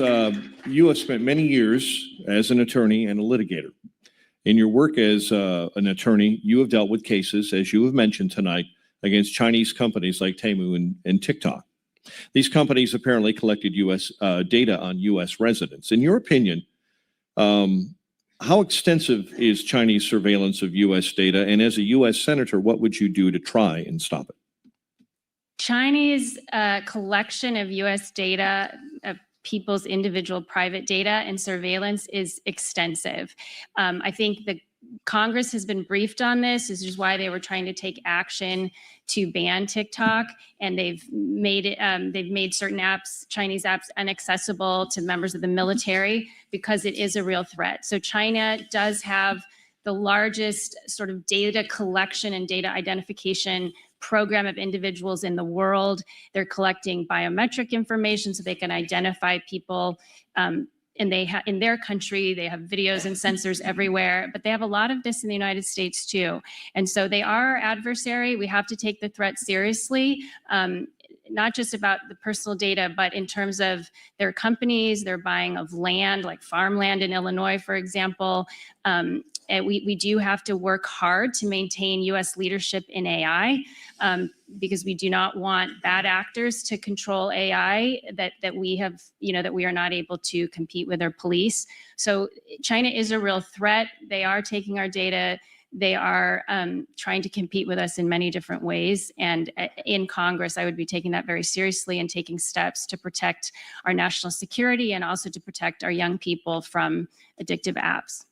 you have spent many years as an attorney and a litigator. In your work as an attorney, you have dealt with cases, as you have mentioned tonight, against Chinese companies like Temu and TikTok. These companies apparently collected U.S. Data on U.S. residents. In your opinion, how extensive is Chinese surveillance of U.S. data? And as a U.S. Senator, what would you do to try and stop it? Chinese collection of U.S. data, of people's individual private data and surveillance is extensive. I think the Congress has been briefed on this. This is why they were trying to take action to ban TikTok, and they've made certain apps, Chinese apps, inaccessible to members of the military because it is a real threat. So China does have the largest sort of data collection and data identification program of individuals in the world. They're collecting biometric information so they can identify people. And in their country, they have videos and sensors everywhere, but they have a lot of this in the United States too. And so they are our adversary. We have to take the threat seriously, not just about the personal data, but in terms of their companies, their buying of land, like farmland in Illinois, for example. And we do have to work hard to maintain U.S. leadership in AI, because we do not want bad actors to control AI that we have, that we are not able to compete with or police. So China is a real threat. They are taking our data. They are trying to compete with us in many different ways. And in Congress, I would be taking that very seriously and taking steps to protect our national security and also to protect our young people from addictive apps.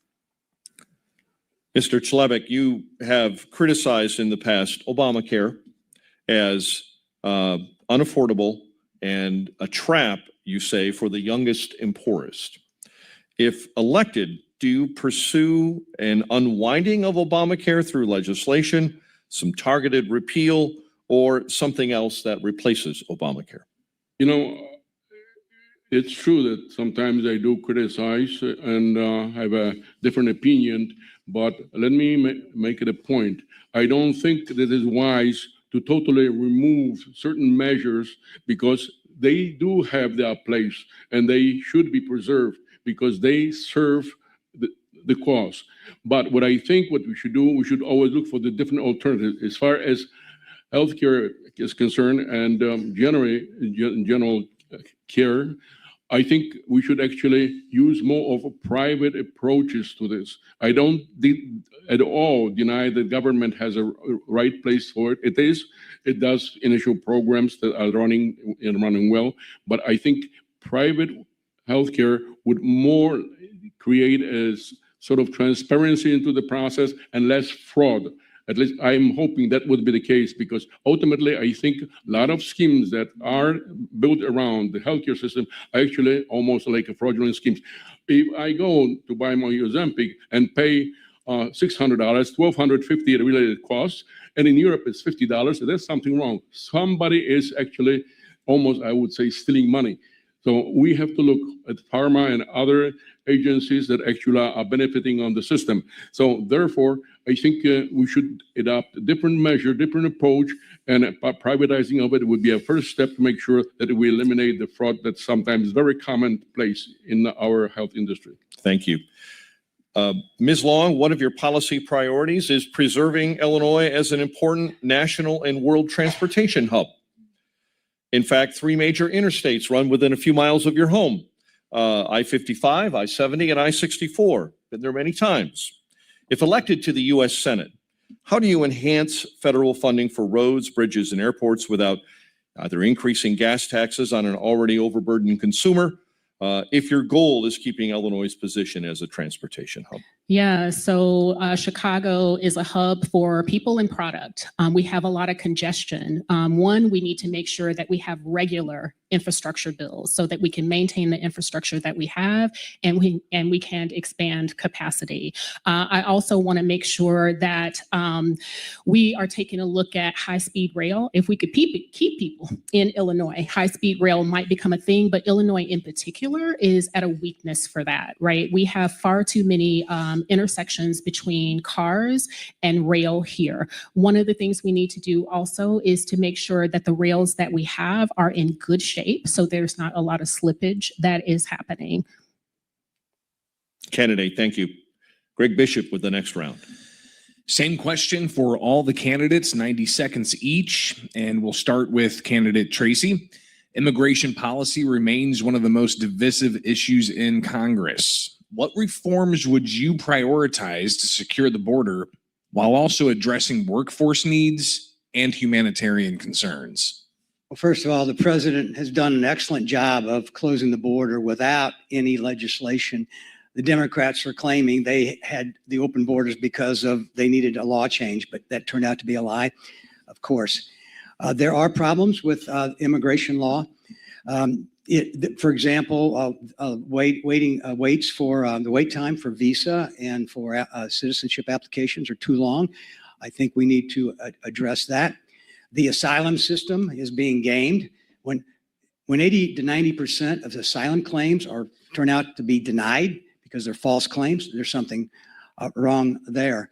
Mr. Chlebek, you have criticized in the past Obamacare as unaffordable and a trap, you say, for the youngest and poorest. If elected, do you pursue an unwinding of Obamacare through legislation, some targeted repeal, or something else that replaces Obamacare? You know, It's true that sometimes I do criticize and have a different opinion, but let me make it a point. I don't think that it is wise to totally remove certain measures because they do have their place and they should be preserved because they serve the cause. But what I think what we should do, we should always look for the different alternatives as far as healthcare is concerned and general care. I think we should actually use more of a private approaches to this. I don't at all deny that government has a right place for it. It does initial programs that are running well, but I think private healthcare would more create a sort of transparency into the process and less fraud. At least I'm hoping that would be the case because ultimately I think a lot of schemes that are built around the healthcare system are actually almost like a fraudulent schemes. If I go to buy my Ozempic and pay $600, $1,250 at related costs, and in Europe it's $50, so there's something wrong. Somebody is actually almost, I would say, stealing money. So we have to look at pharma and other agencies that actually are benefiting on the system. So therefore, I think we should adopt a different measure, different approach, and privatizing of it would be a first step to make sure that we eliminate the fraud that's sometimes very commonplace in our health industry. Thank you. Ms. Long, one of your policy priorities is preserving Illinois as an important national and world transportation hub. In fact, 3 major interstates run within a few miles of your home. I-55, I-70, and I-64. Been there many times. If elected to the U.S. Senate, how do you enhance federal funding for roads, bridges, and airports without either increasing gas taxes on an already overburdened consumer, if your goal is keeping Illinois' position as a transportation hub? Yeah, so Chicago is a hub for people and product. We have a lot of congestion. One, we need to make sure that we have regular infrastructure bills so that we can maintain the infrastructure that we have and we can expand capacity. I also want to make sure that we are taking a look at high-speed rail. If we could keep people in Illinois, high-speed rail might become a thing, but Illinois in particular is at a weakness for that, right? We have far too many intersections between cars and rail here. One of the things we need to do also is to make sure that the rails that we have are in good shape, so there's not a lot of slippage that is happening. Candidate, thank you. Greg Bishop with the next round. Same question for all the candidates, 90 seconds each, and we'll start with candidate Tracy. Immigration policy remains one of the most divisive issues in Congress. What reforms would you prioritize to secure the border while also addressing workforce needs and humanitarian concerns? Well, first of all, the president has done an excellent job of closing the border without any legislation. The Democrats are claiming they had the open borders because they needed a law change, but that turned out to be a lie, of course. There are problems with immigration law. For example, waits for the wait time for visa and for citizenship applications are too long. I think we need to address that. The asylum system is being gamed. When 80 to 90% of asylum claims turn out to be denied because they're false claims, there's something wrong there.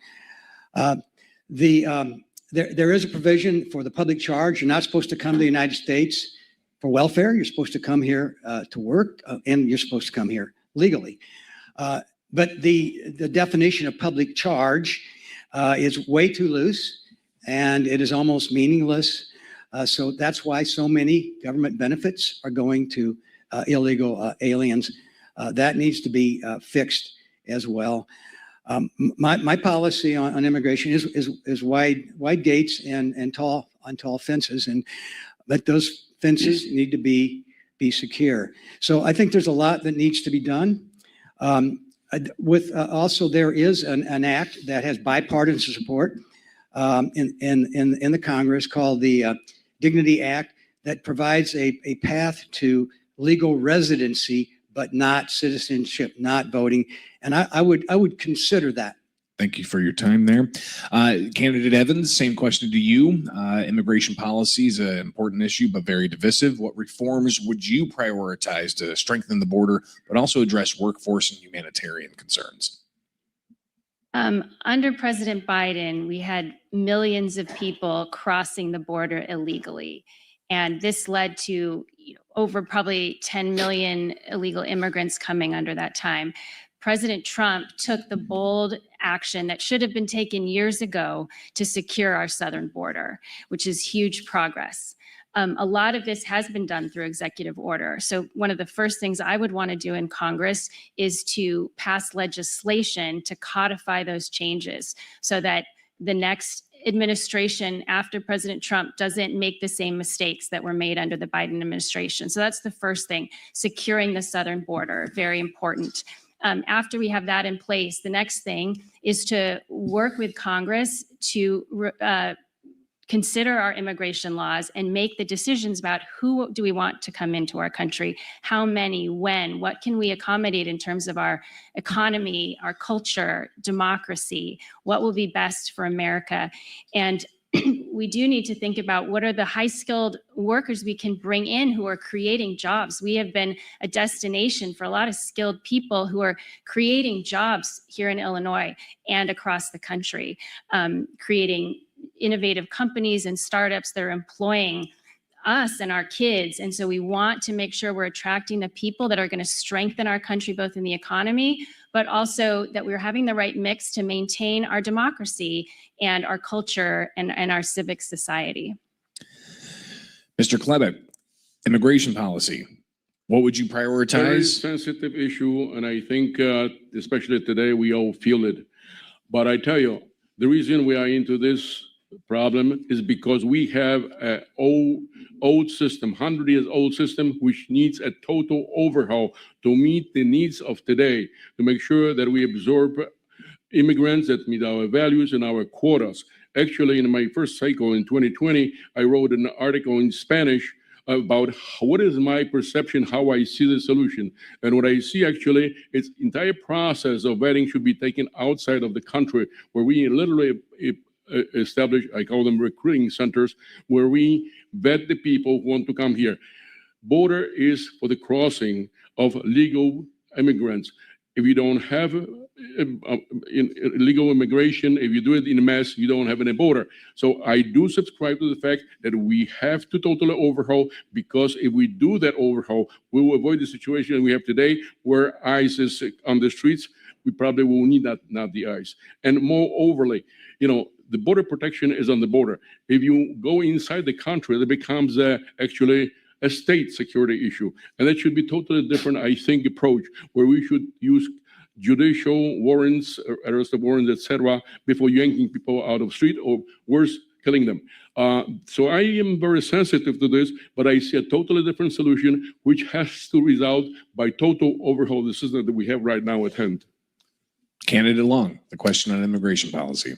There is a provision for the public charge. You're not supposed to come to the United States for welfare. You're supposed to come here to work, and you're supposed to come here legally. But the definition of public charge is way too loose, and it is almost meaningless. So that's why so many government benefits are going to illegal aliens. That needs to be fixed as well. My policy on immigration is wide gates and tall fences, and let those fences need to be secure. So I think there's a lot that needs to be done. Also, there is an act that has bipartisan support in the Congress called the Dignity Act that provides a path to legal residency, but not citizenship, not voting. And I would consider that Thank you for your time there. Candidate Evans, same question to you. Immigration policy is an important issue, but very divisive. What reforms would you prioritize to strengthen the border, but also address workforce and humanitarian concerns? Under President Biden, we had millions of people crossing the border illegally. And this led to over probably 10 million illegal immigrants coming under that time. President Trump took the bold action that should have been taken years ago to secure our southern border, which is huge progress. A lot of this has been done through executive order. So one of the first things I would want to do in Congress is to pass legislation to codify those changes so that the next administration after President Trump doesn't make the same mistakes that were made under the Biden administration. So that's the first thing, securing the southern border, very important. After we have that in place, the next thing is to work with Congress to consider our immigration laws and make the decisions about who do we want to come into our country, how many, when, what can we accommodate in terms of our economy, our culture, democracy, what will be best for America. And we do need to think about what are the high-skilled workers we can bring in who are creating jobs. We have been a destination for a lot of skilled people who are creating jobs here in Illinois and across the country, creating innovative companies and startups that are employing us and our kids. And so we want to make sure we're attracting the people that are going to strengthen our country, both in the economy, but also that we're having the right mix to maintain our democracy and our culture and our civic society. Mr. Klebeck, immigration policy. What would you prioritize? Very sensitive issue, and I think especially today we all feel it. But I tell you, the reason we are into this problem is because we have an old system, 100 years old system, which needs a total overhaul to meet the needs of today, to make sure that we absorb immigrants that meet our values and our quotas. Actually, in my first cycle in 2020, I wrote an article in Spanish about what is my perception, how I see the solution. And what I see actually is entire process of vetting should be taken outside of the country, where we literally establish, I call them recruiting centers, where we vet the people who want to come here. Border is for the crossing of legal immigrants. If you don't have illegal immigration, if you do it in mass, you don't have any border. So I do subscribe to the fact that we have to totally overhaul, because if we do that overhaul, we will avoid the situation we have today where ICE is on the streets. We probably will need not the ICE. And more overly, the border protection is on the border. If you go inside the country, it becomes actually a state security issue. And that should be totally different, I think, approach, where we should use judicial warrants, arrest warrants, etc., before yanking people out of the street, or worse, killing them. So I am very sensitive to this, but I see a totally different solution, which has to result by total overhaul of the system that we have right now at hand. Candidate Long, the question on immigration policy.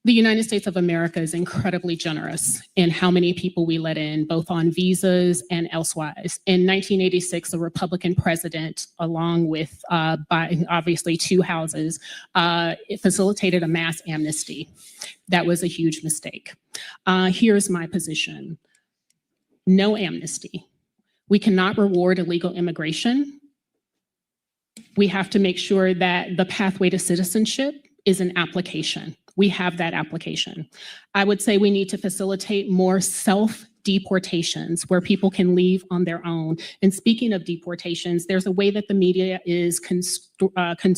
The United States of America is incredibly generous in how many people we let in, both on visas and elsewise. In 1986, a Republican president, along with obviously two houses, facilitated a mass amnesty. That was a huge mistake. Here's my position. No amnesty. We cannot reward illegal immigration. We have to make sure that the pathway to citizenship is an application. We have that application. I would say we need to facilitate more self-deportations where people can leave on their own. And speaking of deportations, there's a way that the media is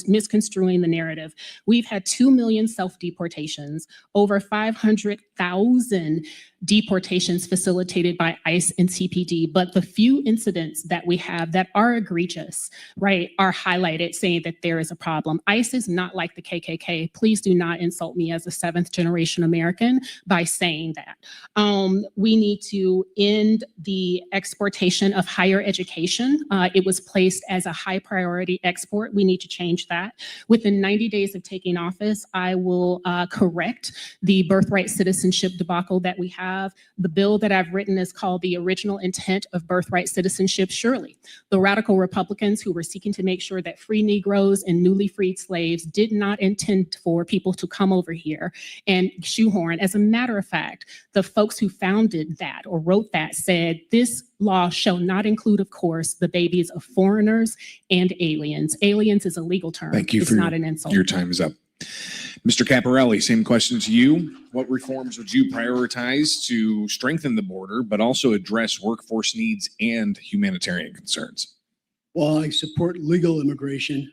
misconstruing the narrative. We've had 2 million self-deportations, over 500,000 deportations facilitated by ICE and CPD, but the few incidents that we have that are egregious, right, are highlighted, saying that there is a problem. ICE is not like the KKK. Please do not insult me as a 7th generation American by saying that. We need to end the exportation of higher education. It was placed as a high priority export. We need to change that. Within 90 days of taking office, I will correct the birthright citizenship citizenship debacle that we have. The bill that I've written is called The Original Intent of Birthright Citizenship. Surely, the radical Republicans who were seeking to make sure that free Negroes and newly freed slaves did not intend for people to come over here and shoehorn. As a matter of fact, the folks who founded that or wrote that said this law shall not include, of course, the babies of foreigners and aliens. Aliens is a legal term. Thank you it's for not an insult. Your time is up. Mr. Caparelli, same question to you. What reforms would you prioritize to strengthen the border, but also address workforce needs and humanitarian concerns? While I support legal immigration,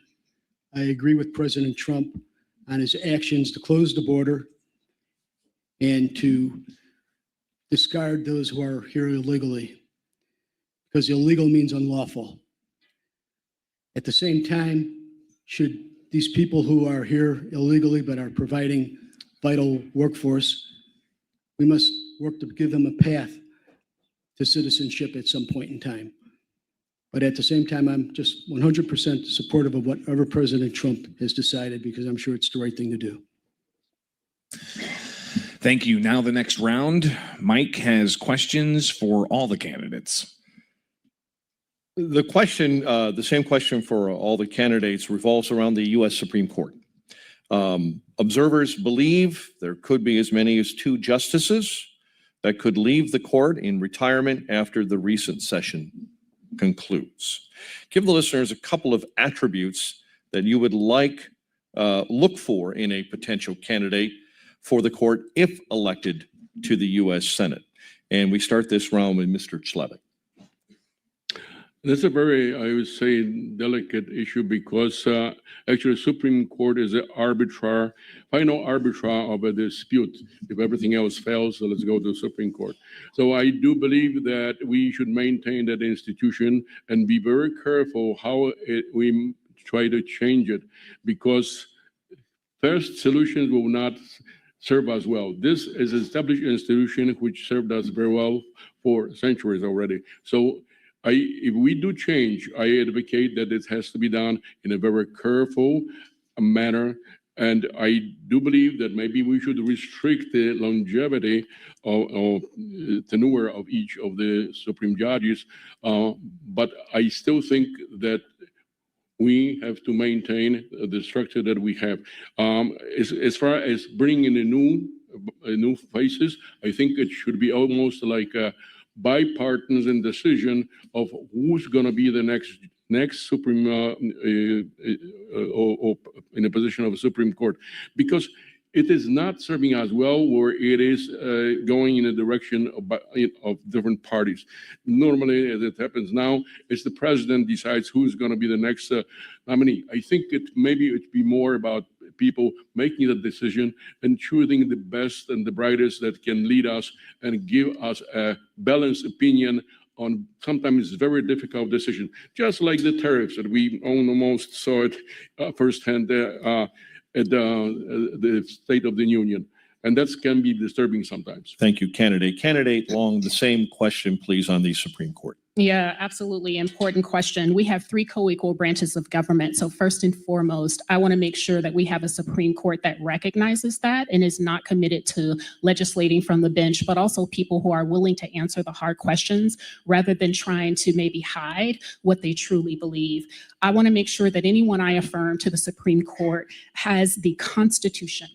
I agree with President Trump on his actions to close the border and to discard those who are here illegally, because illegal means unlawful. At the same time, should these people who are here illegally but are providing vital workforce, we must work to give them a path to citizenship at some point in time. But at the same time, I'm just 100% supportive of whatever President Trump has decided, because I'm sure it's the right thing to do. Thank you. Now the next round. Mike has questions for all the candidates. The question, the same question for all the candidates, revolves around the U.S. Supreme Court. Observers believe there could be as many as 2 justices that could leave the court in retirement after the recent session concludes. Give the listeners a couple of attributes that you would like look for in a potential candidate for the court if elected to the U.S. Senate. And we start this round with Mr. Chlebek. That's a very, I would say, delicate issue, because actually the Supreme Court is an final arbiter of a dispute. If everything else fails, so let's go to the Supreme Court. So I do believe that we should maintain that institution and be very careful how we try to change it, because first solutions will not serve us well. This is an established institution which served us very well for centuries already. So if we do change, I advocate that it has to be done in a very careful manner. And I do believe that maybe we should restrict the longevity or tenure of each of the Supreme judges. But I still think that we have to maintain the structure that we have. As far as bringing in new faces, I think it should be almost like a bipartisan decision of who's going to be the next Supreme or in a position of a Supreme Court, because it is not serving us well where it is going in a direction of different parties. Normally, as it happens now, it's the president decides who's going to be the next nominee. I think maybe it'd be more about people making the decision and choosing the best and the brightest that can lead us and give us a balanced opinion on sometimes very difficult decisions, just like the tariffs that we almost saw it firsthand at the State of the Union. And that can be disturbing sometimes. Thank you, candidate. Candidate Long, the same question, please, on the Supreme Court. Yeah, absolutely. Important question. We have 3 co-equal branches of government. So first and foremost, I want to make sure that we have a Supreme Court that recognizes that and is not committed to legislating from the bench, but also people who are willing to answer the hard questions rather than trying to maybe hide what they truly believe. I want to make sure that anyone I affirm to the Supreme Court has the Constitution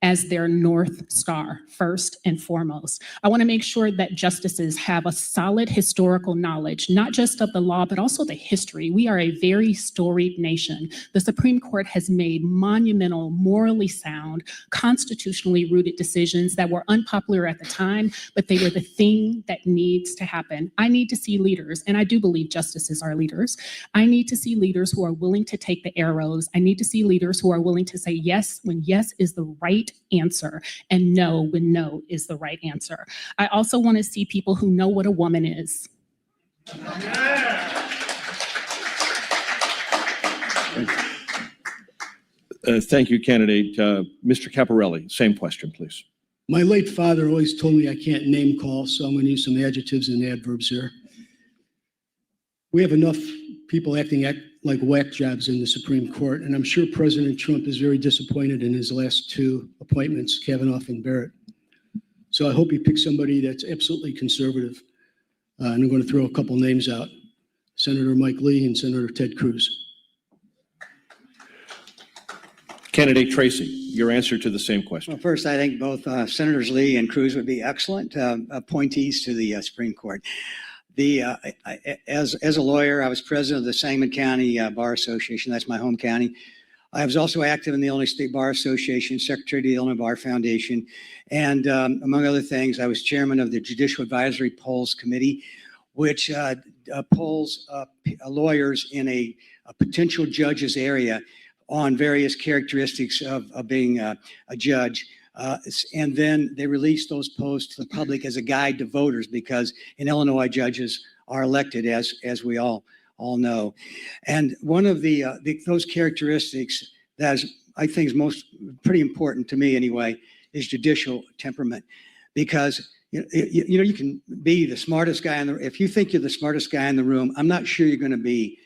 as their North Star, first and foremost. I want to make sure that justices have a solid historical knowledge, not just of the law, but also the history. We are a very storied nation. The Supreme Court has made monumental, morally sound, constitutionally rooted decisions that were unpopular at the time, but they were the thing that needs to happen. I need to see leaders, and I do believe justices are leaders. I need to see leaders who are willing to take the arrows. I need to see leaders who are willing to say yes when yes is the right answer and no when no is the right answer. I also want to see people who know what a woman is. Thank you, candidate. Mr. Caparelli, same question, please. My late father always told me I can't name call, so I'm going to use some adjectives and adverbs here. We have enough people acting like whack jobs in the Supreme Court, and I'm sure President Trump is very disappointed in his last 2 appointments, Kavanaugh and Barrett. So I hope you pick somebody that's absolutely conservative. And I'm going to throw a couple names out: Senator Mike Lee and Senator Ted Cruz. Candidate Tracy, your answer to the same question. Well, first, I think both Senators Lee and Cruz would be excellent appointees to the Supreme Court. As a lawyer, I was president of the Sangamon County Bar Association. That's my home county. I was also active in the Illinois State Bar Association, secretary of the Illinois Bar Foundation, and among other things, I was chairman of the Judicial Advisory Polls Committee, which polls lawyers in a potential judge's area on various characteristics of being a judge. And then they release those polls to the public as a guide to voters, because in Illinois, judges are elected, as we all know. And one of those characteristics that is, I think, is pretty important to me anyway, is judicial temperament. Because you can be the smartest guy if you think you're the smartest guy in the room, I'm not sure you're going to be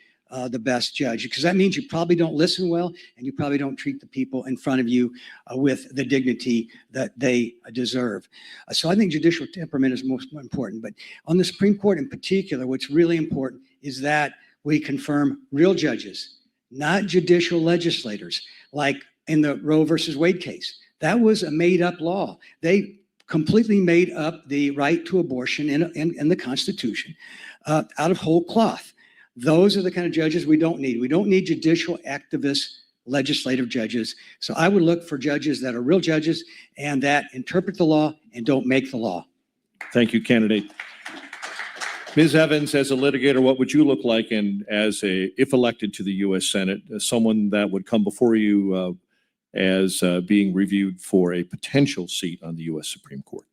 the best judge, because that means you probably don't listen well, and you probably don't treat the people in front of you with the dignity that they deserve. So I think judicial temperament is most important. But on the Supreme Court in particular, what's really important is that we confirm real judges, not judicial legislators, like in the Roe versus Wade case. That was a made-up law. They completely made up the right to abortion in the Constitution out of whole cloth. Those are the kind of judges we don't need. We don't need judicial activist legislative judges. So I would look for judges that are real judges and that interpret the law and don't make the law. Thank you, candidate. Ms. Evans, as a litigator, what would you look like, and if elected to the U.S. Senate, as someone that would come before you as being reviewed for a potential seat on the U.S. Supreme Court?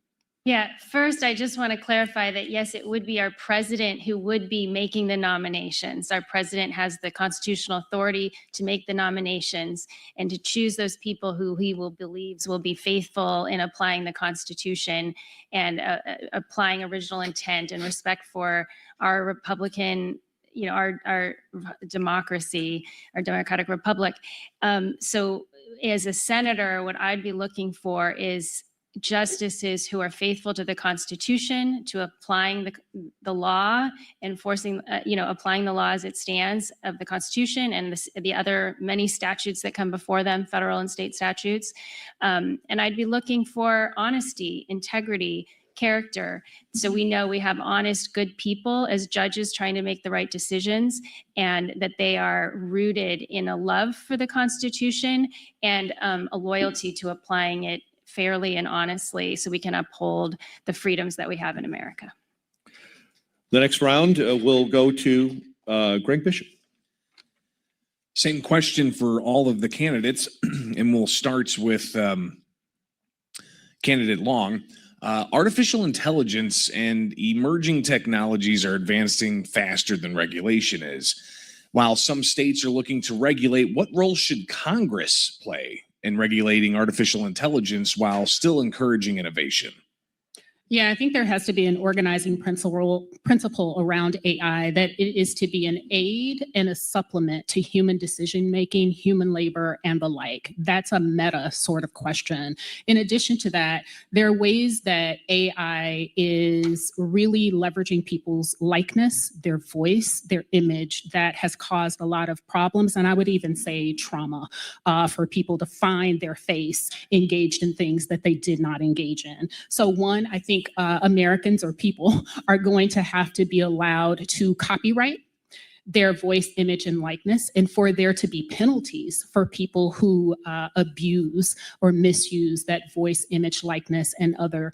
Yeah, first, I just want to clarify that, yes, it would be our president who would be making the nominations. Our president has the constitutional authority to make the nominations and to choose those people who he believes will be faithful in applying the Constitution and applying original intent and respect for our Republican, our democracy, our democratic republic. So as a senator, what I'd be looking for is justices who are faithful to the Constitution, to applying the law, enforcing, applying the law as it stands of the Constitution and the other many statutes that come before them, federal and state statutes. And I'd be looking for honesty, integrity, character. So we know we have honest, good people as judges trying to make the right decisions, and that they are rooted in a love for the Constitution and a loyalty to applying it fairly and honestly, so we can uphold the freedoms that we have in America. The next round will go to Greg Bishop. Same question for all of the candidates, and we'll start with candidate Long. Artificial intelligence and emerging technologies are advancing faster than regulation is. While some states are looking to regulate, what role should Congress play in regulating artificial intelligence while still encouraging innovation? Yeah, I think there has to be an organizing principle around AI, that it is to be an aid and a supplement to human decision-making, human labor, and the like. That's a meta sort of question. In addition to that, there are ways that AI is really leveraging people's likeness, their voice, their image, that has caused a lot of problems, and I would even say trauma, for people to find their face engaged in things that they did not engage in. So one, I think Americans or people are going to have to be allowed to copyright their voice, image, and likeness, and for there to be penalties for people who abuse or misuse that voice, image, likeness, and other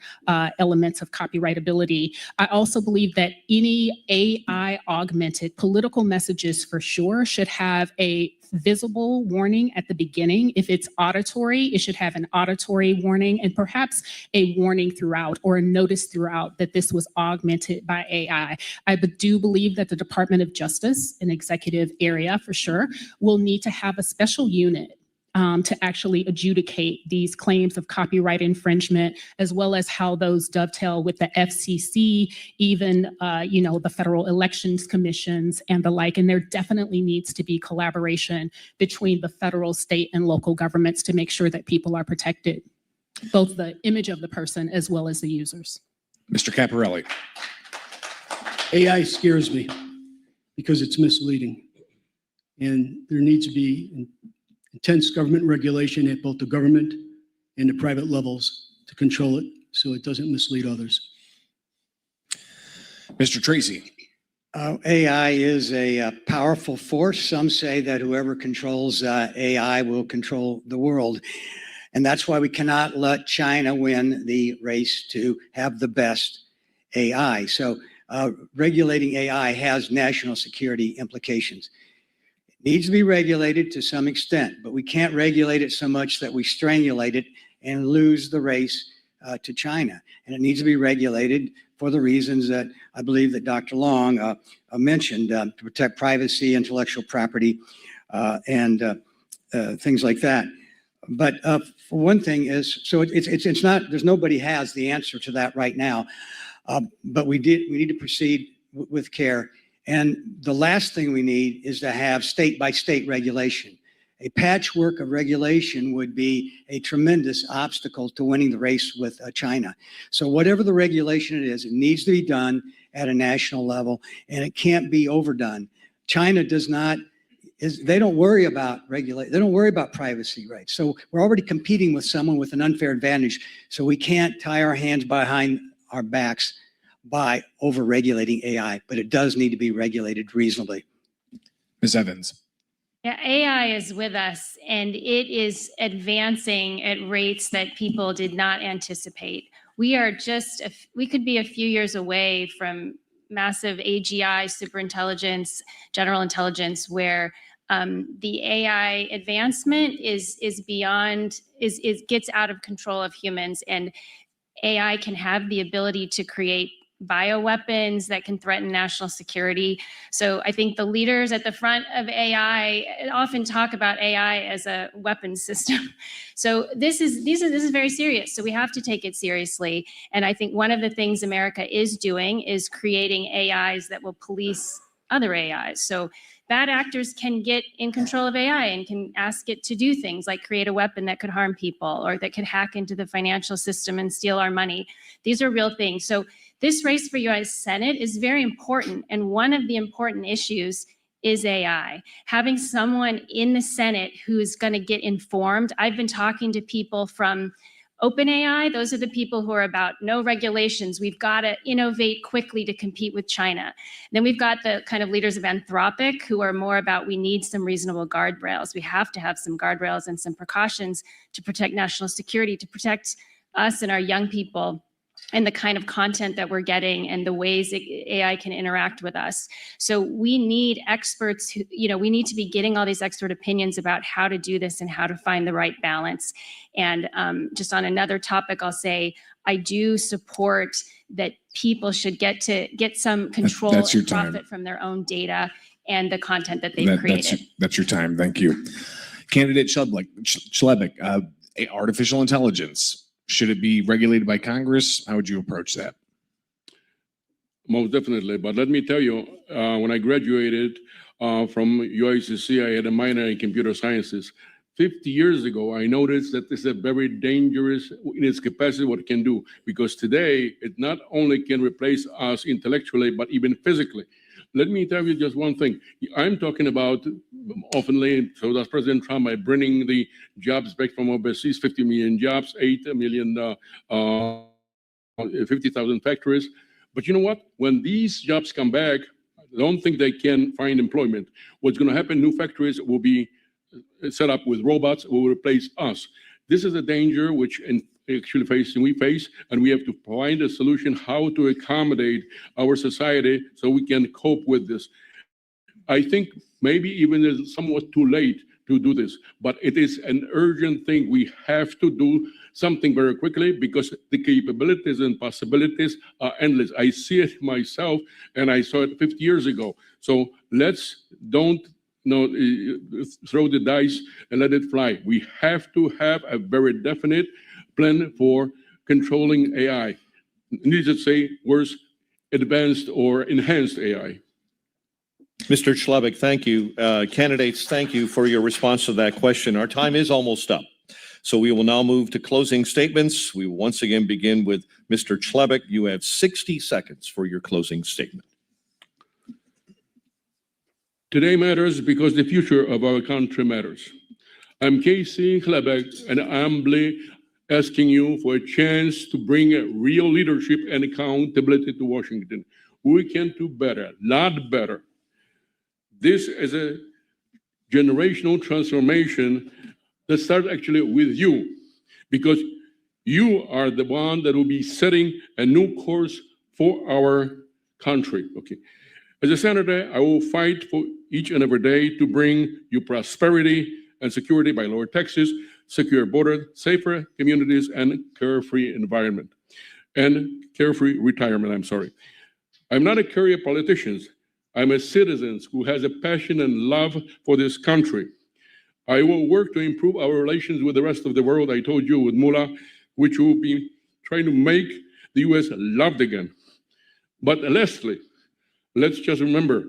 elements of copyrightability. I also believe that any AI augmented political messages for sure should have a visible warning at the beginning. If it's auditory, it should have an auditory warning, and perhaps a warning throughout or a notice throughout that this was augmented by AI. I do believe that the Department of Justice, an executive area for sure, will need to have a special unit to actually adjudicate these claims of copyright infringement, as well as how those dovetail with the FCC, even the federal elections commissions and the like. And there definitely needs to be collaboration between the federal, state, and local governments to make sure that people are protected. both the image of the person as well as the users. Mr. Caparelli. AI scares me because it's misleading. And there needs to be intense government regulation at both the government and the private levels to control it so it doesn't mislead others. Mr. Tracy. AI is a powerful force. Some say that whoever controls AI will control the world. And that's why we cannot let China win the race to have the best AI. So regulating AI has national security implications. It needs to be regulated to some extent, but we can't regulate it so much that we strangulate it and lose the race to China. And it needs to be regulated for the reasons that I believe that Dr. Long mentioned, to protect privacy, intellectual property, and things like that. But for one thing is, so it's not, nobody has the answer to that right now, but we need to proceed with care. And the last thing we need is to have state by state regulation. A patchwork of regulation would be a tremendous obstacle to winning the race with China. So whatever the regulation it is, it needs to be done at a national level, and it can't be overdone. China does not, they don't worry about regulation. They don't worry about privacy rights. So we're already competing with someone with an unfair advantage. So we can't tie our hands behind our backs by over-regulating AI, but it does need to be regulated reasonably. Ms. Evans. Yeah, AI is with us, and it is advancing at rates that people did not anticipate. We are just, we could be a few years away from massive AGI, superintelligence, general intelligence, where the AI advancement is beyond, gets out of control of humans, and AI can have the ability to create bioweapons that can threaten national security. So I think the leaders at the front of AI often talk about AI as a weapons system. So this is very serious. So we have to take it seriously. And I think one of the things America is doing is creating AIs that will police other AIs. So bad actors can get in control of AI and can ask it to do things like create a weapon that could harm people or that could hack into the financial system and steal our money. These are real things. So this race for U.S. Senate is very important. And one of the important issues is AI. Having someone in the Senate who is going to get informed. I've been talking to people from OpenAI. Those are the people who are about no regulations. We've got to innovate quickly to compete with China. Then we've got the kind of leaders of Anthropic who are more about we need some reasonable guardrails. We have to have some guardrails and some precautions to protect national security, to protect us and our young people and the kind of content that we're getting and the ways AI can interact with us. So we need experts who, we need to be getting all these expert opinions about how to do this and how to find the right balance. And just on another topic, I'll say, I do support that people should get some control and profit from their own data and the content that they've created. That's your time. Thank you. Candidate Schlebik, artificial intelligence. Should it be regulated by Congress? How would you approach that? Most definitely. But let me tell you, when I graduated from UICC, I had a minor in computer sciences. 50 years ago, I noticed that this is a very dangerous in its capacity, what it can do. Because today, it not only can replace us intellectually, but even physically. Let me tell you just one thing. I'm talking about oftenly, so does President Trump, by bringing the jobs back from overseas, 50 million jobs, 8 million, 50,000 factories. But you know what? When these jobs come back, I don't think they can find employment. What's going to happen, new factories will be set up with robots, will replace us. This is a danger which actually we face, and we have to find a solution how to accommodate our society so we can cope with this. I think maybe even it's somewhat too late to do this, but it is an urgent thing. We have to do something very quickly because the capabilities and possibilities are endless. I see it myself, and I saw it 50 years ago. So let's don't throw the dice and let it fly. We have to have a very definite plan for controlling AI. Needless to say, worse, advanced or enhanced AI. Mr. Schlebik, thank you. Candidates, thank you for your response to that question. Our time is almost up. So we will now move to closing statements. We will once again begin with Mr. Chlebek. You have 60 seconds for your closing statement. Today matters because the future of our country matters. I'm Casey Chlebek, and I'm humbly asking you for a chance to bring real leadership and accountability to Washington. We can do better, a lot better. This is a generational transformation that starts actually with you, because you are the one that will be setting a new course for our country. Okay. As a senator, I will fight for each and every day to bring you prosperity and security by lower taxes, secure border, safer communities, and carefree environment. And carefree retirement, I'm sorry. I'm not a career politician. I'm a citizen who has a passion and love for this country. I will work to improve our relations with the rest of the world. I told you with Mullah, which will be trying to make the U.S. loved again. But lastly, let's just remember,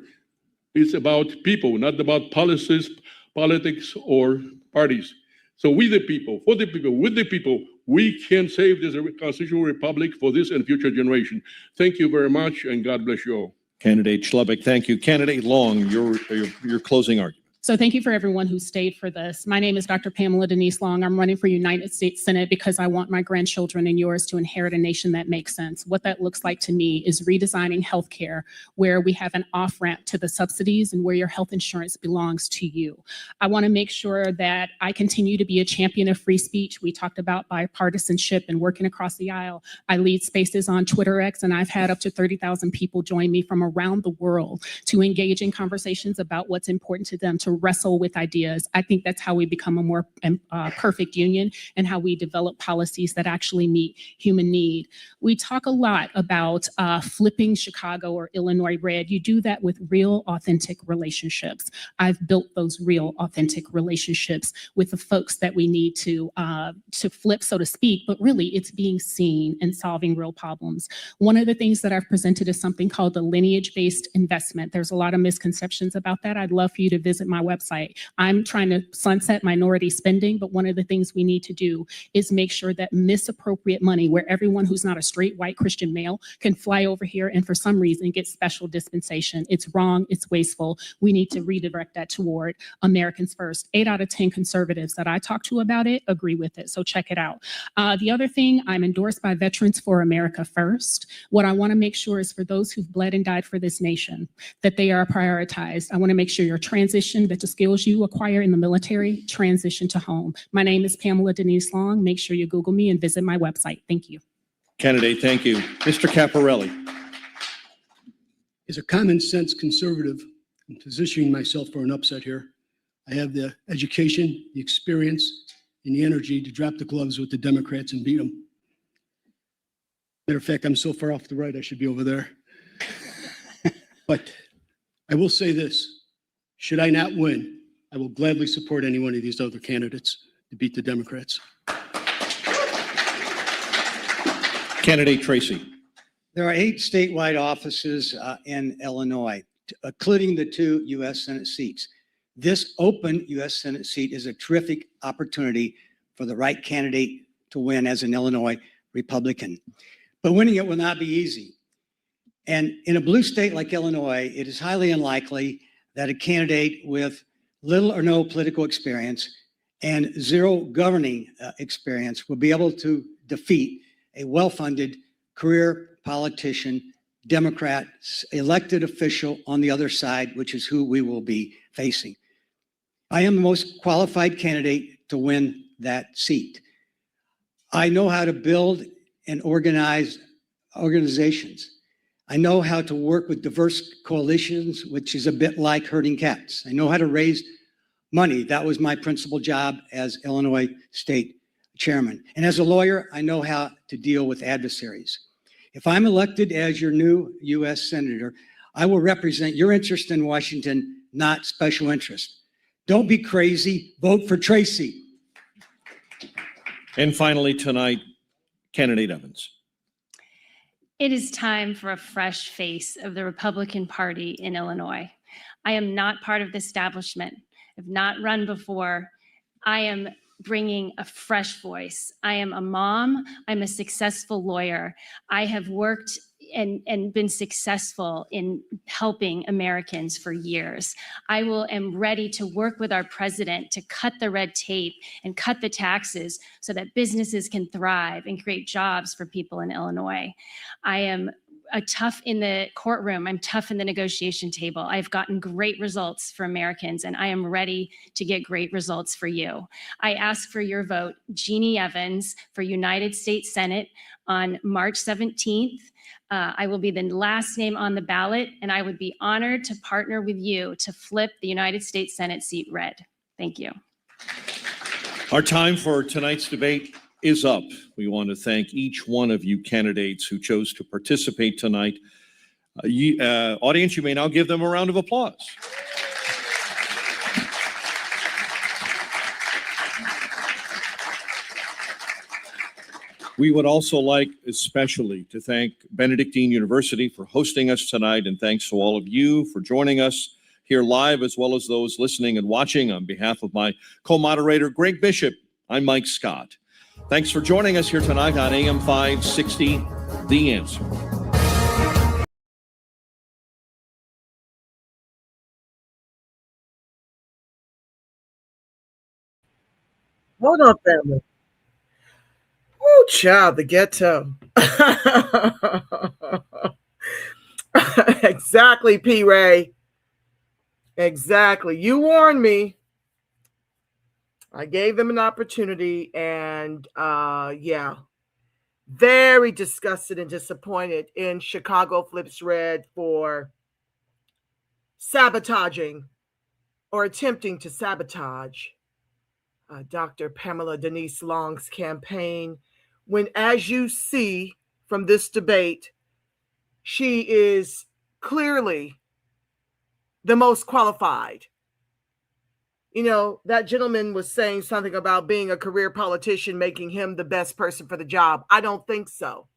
it's about people, not about policies, politics, or parties. So we the people, for the people, with the people, we can save this constitutional republic for this and future generation. Thank you very much, and God bless you all. Candidate Chlebek, thank you. Candidate Long, your closing argument. So thank you for everyone who stayed for this. My name is Dr. Pamela Denise Long. I'm running for United States Senate because I want my grandchildren and yours to inherit a nation that makes sense. What that looks like to me is redesigning healthcare where we have an off-ramp to the subsidies and where your health insurance belongs to you. I want to make sure that I continue to be a champion of free speech. We talked about bipartisanship and working across the aisle. I lead spaces on Twitter X, and I've had up to 30,000 people join me from around the world to engage in conversations about what's important to them, to wrestle with ideas. I think that's how we become a more perfect union and how we develop policies that actually meet human need. We talk a lot about flipping Chicago or Illinois red. You do that with real, authentic relationships. I've built those real, authentic relationships with the folks that we need to flip, so to speak, but really it's being seen and solving real problems. One of the things that I've presented is something called the lineage-based investment. There's a lot of misconceptions about that. I'd love for you to visit my website. I'm trying to sunset minority spending, but one of the things we need to do is make sure that misappropriate money, where everyone who's not a straight white Christian male can fly over here and for some reason get special dispensation. It's wrong, it's wasteful. We need to redirect that toward Americans first. 8 out of 10 conservatives that I talk to about it agree with it, so check it out. The other thing, I'm endorsed by Veterans for America First. What I want to make sure is for those who've bled and died for this nation, that they are prioritized. I want to make sure your transition, that the skills you acquire in the military transition to home. My name is Pamela Denise Long. Make sure you Google me and visit my website. Thank you. Candidate, thank you. Mr. Caporelli. As a common sense conservative, I'm positioning myself for an upset here. I have the education, the experience, and the energy to drop the gloves with the Democrats and beat them. Matter of fact, I'm so far off the right, I should be over there. But I will say this. Should I not win, I will gladly support any one of these other candidates to beat the Democrats. Candidate Tracy. There are 8 statewide offices in Illinois, including the 2 U.S. Senate seats. This open U.S. Senate seat is a terrific opportunity for the right candidate to win as an Illinois Republican. But winning it will not be easy. And in a blue state like Illinois, it is highly unlikely that a candidate with little or no political experience and 0 governing experience will be able to defeat a well-funded career politician, Democrat, elected official on the other side, which is who we will be facing. I am the most qualified candidate to win that seat. I know how to build and organize organizations. I know how to work with diverse coalitions, which is a bit like herding cats. I know how to raise money. That was my principal job as Illinois State Chairman. And as a lawyer, I know how to deal with adversaries. If I'm elected as your new U.S. Senator, I will represent your interest in Washington, not special interest. Don't be crazy. Vote for Tracy. And finally tonight, Candidate Evans. It is time for a fresh face of the Republican Party in Illinois. I am not part of the establishment. I've not run before. I am bringing a fresh voice. I am a mom. I'm a successful lawyer. I have worked and been successful in helping Americans for years. I am ready to work with our president to cut the red tape and cut the taxes so that businesses can thrive and create jobs for people in Illinois. I am tough in the courtroom. I'm tough in the negotiation table. I've gotten great results for Americans, and I am ready to get great results for you. I ask for your vote, Jeannie Evans, for United States Senate on March 17th. I will be the last name on the ballot, and I would be honored to partner with you to flip the United States Senate seat red. Thank you. Our time for tonight's debate is up. We want to thank each one of you candidates who chose to participate tonight. Audience, you may now give them a round of applause. We would also like especially to thank Benedictine University for hosting us tonight, and thanks to all of you for joining us here live, as well as those listening and watching. On behalf of my co-moderator, Greg Bishop, I'm Mike Scott. Thanks for joining us here tonight on AM 560, The Answer. Hold on, family. Oh, child, the ghetto. Exactly, P. Ray. Exactly. You warned me. I gave them an opportunity, and yeah, very disgusted and disappointed in Chicago Flips Red for sabotaging or attempting to sabotage Dr. Pamela Denise Long's campaign, when, as you see from this debate, she is clearly the most qualified. You know, that gentleman was saying something about being a career politician, making him the best person for the job. I don't think so.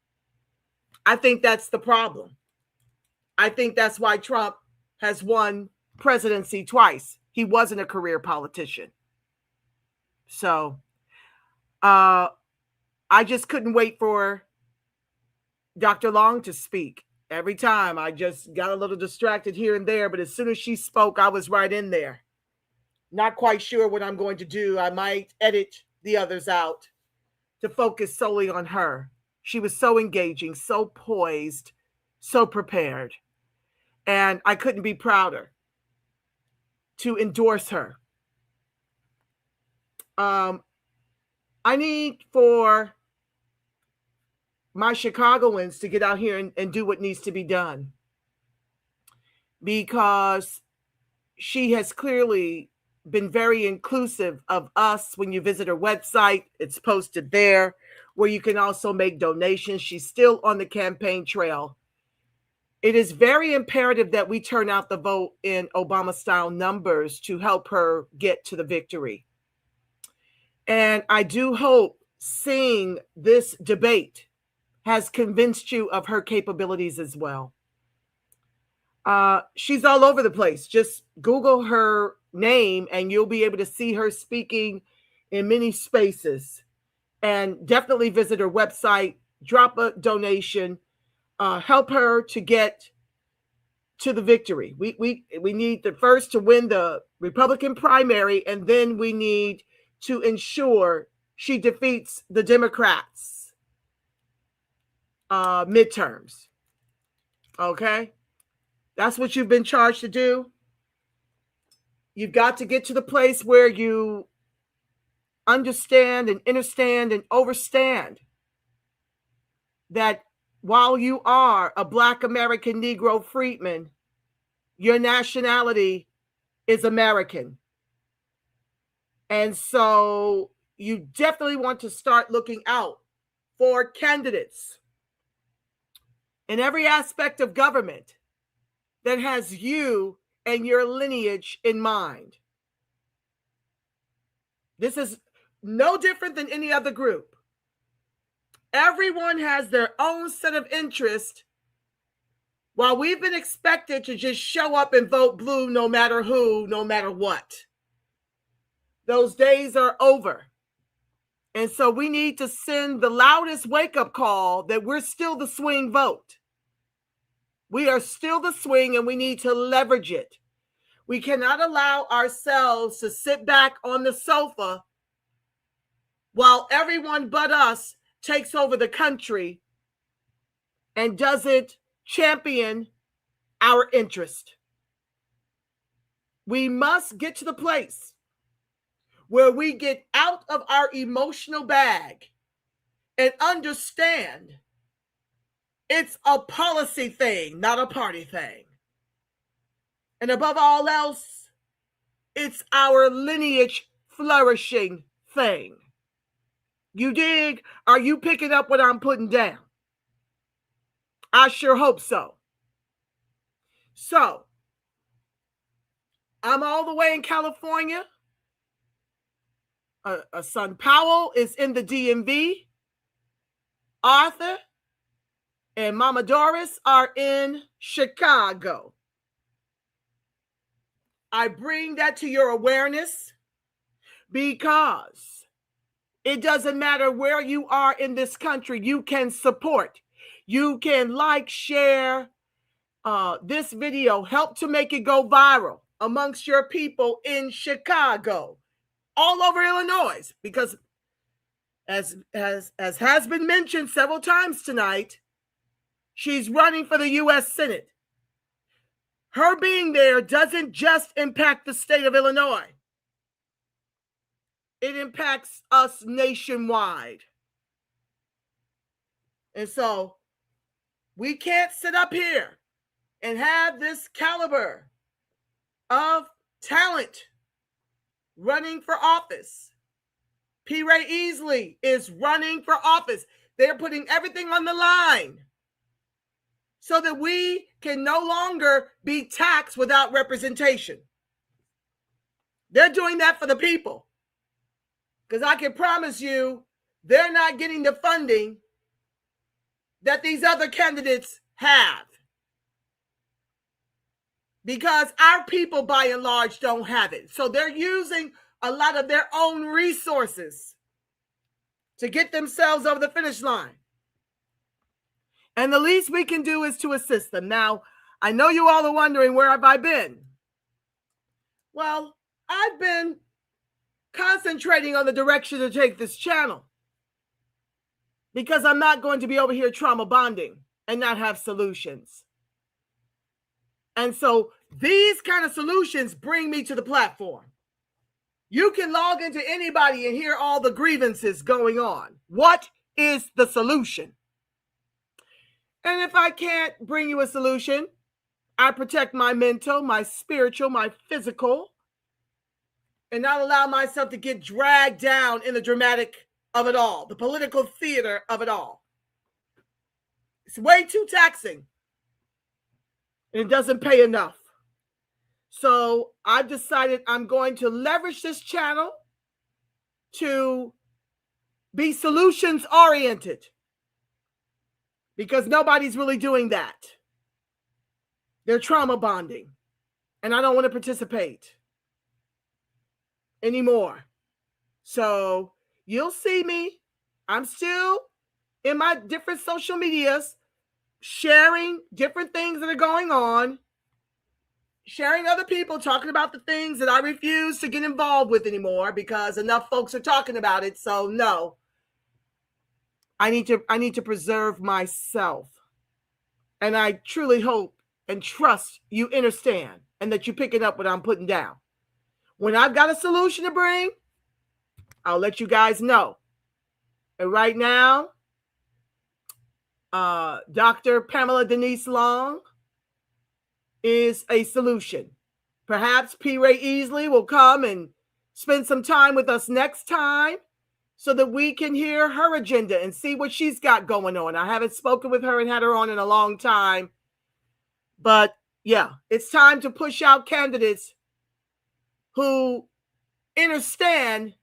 I think that's the problem. I think that's why Trump has won presidency twice. He wasn't a career politician. So I just couldn't wait for Dr. Long to speak. Every time I just got a little distracted here and there, but as soon as she spoke, I was right in there. Not quite sure what I'm going to do. I might edit the others out to focus solely on her. She was so engaging, so poised, so prepared. And I couldn't be prouder to endorse her. I need for my Chicagoans to get out here and do what needs to be done, because she has clearly been very inclusive of us. When you visit her website, it's posted there, where you can also make donations. She's still on the campaign trail. It is very imperative that we turn out the vote in Obama-style numbers to help her get to the victory. And I do hope seeing this debate has convinced you of her capabilities as well. She's all over the place. Just Google her name and you'll be able to see her speaking in many spaces. And definitely visit her website, drop a donation, help her to get to the victory. We need the first to win the Republican primary, and then we need to ensure she defeats the Democrats midterms. Okay? That's what you've been charged to do. You've got to get to the place where you understand and understand and overstand that while you are a Black American Negro freedman, your nationality is American. And so you definitely want to start looking out for candidates in every aspect of government that has you and your lineage in mind. This is no different than any other group. Everyone has their own set of interests, while we've been expected to just show up and vote blue no matter who, no matter what. Those days are over. And so we need to send the loudest wake-up call that we're still the swing vote. We are still the swing, and we need to leverage it. We cannot allow ourselves to sit back on the sofa while everyone but us takes over the country and doesn't champion our interest. We must get to the place where we get out of our emotional bag and understand it's a policy thing, not a party thing. And above all else, it's our lineage flourishing thing. You dig? Are you picking up what I'm putting down? I sure hope so. So, I'm all the way in California. Ahsun Powell is in the DMV. Arthur and Mama Doris are in Chicago. I bring that to your awareness because it doesn't matter where you are in this country, you can support. You can like, share this video, help to make it go viral amongst your people in Chicago, all over Illinois, because as has been mentioned several times tonight, she's running for the U.S. Senate. Her being there doesn't just impact the state of Illinois. It impacts us nationwide. And so we can't sit up here and have this caliber of talent running for office. P. Ray Easley is running for office. They're putting everything on the line so that we can no longer be taxed without representation. They're doing that for the people. Because I can promise you, they're not getting the funding that these other candidates have. Because our people, by and large, don't have it. So they're using a lot of their own resources to get themselves over the finish line. And the least we can do is to assist them. Now, I know you all are wondering, where have I been? Well, I've been concentrating on the direction to take this channel because I'm not going to be over here trauma bonding and not have solutions. And so these kind of solutions bring me to the platform. You can log into anybody and hear all the grievances going on. What is the solution? And if I can't bring you a solution, I protect my mental, my spiritual, my physical, and not allow myself to get dragged down in the dramatic of it all, the political theater of it all. It's way too taxing. And it doesn't pay enough. So I've decided I'm going to leverage this channel to be solutions oriented, because nobody's really doing that. They're trauma bonding, and I don't want to participate anymore. So you'll see me. I'm still in my different social medias, sharing different things that are going on, sharing other people talking about the things that I refuse to get involved with anymore because enough folks are talking about it. So no, I need to preserve myself. And I truly hope and trust you understand and that you're picking up what I'm putting down. When I've got a solution to bring, I'll let you guys know. And right now, Dr. Pamela Denise Long is a solution. Perhaps P. Ray Easley will come and spend some time with us next time so that we can hear her agenda and see what she's got going on. I haven't spoken with her and had her on in a long time. But yeah, it's time to push out candidates who understand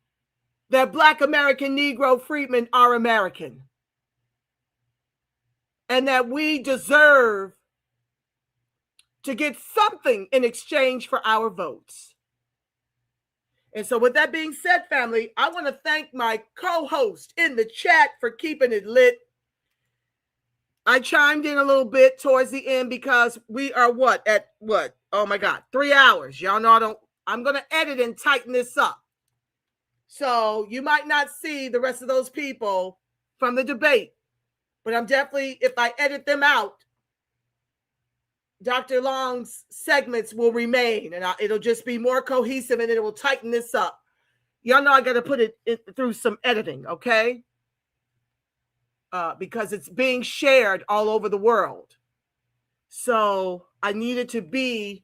that Black American Negro freedmen are American and that we deserve to get something in exchange for our votes. And so with that being said, family, I want to thank my co-host in the chat for keeping it lit. I chimed in a little bit towards the end because we are at what? Oh my God, 3 hours. Y'all know I'm going to edit and tighten this up. So you might not see the rest of those people from the debate, but I'm definitely, if I edit them out, Dr. Long's segments will remain, and it'll just be more cohesive, and it will tighten this up. Y'all know I got to put it through some editing, okay? Because it's being shared all over the world. So I needed to be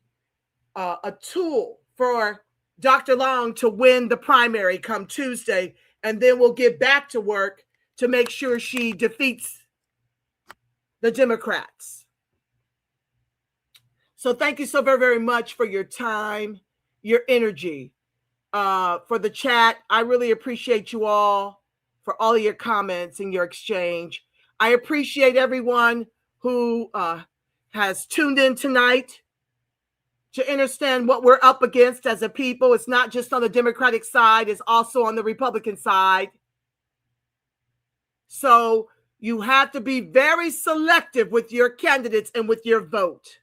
a tool for Dr. Long to win the primary come Tuesday, and then we'll get back to work to make sure she defeats the Democrats. So thank you so very, very much for your time, your energy, for the chat. I really appreciate you all for all of your comments and your exchange. I appreciate everyone who has tuned in tonight to understand what we're up against as a people. It's not just on the Democratic side, it's also on the Republican side. So you have to be very selective with your candidates and with your vote.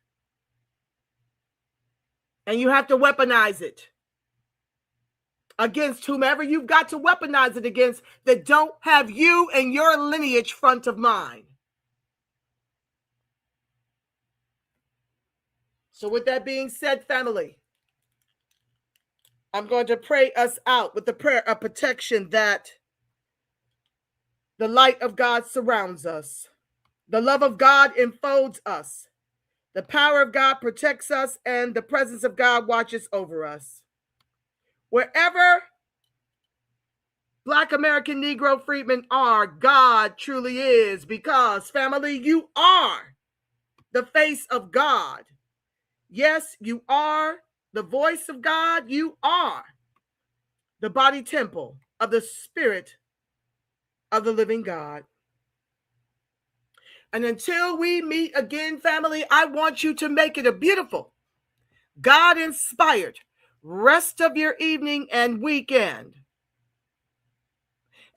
And you have to weaponize it against whomever you've got to weaponize it against that don't have you and your lineage front of mind. So with that being said, family, I'm going to pray us out with the prayer of protection that the light of God surrounds us. The love of God enfolds us. The power of God protects us, and the presence of God watches over us. Wherever Black American Negro freedmen are, God truly is, because, family, you are the face of God. Yes, you are the voice of God. You are the body temple of the Spirit of the living God. And until we meet again, family, I want you to make it a beautiful, God-inspired rest of your evening and weekend.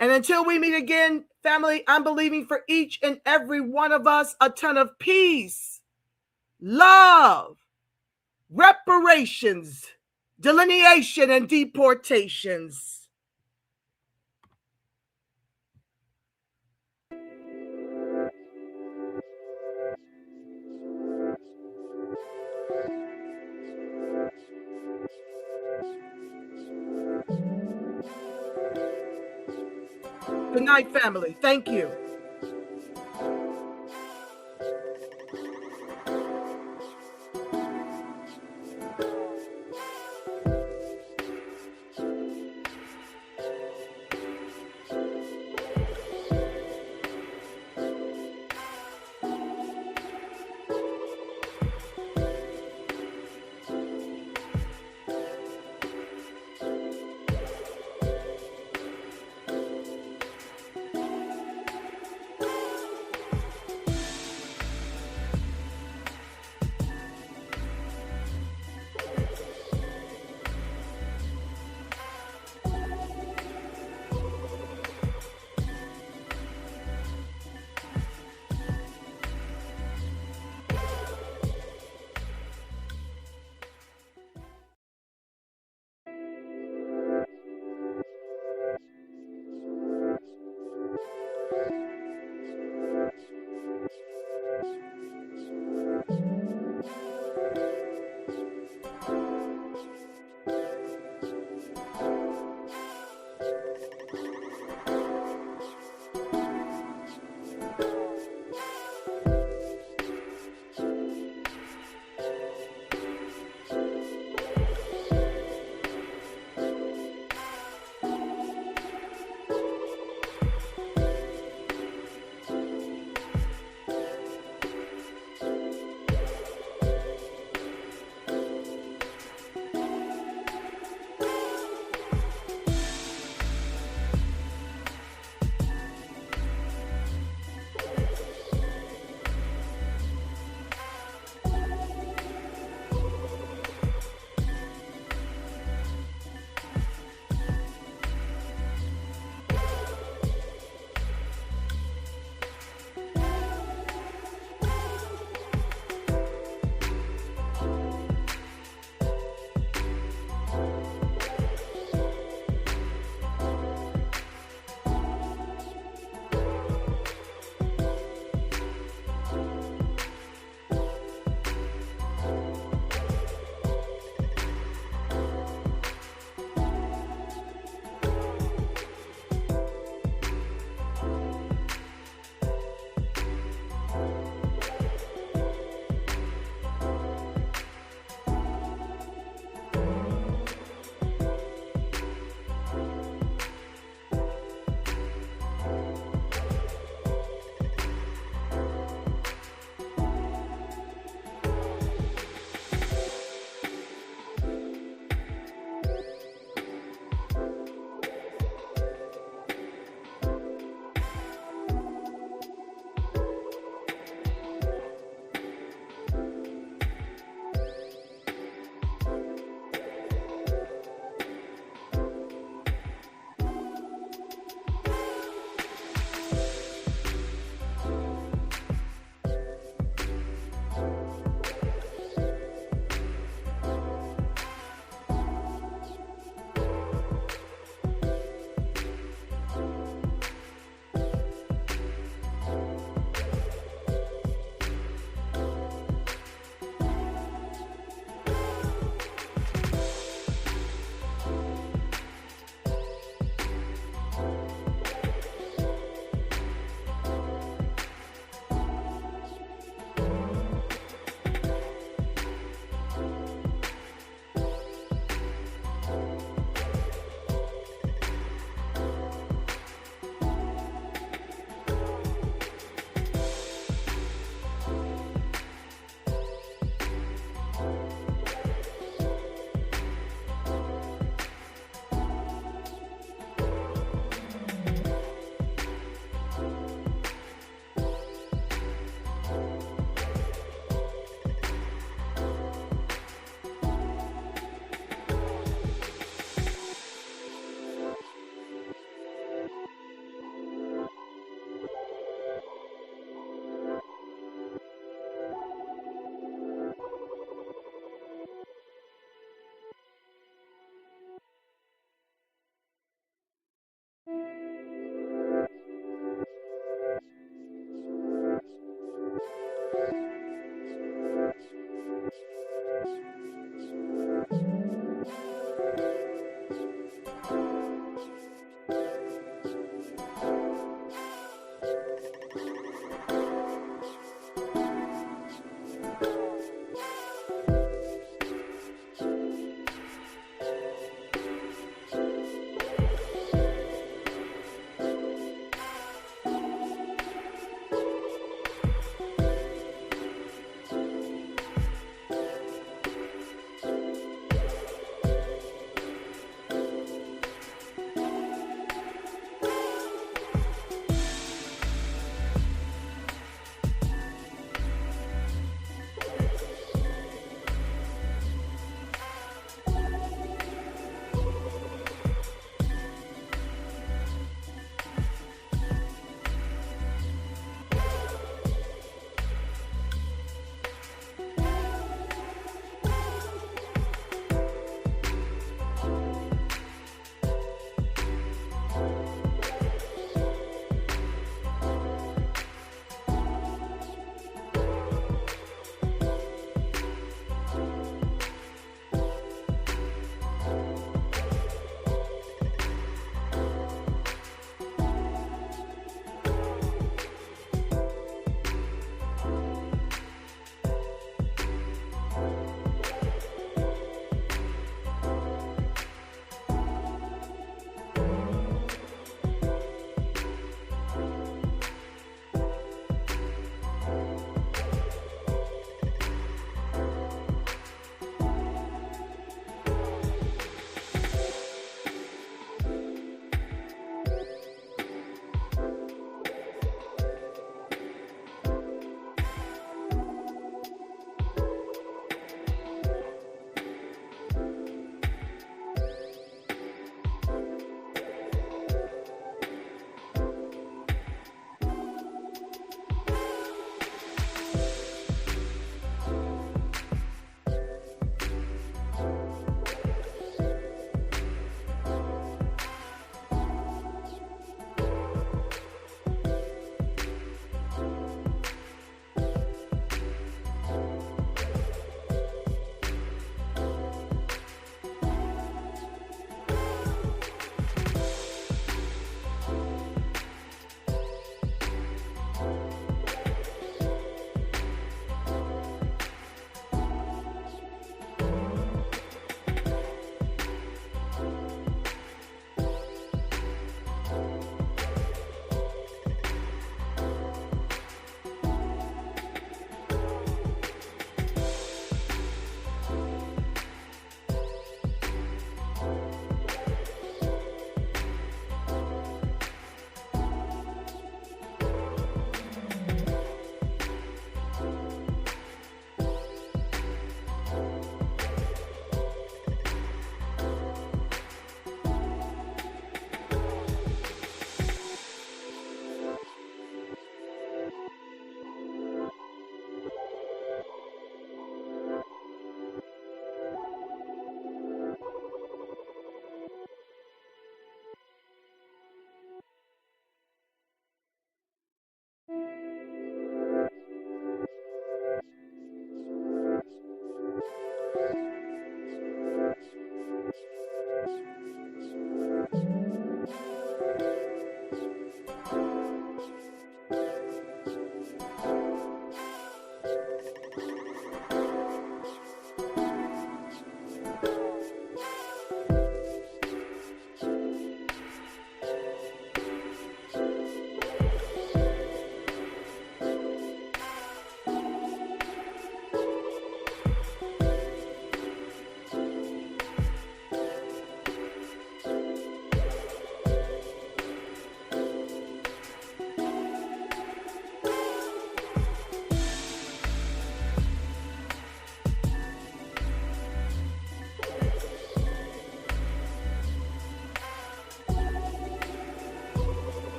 And until we meet again, family, I'm believing for each and every one of us a ton of peace, love, reparations, delineation, and deportations. Good night, family. Thank you.